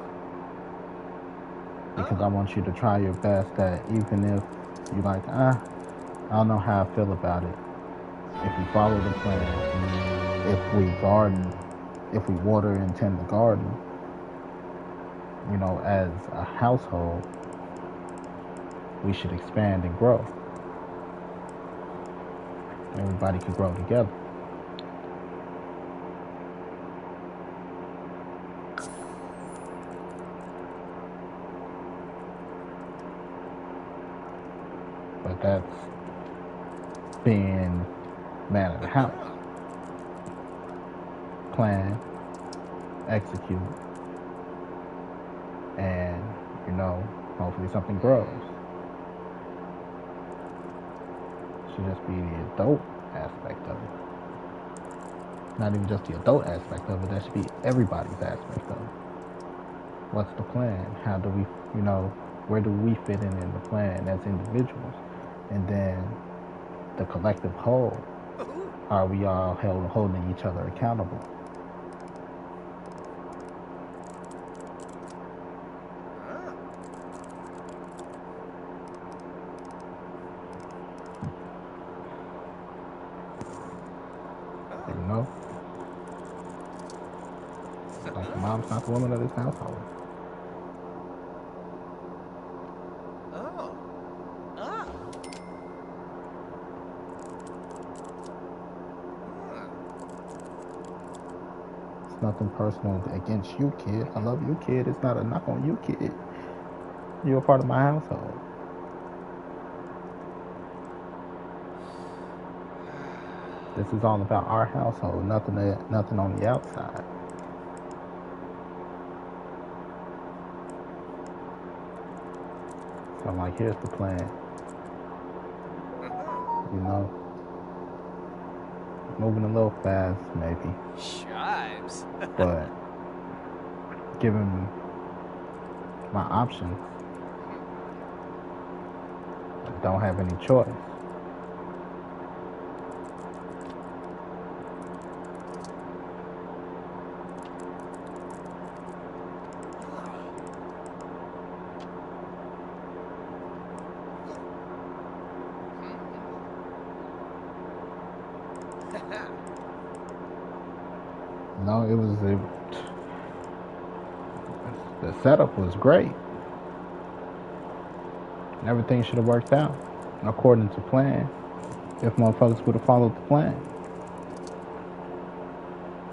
Because I want you to try your best that even if you're like, I don't know how I feel about it. If we follow the plan, if we garden, if we water and tend the garden, you know, as a household, we should expand and grow. Everybody could grow together. But that's being man of the house. Plan, execute, and, you know, hopefully something grows. Should just be the adult aspect of it. Not even just the adult aspect of it, that should be everybody's aspect of it. What's the plan? How do we, you know, where do we fit in the plan as individuals? And then the collective whole, are we all holding each other accountable? You know? Like, your mom's not the woman of this household. Oh. Ah. It's nothing personal against you, kid. I love you, kid. It's not a knock on you, kid. You're a part of my household. This is all about our household, nothing on the outside. So I'm like, here's the plan. You know, moving a little fast, maybe, Shives. but given my options, I don't have any choice. No, the setup was great. Everything should have worked out according to plan if motherfuckers would have followed the plan.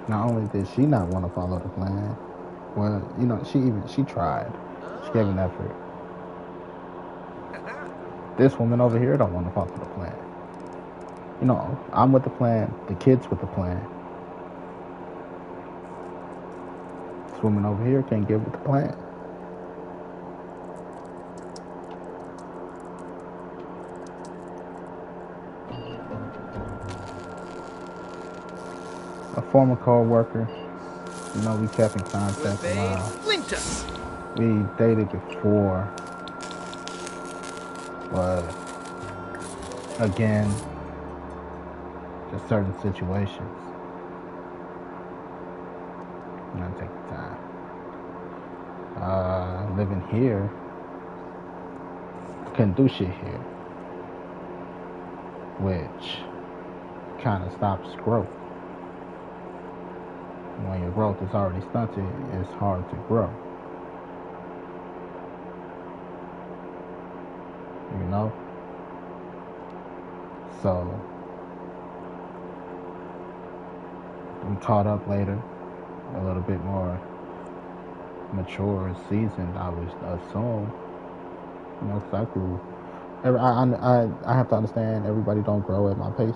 Not only did she not want to follow the plan, well, you know, she tried. She gave an effort. This woman over here don't want to follow the plan. You know, I'm with the plan, the kid's with the plan. This woman over here can't get with the plan. A former co-worker, you know, we kept in contact a while. We dated before, but again, just certain situations. You gotta take the time. Living here, couldn't do shit here, which kind of stops growth. When your growth is already stunted, it's hard to grow. You know? So, we caught up later, a little bit more mature and seasoned, I would assume. You know, because I grew. I have to understand everybody don't grow at my pace.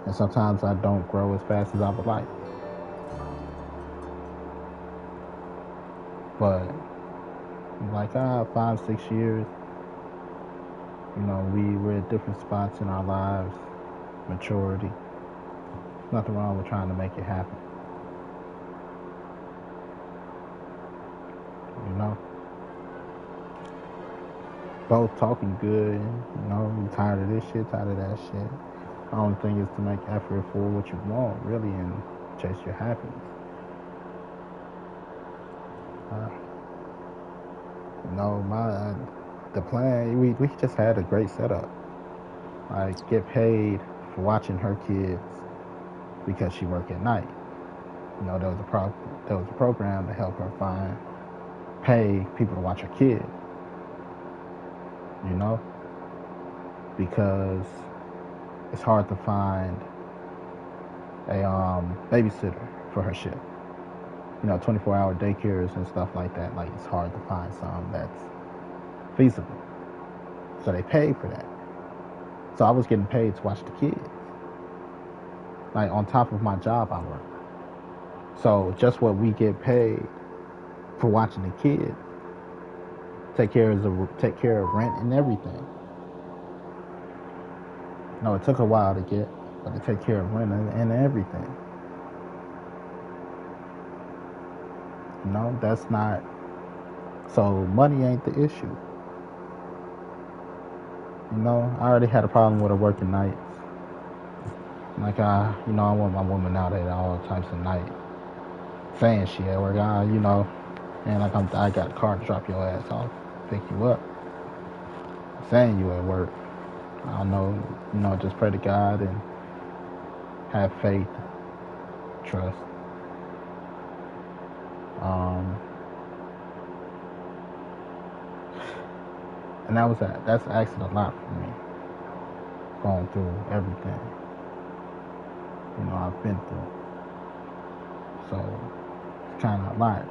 And sometimes I don't grow as fast as I would like. But, like, 5, 6 years, you know, we were at different spots in our lives, maturity. Nothing wrong with trying to make it happen. You know? Both talking good, you know, you tired of this shit, tired of that shit. The only thing is to make effort for what you want, really, and chase your happiness. You know, the plan, we just had a great setup. Like, get paid for watching her kids because she worked at night. You know, there was a program to help her pay people to watch her kids. You know, because it's hard to find a babysitter for her shift. You know, 24-hour daycares and stuff like that. Like, it's hard to find some that's feasible. So they paid for that. So I was getting paid to watch the kids. Like, on top of my job I work. So just what we get paid for watching the kids, take care of rent and everything. No, it took a while to get, but to take care of rent and everything. You know, that's not. So money ain't the issue. You know, I already had a problem with her working nights. Like, I want my woman out at all types of night, saying she at work. You know, and like I got a car to drop your ass off, pick you up. Saying you at work. I don't know, you know, just pray to God and have faith, trust. And that's asking a lot for me. Going through everything, you know, I've been through. So it's kind of a lot.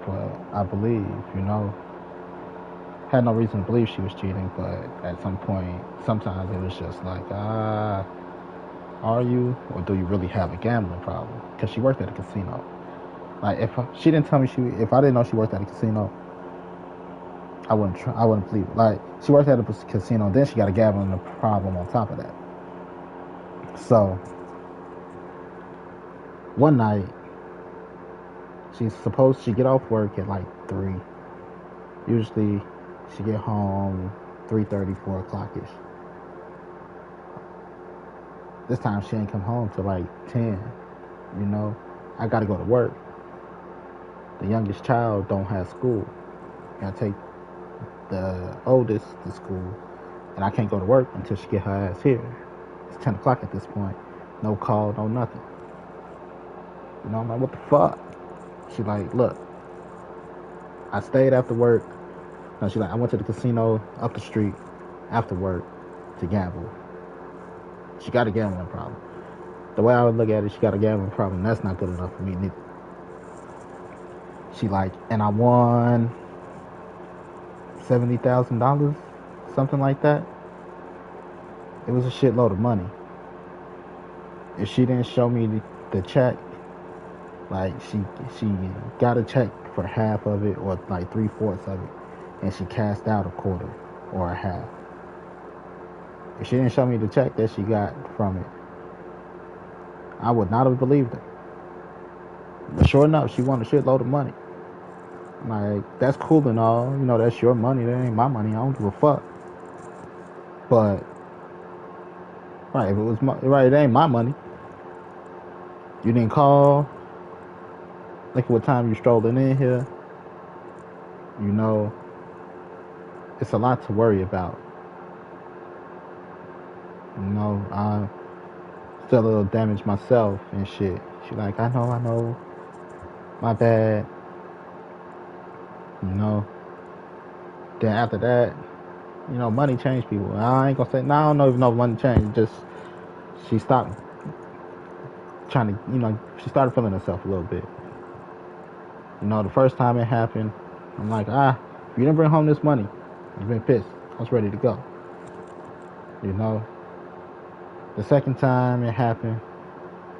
But I believe, you know, had no reason to believe she was cheating, but at some point, sometimes it was just like, are you, or do you really have a gambling problem? Because she worked at a casino. Like, if she didn't tell me if I didn't know she worked at a casino, I wouldn't believe it. Like, she worked at a casino, then she got a gambling problem on top of that. So, one night, she get off work at like 3. Usually, she get home 3:30, 4 o'clock-ish. This time, she ain't come home till like 10. You know, I gotta go to work. The youngest child don't have school. I take the oldest to school, and I can't go to work until she get her ass here. It's 10 o'clock at this point. No call, no nothing. You know, I'm like, what the fuck? She like, look, I stayed after work. No, she like, I went to the casino up the street after work to gamble. She got a gambling problem. The way I would look at it, she got a gambling problem. That's not good enough for me neither. She like, and I won $70,000, something like that. It was a shitload of money. If she didn't show me the check, like she got a check for half of it, or like 3/4 of it, and she cashed out a quarter or a half. If she didn't show me the check that she got from it, I would not have believed her. But sure enough, she won a shitload of money. Like, that's cool and all, you know, that's your money, that ain't my money, I don't give a fuck. But, right, if it was it ain't my money. You didn't call. Look at what time you strolling in here. You know, it's a lot to worry about. You know, I'm still a little damaged myself and shit. She like, I know, my bad. You know. Then after that, you know, money changed people. I ain't gonna say, no, I don't know if no money changed. Just she stopped trying to, you know, she started feeling herself a little bit. You know, the first time it happened, I'm like, if you didn't bring home this money, you've been pissed. I was ready to go. You know. The second time it happened,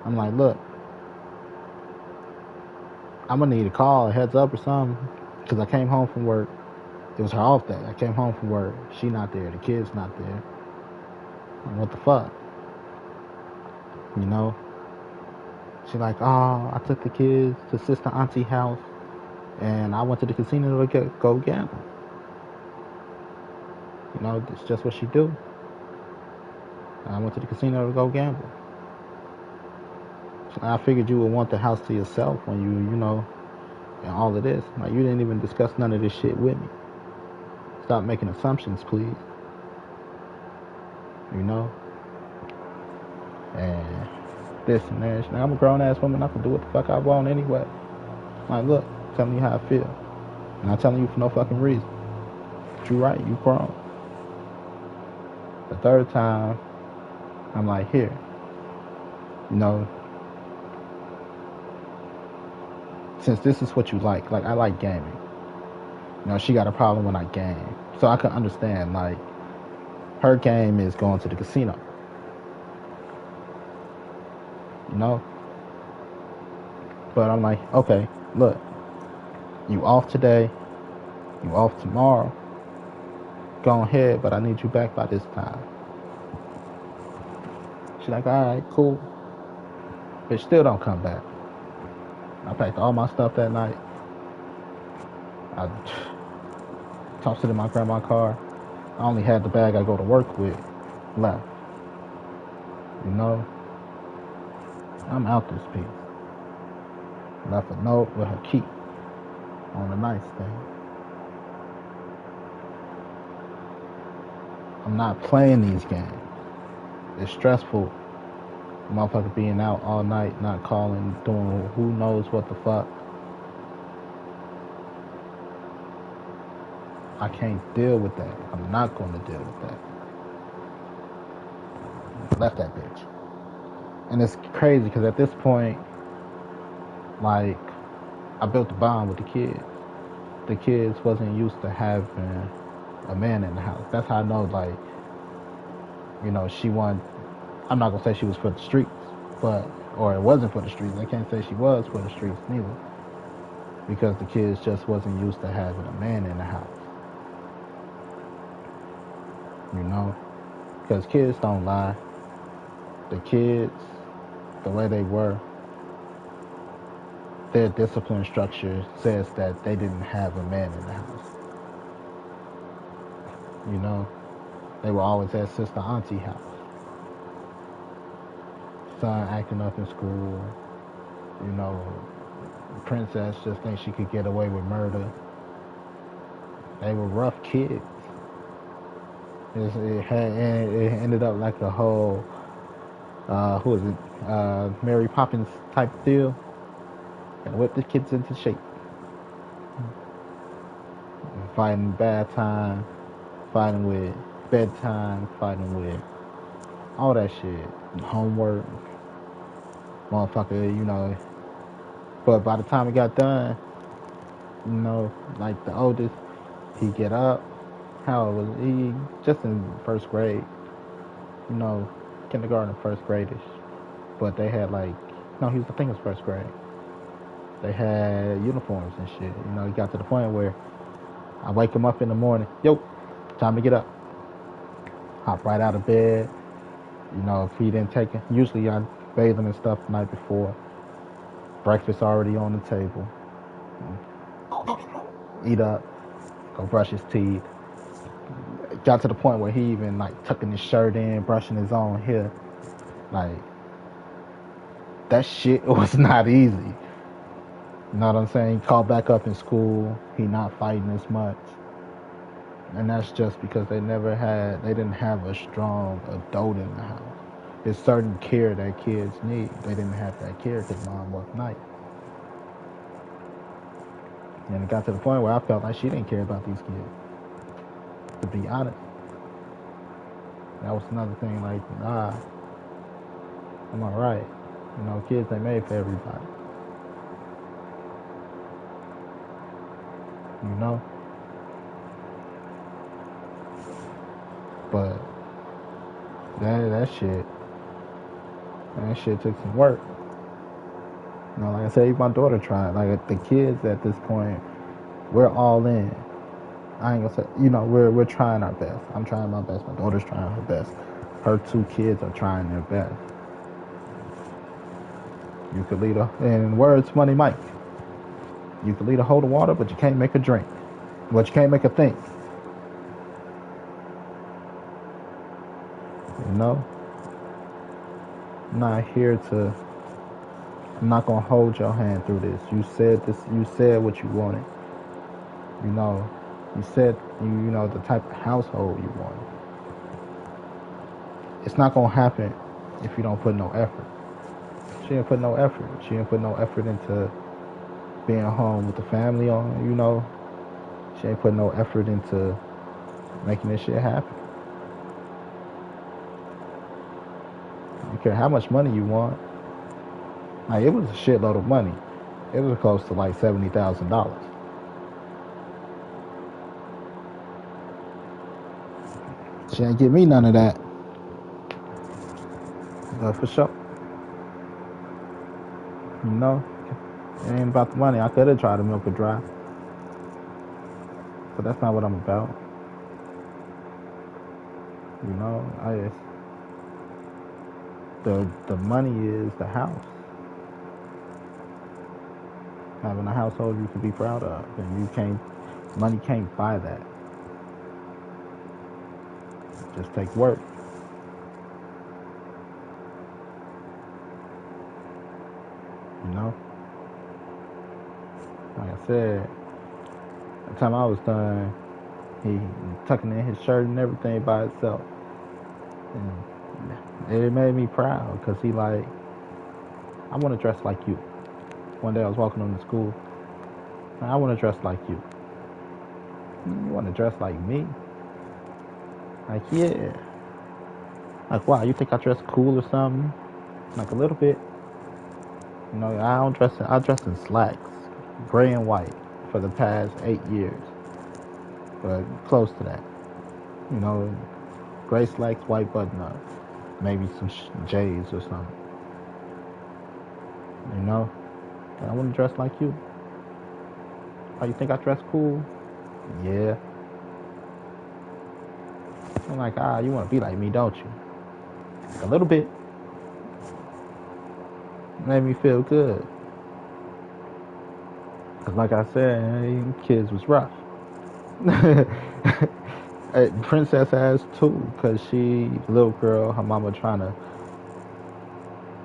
I'm like, look, I'm gonna need a call, a heads up or something, because I came home from work. It was her off day. I came home from work. She not there. The kid's not there. Like, what the fuck? You know? She like, I took the kids to Sister Auntie house, and I went to the casino to go gamble. You know, it's just what she do. I went to the casino to go gamble. So I figured you would want the house to yourself when you know, and all of this. Like, you didn't even discuss none of this shit with me. Stop making assumptions, please. You know? And this and that. Now, I'm a grown ass woman. I can do what the fuck I want anyway. Like, look, tell me how I feel. I'm not telling you for no fucking reason. But you're right, you grown. The third time, I'm like, here. You know, since this is what you like I like gaming. You know, she got a problem when I game. So I can understand, like, her game is going to the casino. You know? But I'm like, okay, look, you off today, you off tomorrow. Go ahead, but I need you back by this time. She's like, alright, cool. But still don't come back. I packed all my stuff that night. I tossed it in my grandma's car. I only had the bag I go to work with left. You know? I'm out this piece. Left a note with her key on the nightstand. I'm not playing these games. It's stressful. Motherfucker being out all night, not calling, doing who knows what the fuck. I can't deal with that. I'm not going to deal with that. Left that bitch. And it's crazy because at this point, like, I built a bond with the kids. The kids wasn't used to having a man in the house. That's how I know, like, you know, she wanted, I'm not going to say she was for the streets, but, or it wasn't for the streets. I can't say she was for the streets neither. Because the kids just wasn't used to having a man in the house. You know? Because kids don't lie. The kids, the way they were, their discipline structure says that they didn't have a man in the house. You know? They were always at Sister Auntie house. Son acting up in school. You know, Princess just thinks she could get away with murder. They were rough kids. It ended up like a whole, who is it? Mary Poppins type deal. And whip the kids into shape. Fighting bath time, fighting with bedtime, fighting with all that shit. Homework. Motherfucker, you know. But by the time it got done, you know, like the oldest, he get up. How was he just in first grade? You know, kindergarten, first gradish. But they had like, no, I think it was first grade. They had uniforms and shit. You know, it got to the point where I wake him up in the morning. Yo, time to get up. Hop right out of bed. You know, if he didn't take it, usually I bathe him and stuff the night before. Breakfast already on the table. Eat up. Go brush his teeth. It got to the point where he even like tucking his shirt in, brushing his own hair. Like, that shit was not easy. You know what I'm saying? He called back up in school. He not fighting as much. And that's just because they didn't have a strong adult in the house. There's certain care that kids need. They didn't have that care because mom worked night. And it got to the point where I felt like she didn't care about these kids. To be honest. That was another thing, like, nah, I'm alright. You know, kids ain't made for everybody. You know? But that shit took some work. You know, like I said, even my daughter tried. Like the kids at this point, we're all in. I ain't gonna say, you know, we're trying our best. I'm trying my best. My daughter's trying her best. Her 2 kids are trying their best. You could lead a, in words, Money Mike, you could lead a hoe to water, but you can't make her drink. But you can't make her think. You know? I'm not gonna hold your hand through this. You said what you wanted. You know, you said, you know, the type of household you wanted. It's not gonna happen if you don't put no effort. She didn't put no effort. She didn't put no effort into being home with the family on, you know. She ain't put no effort into making this shit happen. I don't care how much money you want. Like, it was a shitload of money. It was close to like $70,000. She ain't give me none of that. But for sure. You know, it ain't about the money. I could have tried to milk her dry. But that's not what I'm about. You know, the money is the house. Having a household you can be proud of. And money can't buy that. It just takes work. You know? Like I said, by the time I was done, he tucking in his shirt and everything by itself. And it made me proud because he like, I want to dress like you. One day I was walking him to school. I want to dress like you. You want to dress like me? Like, yeah. Like, wow, you think I dress cool or something? Like, a little bit. You know, I dress in slacks, gray and white, for the past 8 years. But close to that. You know, gray slacks, white button up. Maybe some J's or something. You know? And I want to dress like you. Oh, you think I dress cool? Yeah. I'm like, you want to be like me, don't you? Like a little bit. Made me feel good. Because like I said, kids was rough. Princess has too, because little girl, her mama trying to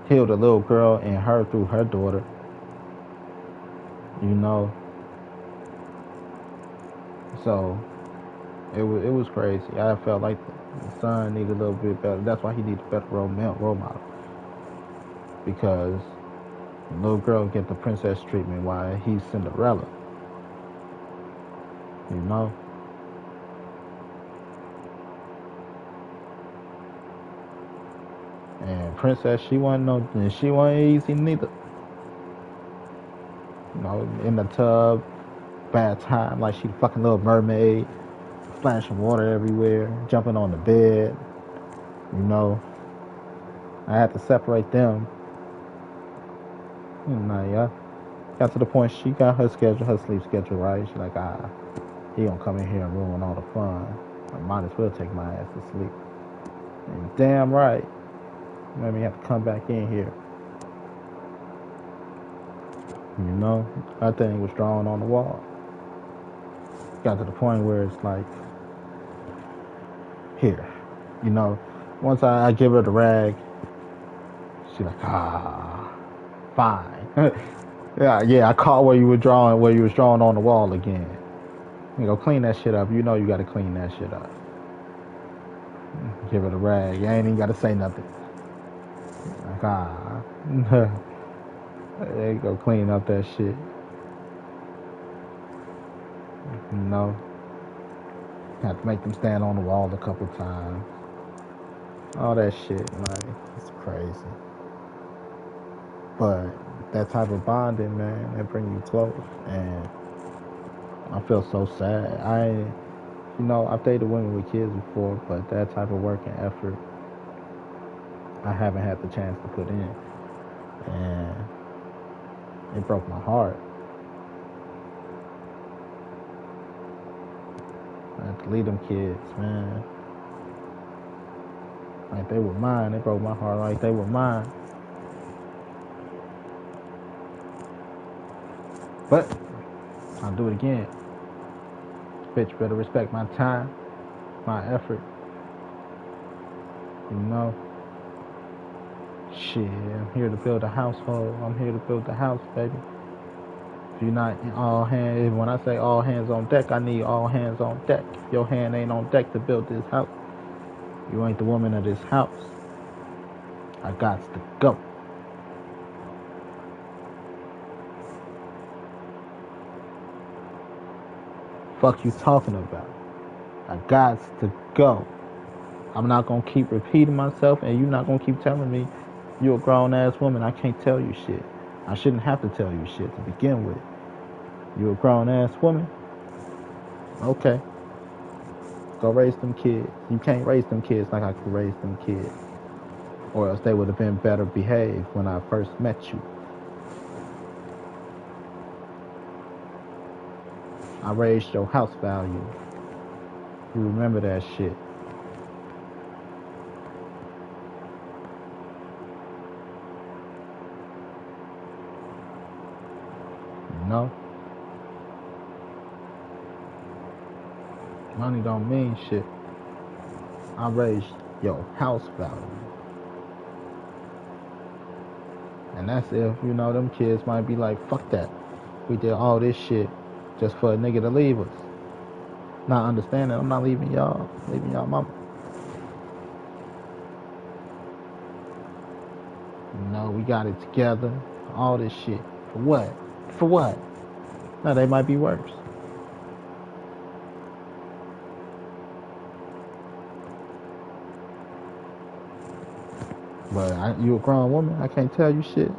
heal the little girl and her through her daughter. You know. So it was crazy. I felt like the son needed a little bit better. That's why he needed a better role model. Because the little girl get the princess treatment while he's Cinderella. You know? And Princess, she wasn't easy neither. You know, in the tub, bad time, like she fucking Little Mermaid, splashing water everywhere, jumping on the bed. You know, I had to separate them. Yeah. Got to the point she got her sleep schedule right. She's like, he gonna come in here and ruin all the fun. I might as well take my ass to sleep. And damn right. Made me have to come back in here. You know, that thing was drawn on the wall. Got to the point where it's like, here. You know, once I give her the rag, she's like, fine. yeah, I caught where you was drawing on the wall again. You go clean that shit up. You know you gotta clean that shit up. Give it a rag. You ain't even gotta say nothing. Like, ah. There you go clean up that shit. You know. Have to make them stand on the wall a couple times. All that shit, like, it's crazy. But that type of bonding, man, that bring you close. And I feel so sad. I've dated women with kids before, but that type of work and effort, I haven't had the chance to put in. And it broke my heart. I had to leave them kids, man. Like they were mine. It broke my heart like they were mine. But I'll do it again. Bitch better respect my time, my effort. You know? Shit, I'm here to build a household. I'm here to build the house, baby. If you're not in all hands, when I say all hands on deck, I need all hands on deck. If your hand ain't on deck to build this house, you ain't the woman of this house. I got to go. Fuck you talking about? I got to go. I'm not gonna keep repeating myself, and you're not gonna keep telling me you're a grown ass woman. I can't tell you shit. I shouldn't have to tell you shit to begin with. You a grown ass woman? Okay. Go raise them kids. You can't raise them kids like I could raise them kids. Or else they would have been better behaved when I first met you. I raised your house value. You remember that shit. You know? Money don't mean shit. I raised your house value. And that's if, them kids might be like, fuck that. We did all this shit just for a nigga to leave us. Not understanding, I'm not leaving y'all. I'm leaving y'all mama. We got it together. All this shit. For what? For what? Now they might be worse. But you a grown woman. I can't tell you shit.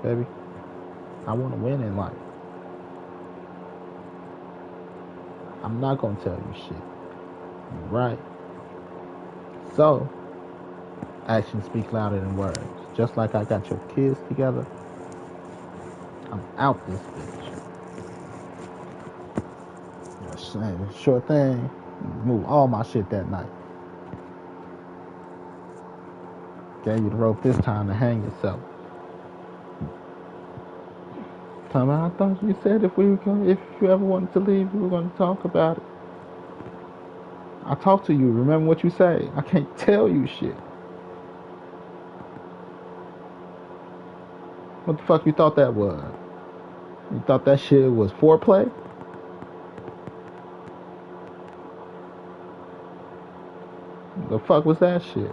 Baby. I want to win in life. I'm not going to tell you shit. Right? So, actions speak louder than words. Just like I got your kids together, I'm out this bitch. Sure thing. Move all my shit that night. Gave you the rope this time to hang yourself. I thought you said if you ever wanted to leave, we were going to talk about it. I talked to you. Remember what you say. I can't tell you shit. What the fuck you thought that was? You thought that shit was foreplay? The fuck was that shit?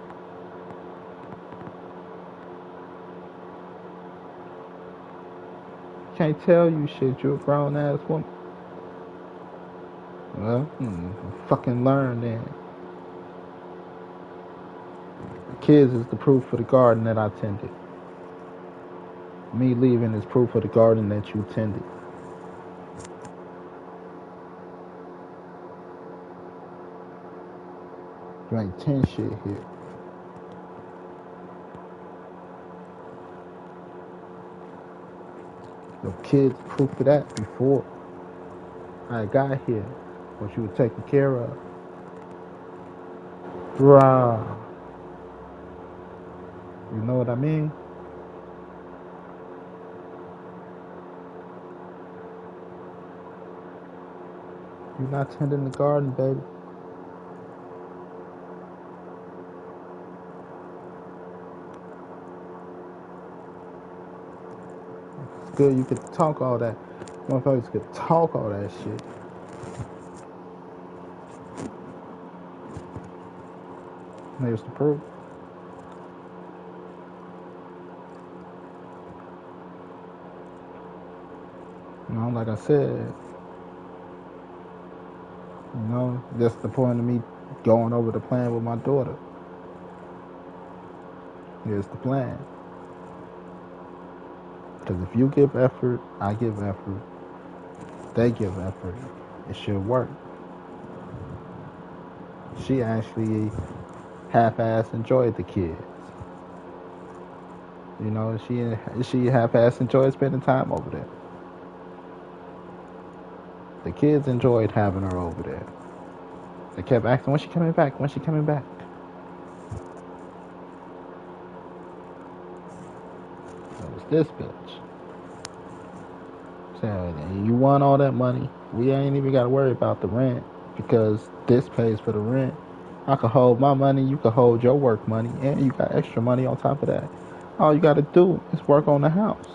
Can't tell you shit. You're a grown ass woman. Well, fucking learn then. The kids is the proof for the garden that I tended. Me leaving is proof of the garden that you tended. You ain't 10 shit here. Your kids proof of that before I got here. What you were taking care of. Bruh. You know what I mean? You're not tending the garden, baby. It's good you could talk all that. Motherfuckers could talk all that shit. Here's the proof. Like I said, that's the point of me going over the plan with my daughter. Here's the plan. Because if you give effort, I give effort, they give effort, it should work. She actually half-ass enjoyed the kids. She half-ass enjoyed spending time over there. The kids enjoyed having her over there. They kept asking, when she coming back? When she coming back? It was this bitch. Saying, you want all that money? We ain't even got to worry about the rent because this pays for the rent. I could hold my money, you could hold your work money, and you got extra money on top of that. All you got to do is work on the house.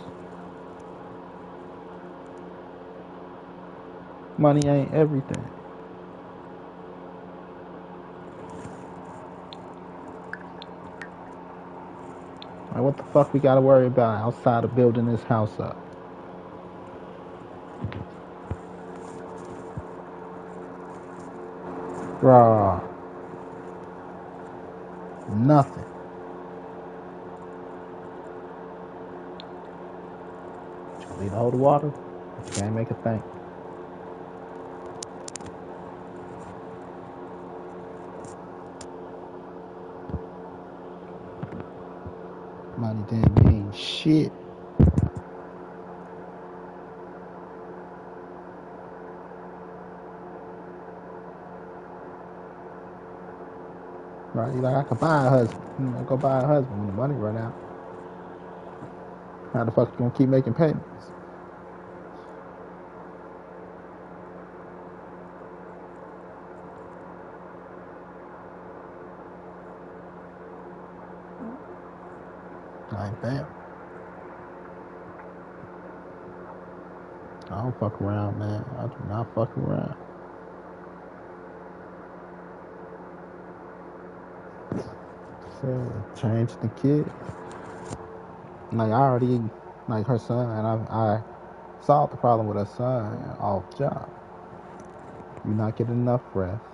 Money ain't everything. Like, what the fuck we got to worry about outside of building this house up? Bruh. Nothing. You can leave the hold water, but you can't make a thing. Money didn't mean shit. Right? You're like, I could buy a husband. Go buy a husband when the money run out. How the fuck you gonna keep making payments? Like, damn. I don't fuck around, man. I do not fuck around. So, change the kid. Like, I already, like, her son, I solved the problem with her son off job. You're not getting enough rest.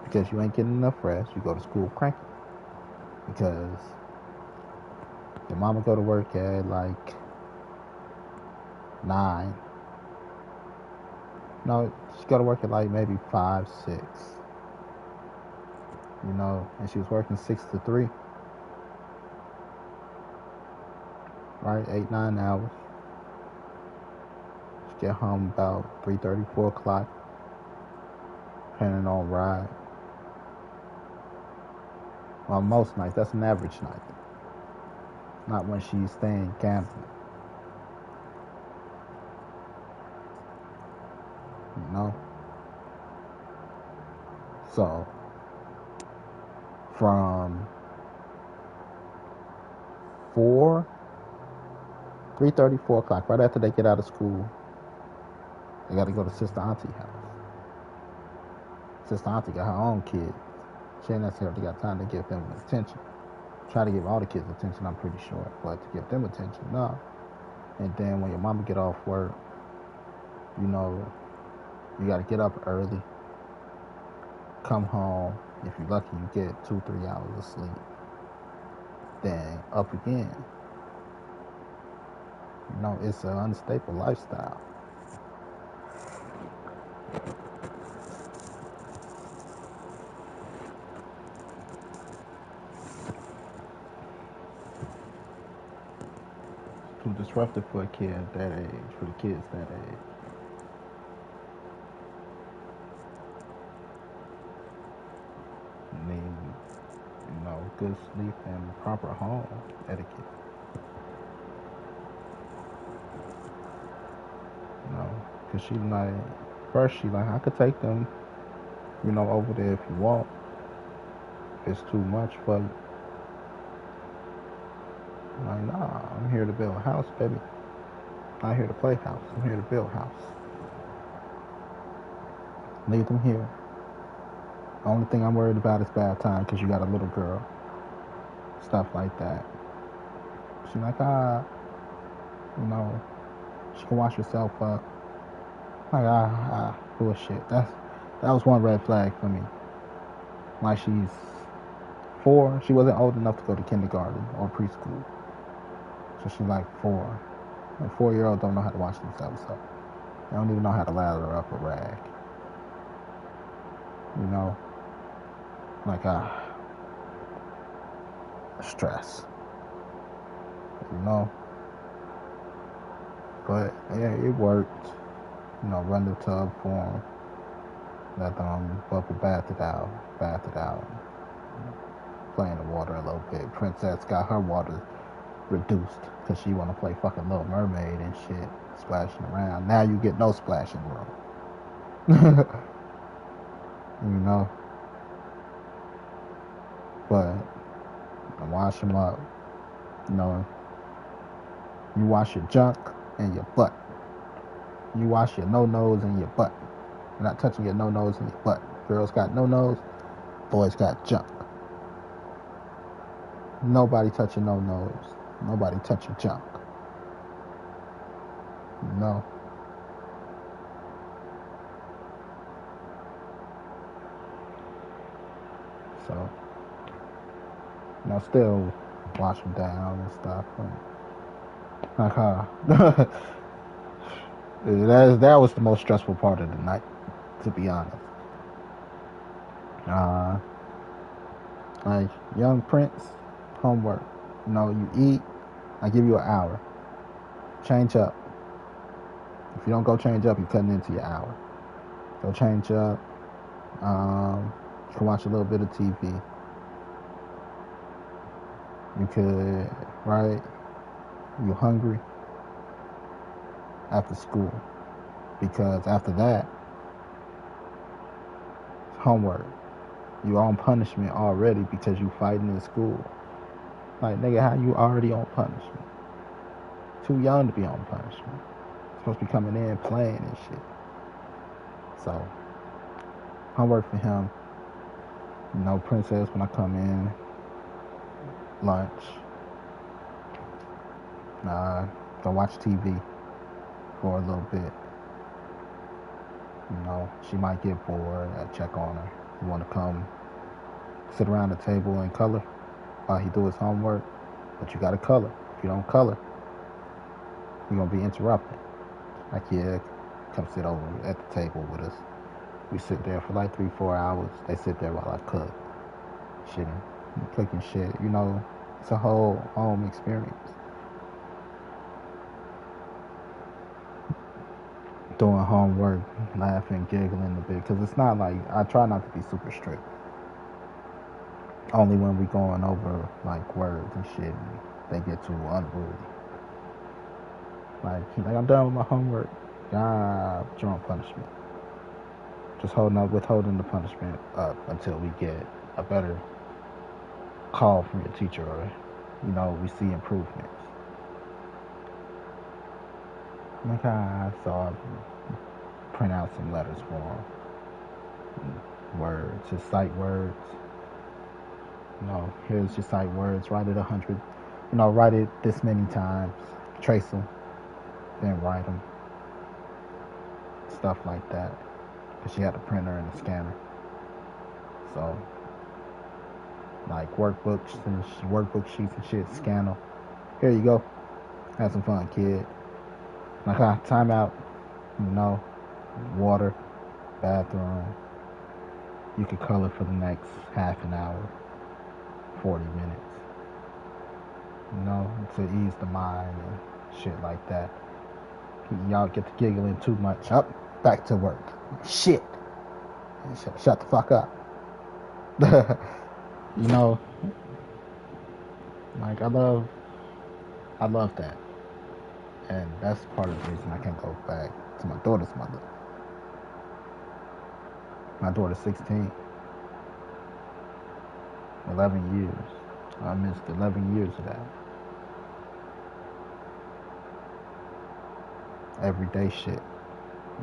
Because you ain't getting enough rest, you go to school cranky. Because your mama go to work at, like, 9. No, she go to work at, like, maybe 5, 6. And she was working 6 to 3. Right? 8, 9 hours. She get home about 3:30, 4 o'clock. Depending on ride. Well, most nights. That's an average night. Not when she's staying gambling. So, from 3:30, 4 o'clock, right after they get out of school, they got to go to Sister Auntie house. Sister Auntie got her own kids. She ain't necessarily got time to give them attention. Try to give all the kids attention, I'm pretty sure. But to give them attention, no. And then when your mama get off work, you got to get up early. Come home. If you're lucky, you get 2-3 hours of sleep. Then up again. It's an unstable lifestyle. Too disruptive for a kid at that age, for the kids that age. You need, good sleep and proper home etiquette. Because she I could take them, over there if you want. It's too much for you. I'm like, nah, I'm here to build a house, baby. I'm not here to play house. I'm here to build a house. Leave them here. Only thing I'm worried about is bath time because you got a little girl. Stuff like that. She's like, you know, she can wash herself up. Like, bullshit. That was one red flag for me. Like, she's 4. She wasn't old enough to go to kindergarten or preschool. So she's like 4. And 4-year-olds don't know how to wash themselves up. They don't even know how to lather up a rag. You know? Like, stress. You know? But, yeah, it worked. You know, run the tub for him. Let them bubble bath it out. Play in the water a little bit. Princess got her water reduced because she want to play fucking Little Mermaid and shit, splashing around. Now you get no splashing room. You know? But I wash them up. You know, you wash your junk and your butt. You wash your no-nos and your butt. You're not touching your no-nos and your butt. Girls got no-nos, boys got junk. Nobody touch your no-nos. Nobody touch your junk. You know? So, you know, still wash them down and stuff. And, like, that was the most stressful part of the night, to be honest. Like, young Prince, homework. You know, you eat, I give you an hour. Change up. If you don't go change up, you're cutting into your hour. Go change up. You can watch a little bit of TV. You could, right? You hungry? After school. Because after that, homework. You on punishment already because you fighting in school. Like, nigga, how you already on punishment? Too young to be on punishment. Supposed to be coming in playing and shit. So, homework for him. You know, Princess, when I come in, lunch. Go watch TV for a little bit. You know, she might get bored. I check on her. You want to come sit around the table and color while he do his homework, but you got to color. If you don't color, you're going to be interrupted. Like, yeah, come sit over at the table with us. We sit there for like 3-4 hours. They sit there while I cook. Shitting, cooking shit. You know, it's a whole home experience. Doing homework, laughing, giggling a bit. Because it's not like, I try not to be super strict. Only when we going over like words and shit, and they get too unruly. Like I'm done with my homework. But you're on punishment. Just withholding the punishment up until we get a better call from your teacher, or you know, we see improvements. Like, so I print out some letters for him. Words, just sight words. You know, here's your sight words. Write it 100. You know, write it this many times. Trace them. Then write them. Stuff like that. Because she had a printer and a scanner. So, like workbooks and workbook sheets and shit, scan them. Here you go. Have some fun, kid. Like, time out. You know, water, bathroom. You could color for the next half an hour, 40 minutes. You know, to ease the mind and shit like that. Y'all get to giggling too much. Up, back to work. Shit. Shut the fuck up. You know, like I love that. And that's part of the reason I can't go back to my daughter's mother. My daughter's 16. 11 years. I missed 11 years of that. Everyday shit.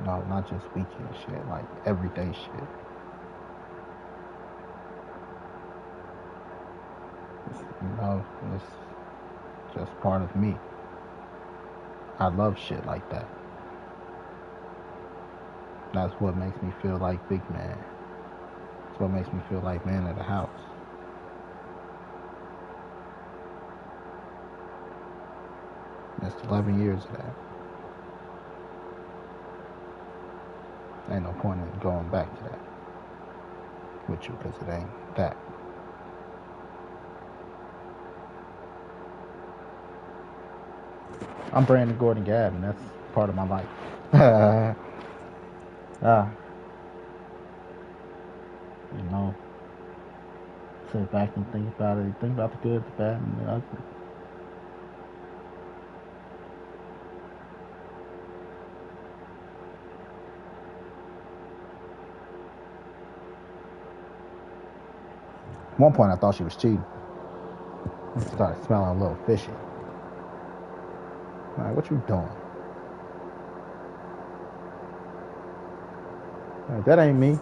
No, not just weekend shit. Like, everyday shit. You know, it's just part of me. I love shit like that. That's what makes me feel like big man. That's what makes me feel like man of the house. That's 11 years of that. Ain't no point in going back to that with you, because it ain't that. I'm Brandon Gordon Gabb, and that's part of my life. You know, sit back and think about it. Think about the good, the bad, and the ugly. At one point, I thought she was cheating. I started smelling a little fishy. Like, what you doing? Like, that ain't me.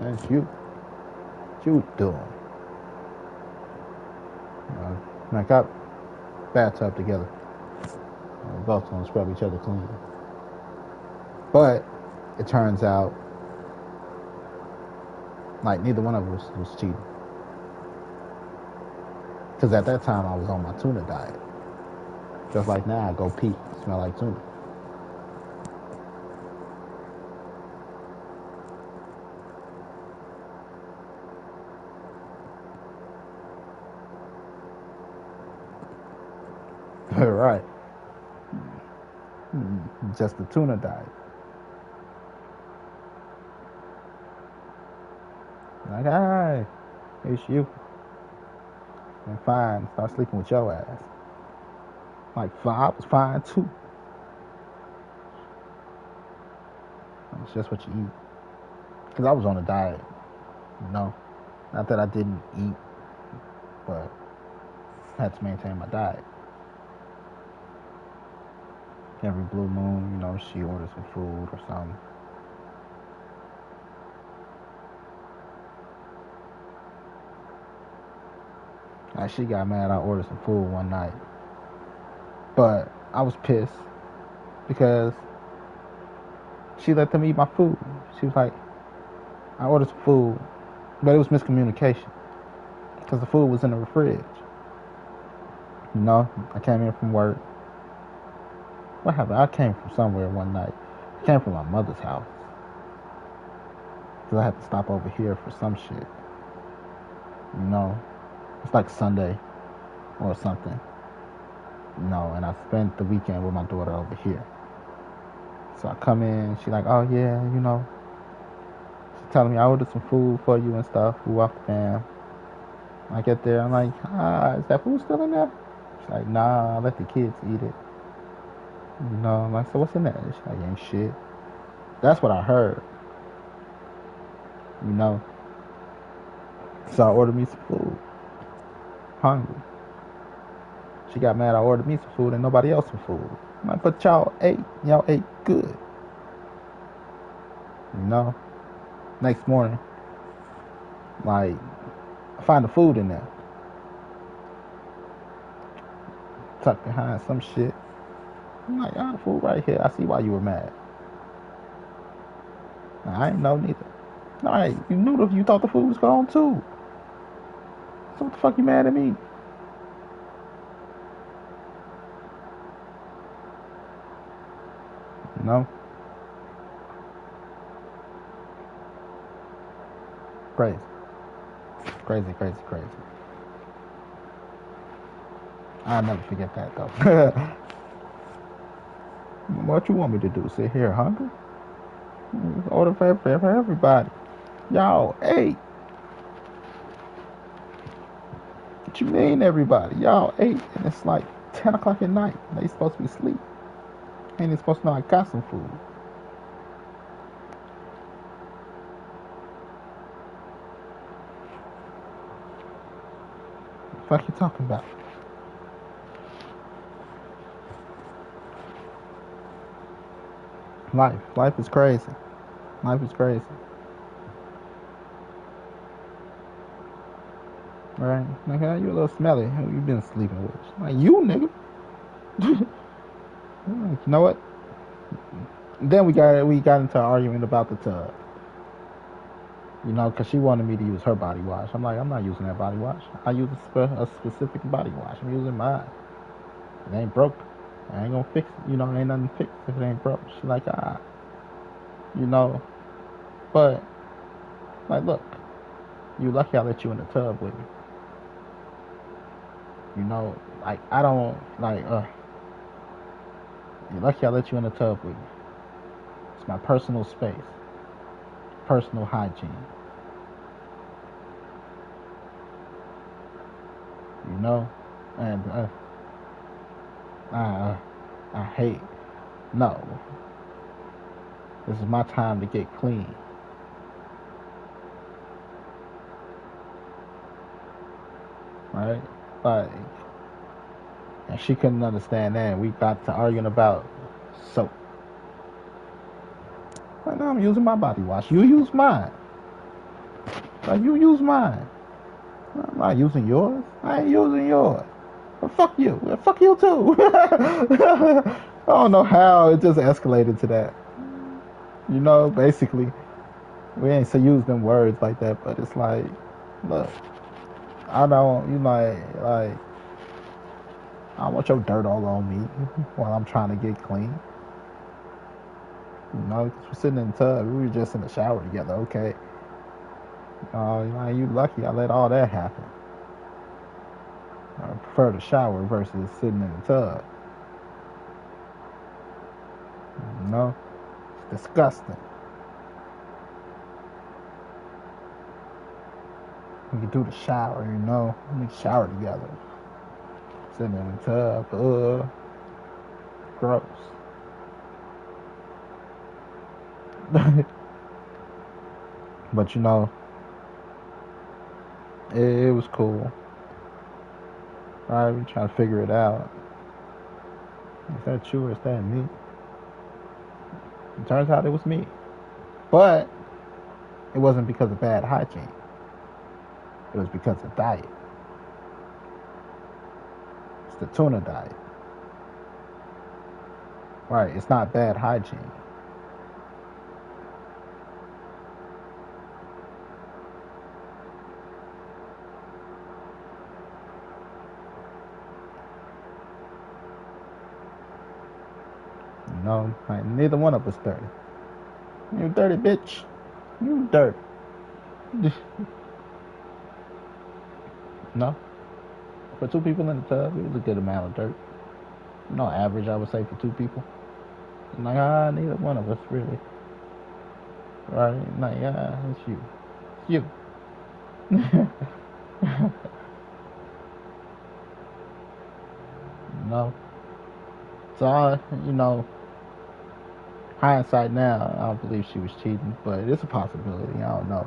That's you. What you doing? I got bathtub together. We both gonna scrub each other clean. But it turns out, like, neither one of us was cheating. Because at that time, I was on my tuna diet. Just like now, I go pee, smell like tuna. Right. Just the tuna diet. Like, alright, it's you. I'm fine. Start sleeping with your ass. Like, I was fine too. It's just what you eat. Because I was on a diet, you know. Not that I didn't eat, but I had to maintain my diet. Every blue moon, you know, she orders some food or something. Like, she got mad I ordered some food one night. But I was pissed because she let them eat my food. She was like, I ordered some food, but it was miscommunication because the food was in the fridge. You know, I came in from work. What happened? I came from somewhere one night. I came from my mother's house because I had to stop over here for some shit. You know, it's like Sunday or something. You know, and I spent the weekend with my daughter over here. So I come in, she like, oh yeah, you know. She's telling me I ordered some food for you and stuff, food off the fam. I get there, I'm like, is that food still in there? She's like, nah, I let the kids eat it. You know, I'm like, so what's in there? She's like, ain't shit. That's what I heard. You know. So I ordered me some food. Hungry. She got mad I ordered me some food and nobody else some food. I'm like, but y'all ate. Y'all ate good. You know? Next morning, like, I find the food in there. Tucked behind some shit. I'm like, the food right here. I see why you were mad. I ain't know neither. Alright, you knew you thought the food was gone too. So what the fuck you mad at me? You know? Crazy. Crazy, crazy, crazy. I'll never forget that though. What you want me to do? Sit here hungry? Order for everybody. Y'all ate. What you mean everybody? Y'all ate and it's like 10 o'clock at night. They supposed to be asleep. Ain't they supposed to know I got some food? What the fuck you talking about? Life is crazy. Life is crazy. Right? Like, you a little smelly. Who you been sleeping with? She's like, you, nigga. I'm like, you know what? Then we got into an argument about the tub. You know, because she wanted me to use her body wash. I'm like, I'm not using that body wash. I use a specific body wash. I'm using mine. It ain't broke. I ain't gonna fix it. You know, ain't nothing fixed if it ain't broke. She's like, you know. But, like, look, you lucky I let you in the tub with me. You know, like, I don't, like, you're lucky I let you in the tub with me. It's my personal space, personal hygiene. You know, and I hate. No, this is my time to get clean. Right? Like, and she couldn't understand that. And we got to arguing about soap. Like, no, I'm using my body wash. You use mine. Like, you use mine. I'm not using yours. I ain't using yours. Well, fuck you. Well, fuck you too. I don't know how it just escalated to that. You know, basically, we ain't so use them words like that, but it's like, look, I don't, you like, I don't want your dirt all on me while I'm trying to get clean. You know, 'cause we're sitting in the tub. We were just in the shower together, okay. You know, you lucky I let all that happen. I prefer the shower versus sitting in the tub. You know, it's disgusting. We can do the shower, you know. We can shower together. Sitting in the tub, gross. But you know, it was cool. Alright, we trying to figure it out. Is that you or is that me? It turns out it was me. But it wasn't because of bad hygiene. It was because of diet. It's the tuna diet. Right, it's not bad hygiene. You know, like, neither one of us dirty. You dirty bitch. You dirty. No. For two people in the tub, it was a good amount of dirt. No average, I would say, for two people. Like, neither one of us really. Right? Like, it's you. It's you. No. So, you know, hindsight now, I don't believe she was cheating, but it's a possibility. I don't know.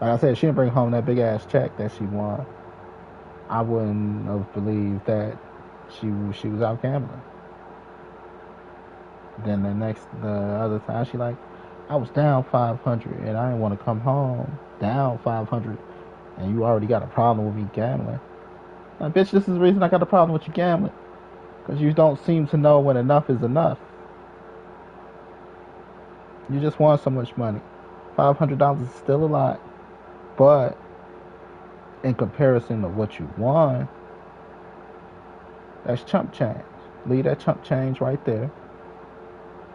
Like I said, she didn't bring home that big ass check that she won. I wouldn't have believed that she was out gambling. Then the other time, she like, I was down 500 and I didn't want to come home down 500, and you already got a problem with me gambling. Like, bitch, this is the reason I got a problem with you gambling, because you don't seem to know when enough is enough. You just want so much money. $500 is still a lot, but in comparison to what you won, that's chump change. Leave that chump change right there.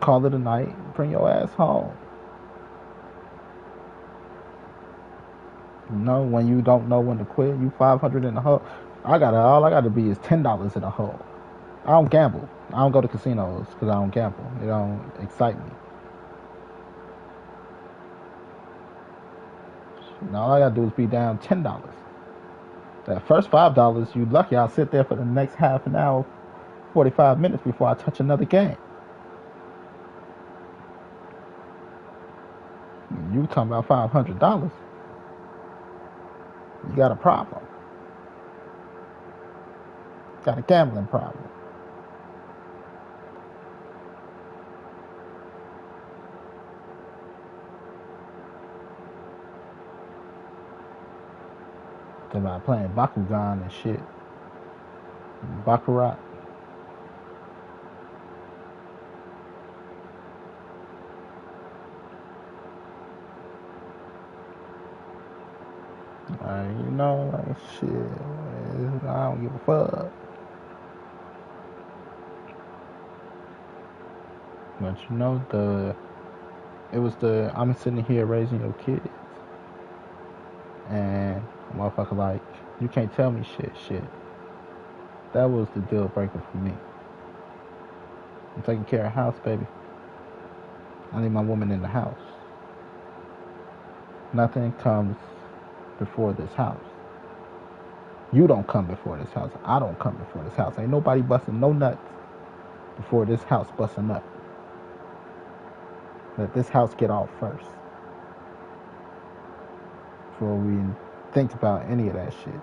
Call it a night. Bring your ass home. You know, when you don't know when to quit, you 500 in the hole. All I gotta be is $10 in the hole. I don't gamble. I don't go to casinos because I don't gamble. It don't excite me. All I gotta do is be down $10. That first $5, you lucky I'll sit there for the next half an hour, 45 minutes before I touch another game. You talking about $500? You got a problem. Got a gambling problem. Talking about playing Bakugan and shit. Baccarat. You know, like shit. I don't give a fuck. But you know, I'm sitting here raising your kids. And a motherfucker like, you can't tell me shit. That was the deal breaker for me. I'm taking care of house, baby. I need my woman in the house. Nothing comes before this house. You don't come before this house. I don't come before this house. Ain't nobody busting no nuts before this house busting up. Let this house get off first before we think about any of that shit.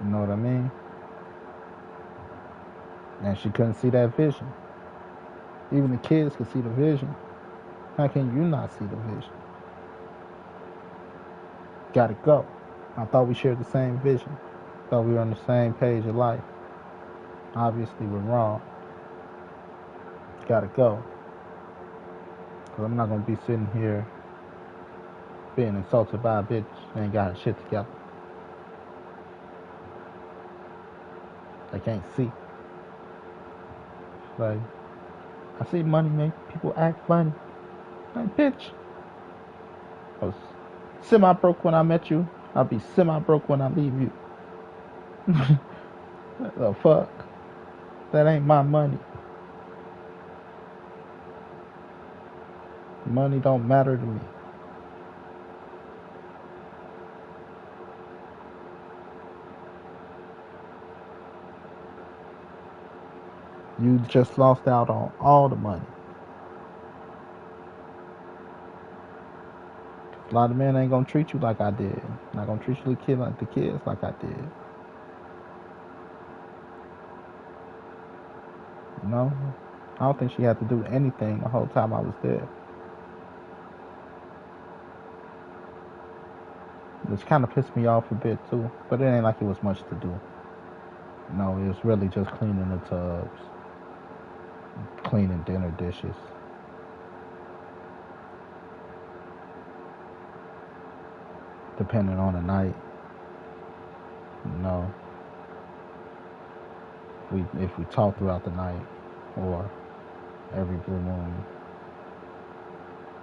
You know what I mean? And she couldn't see that vision. Even the kids could see the vision. How can you not see the vision? Gotta go. I thought we shared the same vision. Thought we were on the same page of life. Obviously, we're wrong. Gotta go. Because I'm not going to be sitting here being insulted by a bitch that ain't got her shit together. They can't see. Like, I see money make people act funny. Like, bitch. I was semi-broke when I met you. I'll be semi-broke when I leave you. What the fuck? That ain't my money. Money don't matter to me. You just lost out on all the money. A lot of men ain't gonna treat you like I did. Not gonna treat you like the kids like I did. You know? I don't think she had to do anything the whole time I was there. Which kind of pissed me off a bit too. But it ain't like it was much to do. No, it was really just cleaning the tubs. Cleaning dinner dishes. Depending on the night. You know. If we talk throughout the night. Or every blue moon.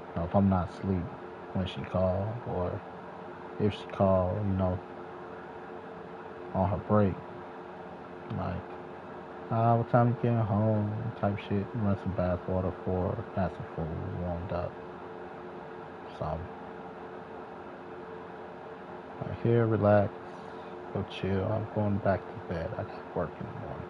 You know, if I'm not asleep when she called. Or if she called, you know, on her break. Like, what time you getting home? Type shit. Run some bath water for her. Have some food warmed up. Something. Like, here, relax. Go chill. I'm going back to bed. I got work in the morning.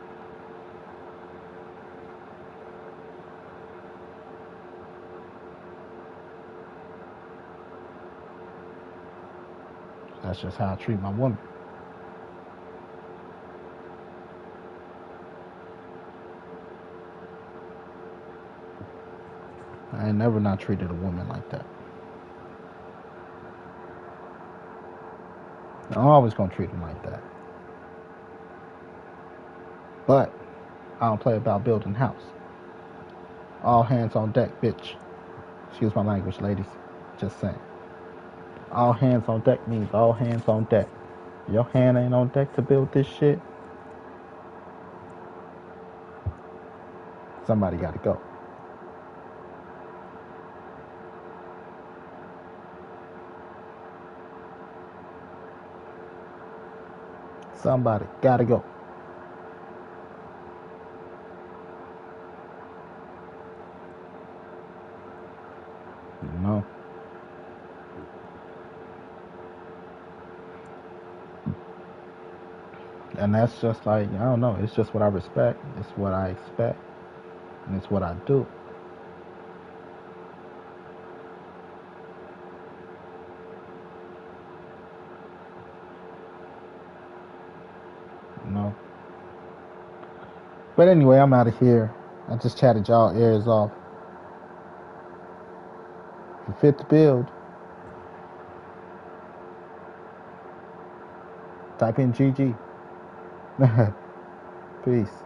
That's just how I treat my woman. I ain't never not treated a woman like that. I'm always gonna treat them like that. But I don't play about building house. All hands on deck, bitch. Excuse my language, ladies. Just saying. All hands on deck means all hands on deck. Your hand ain't on deck to build this shit. Somebody gotta go. Somebody gotta go. You know? And that's just like, I don't know, it's just what I respect. It's what I expect. And it's what I do. You know? But anyway, I'm out of here. I just chatted y'all ears off. If you fit the build, Type in GG. Peace.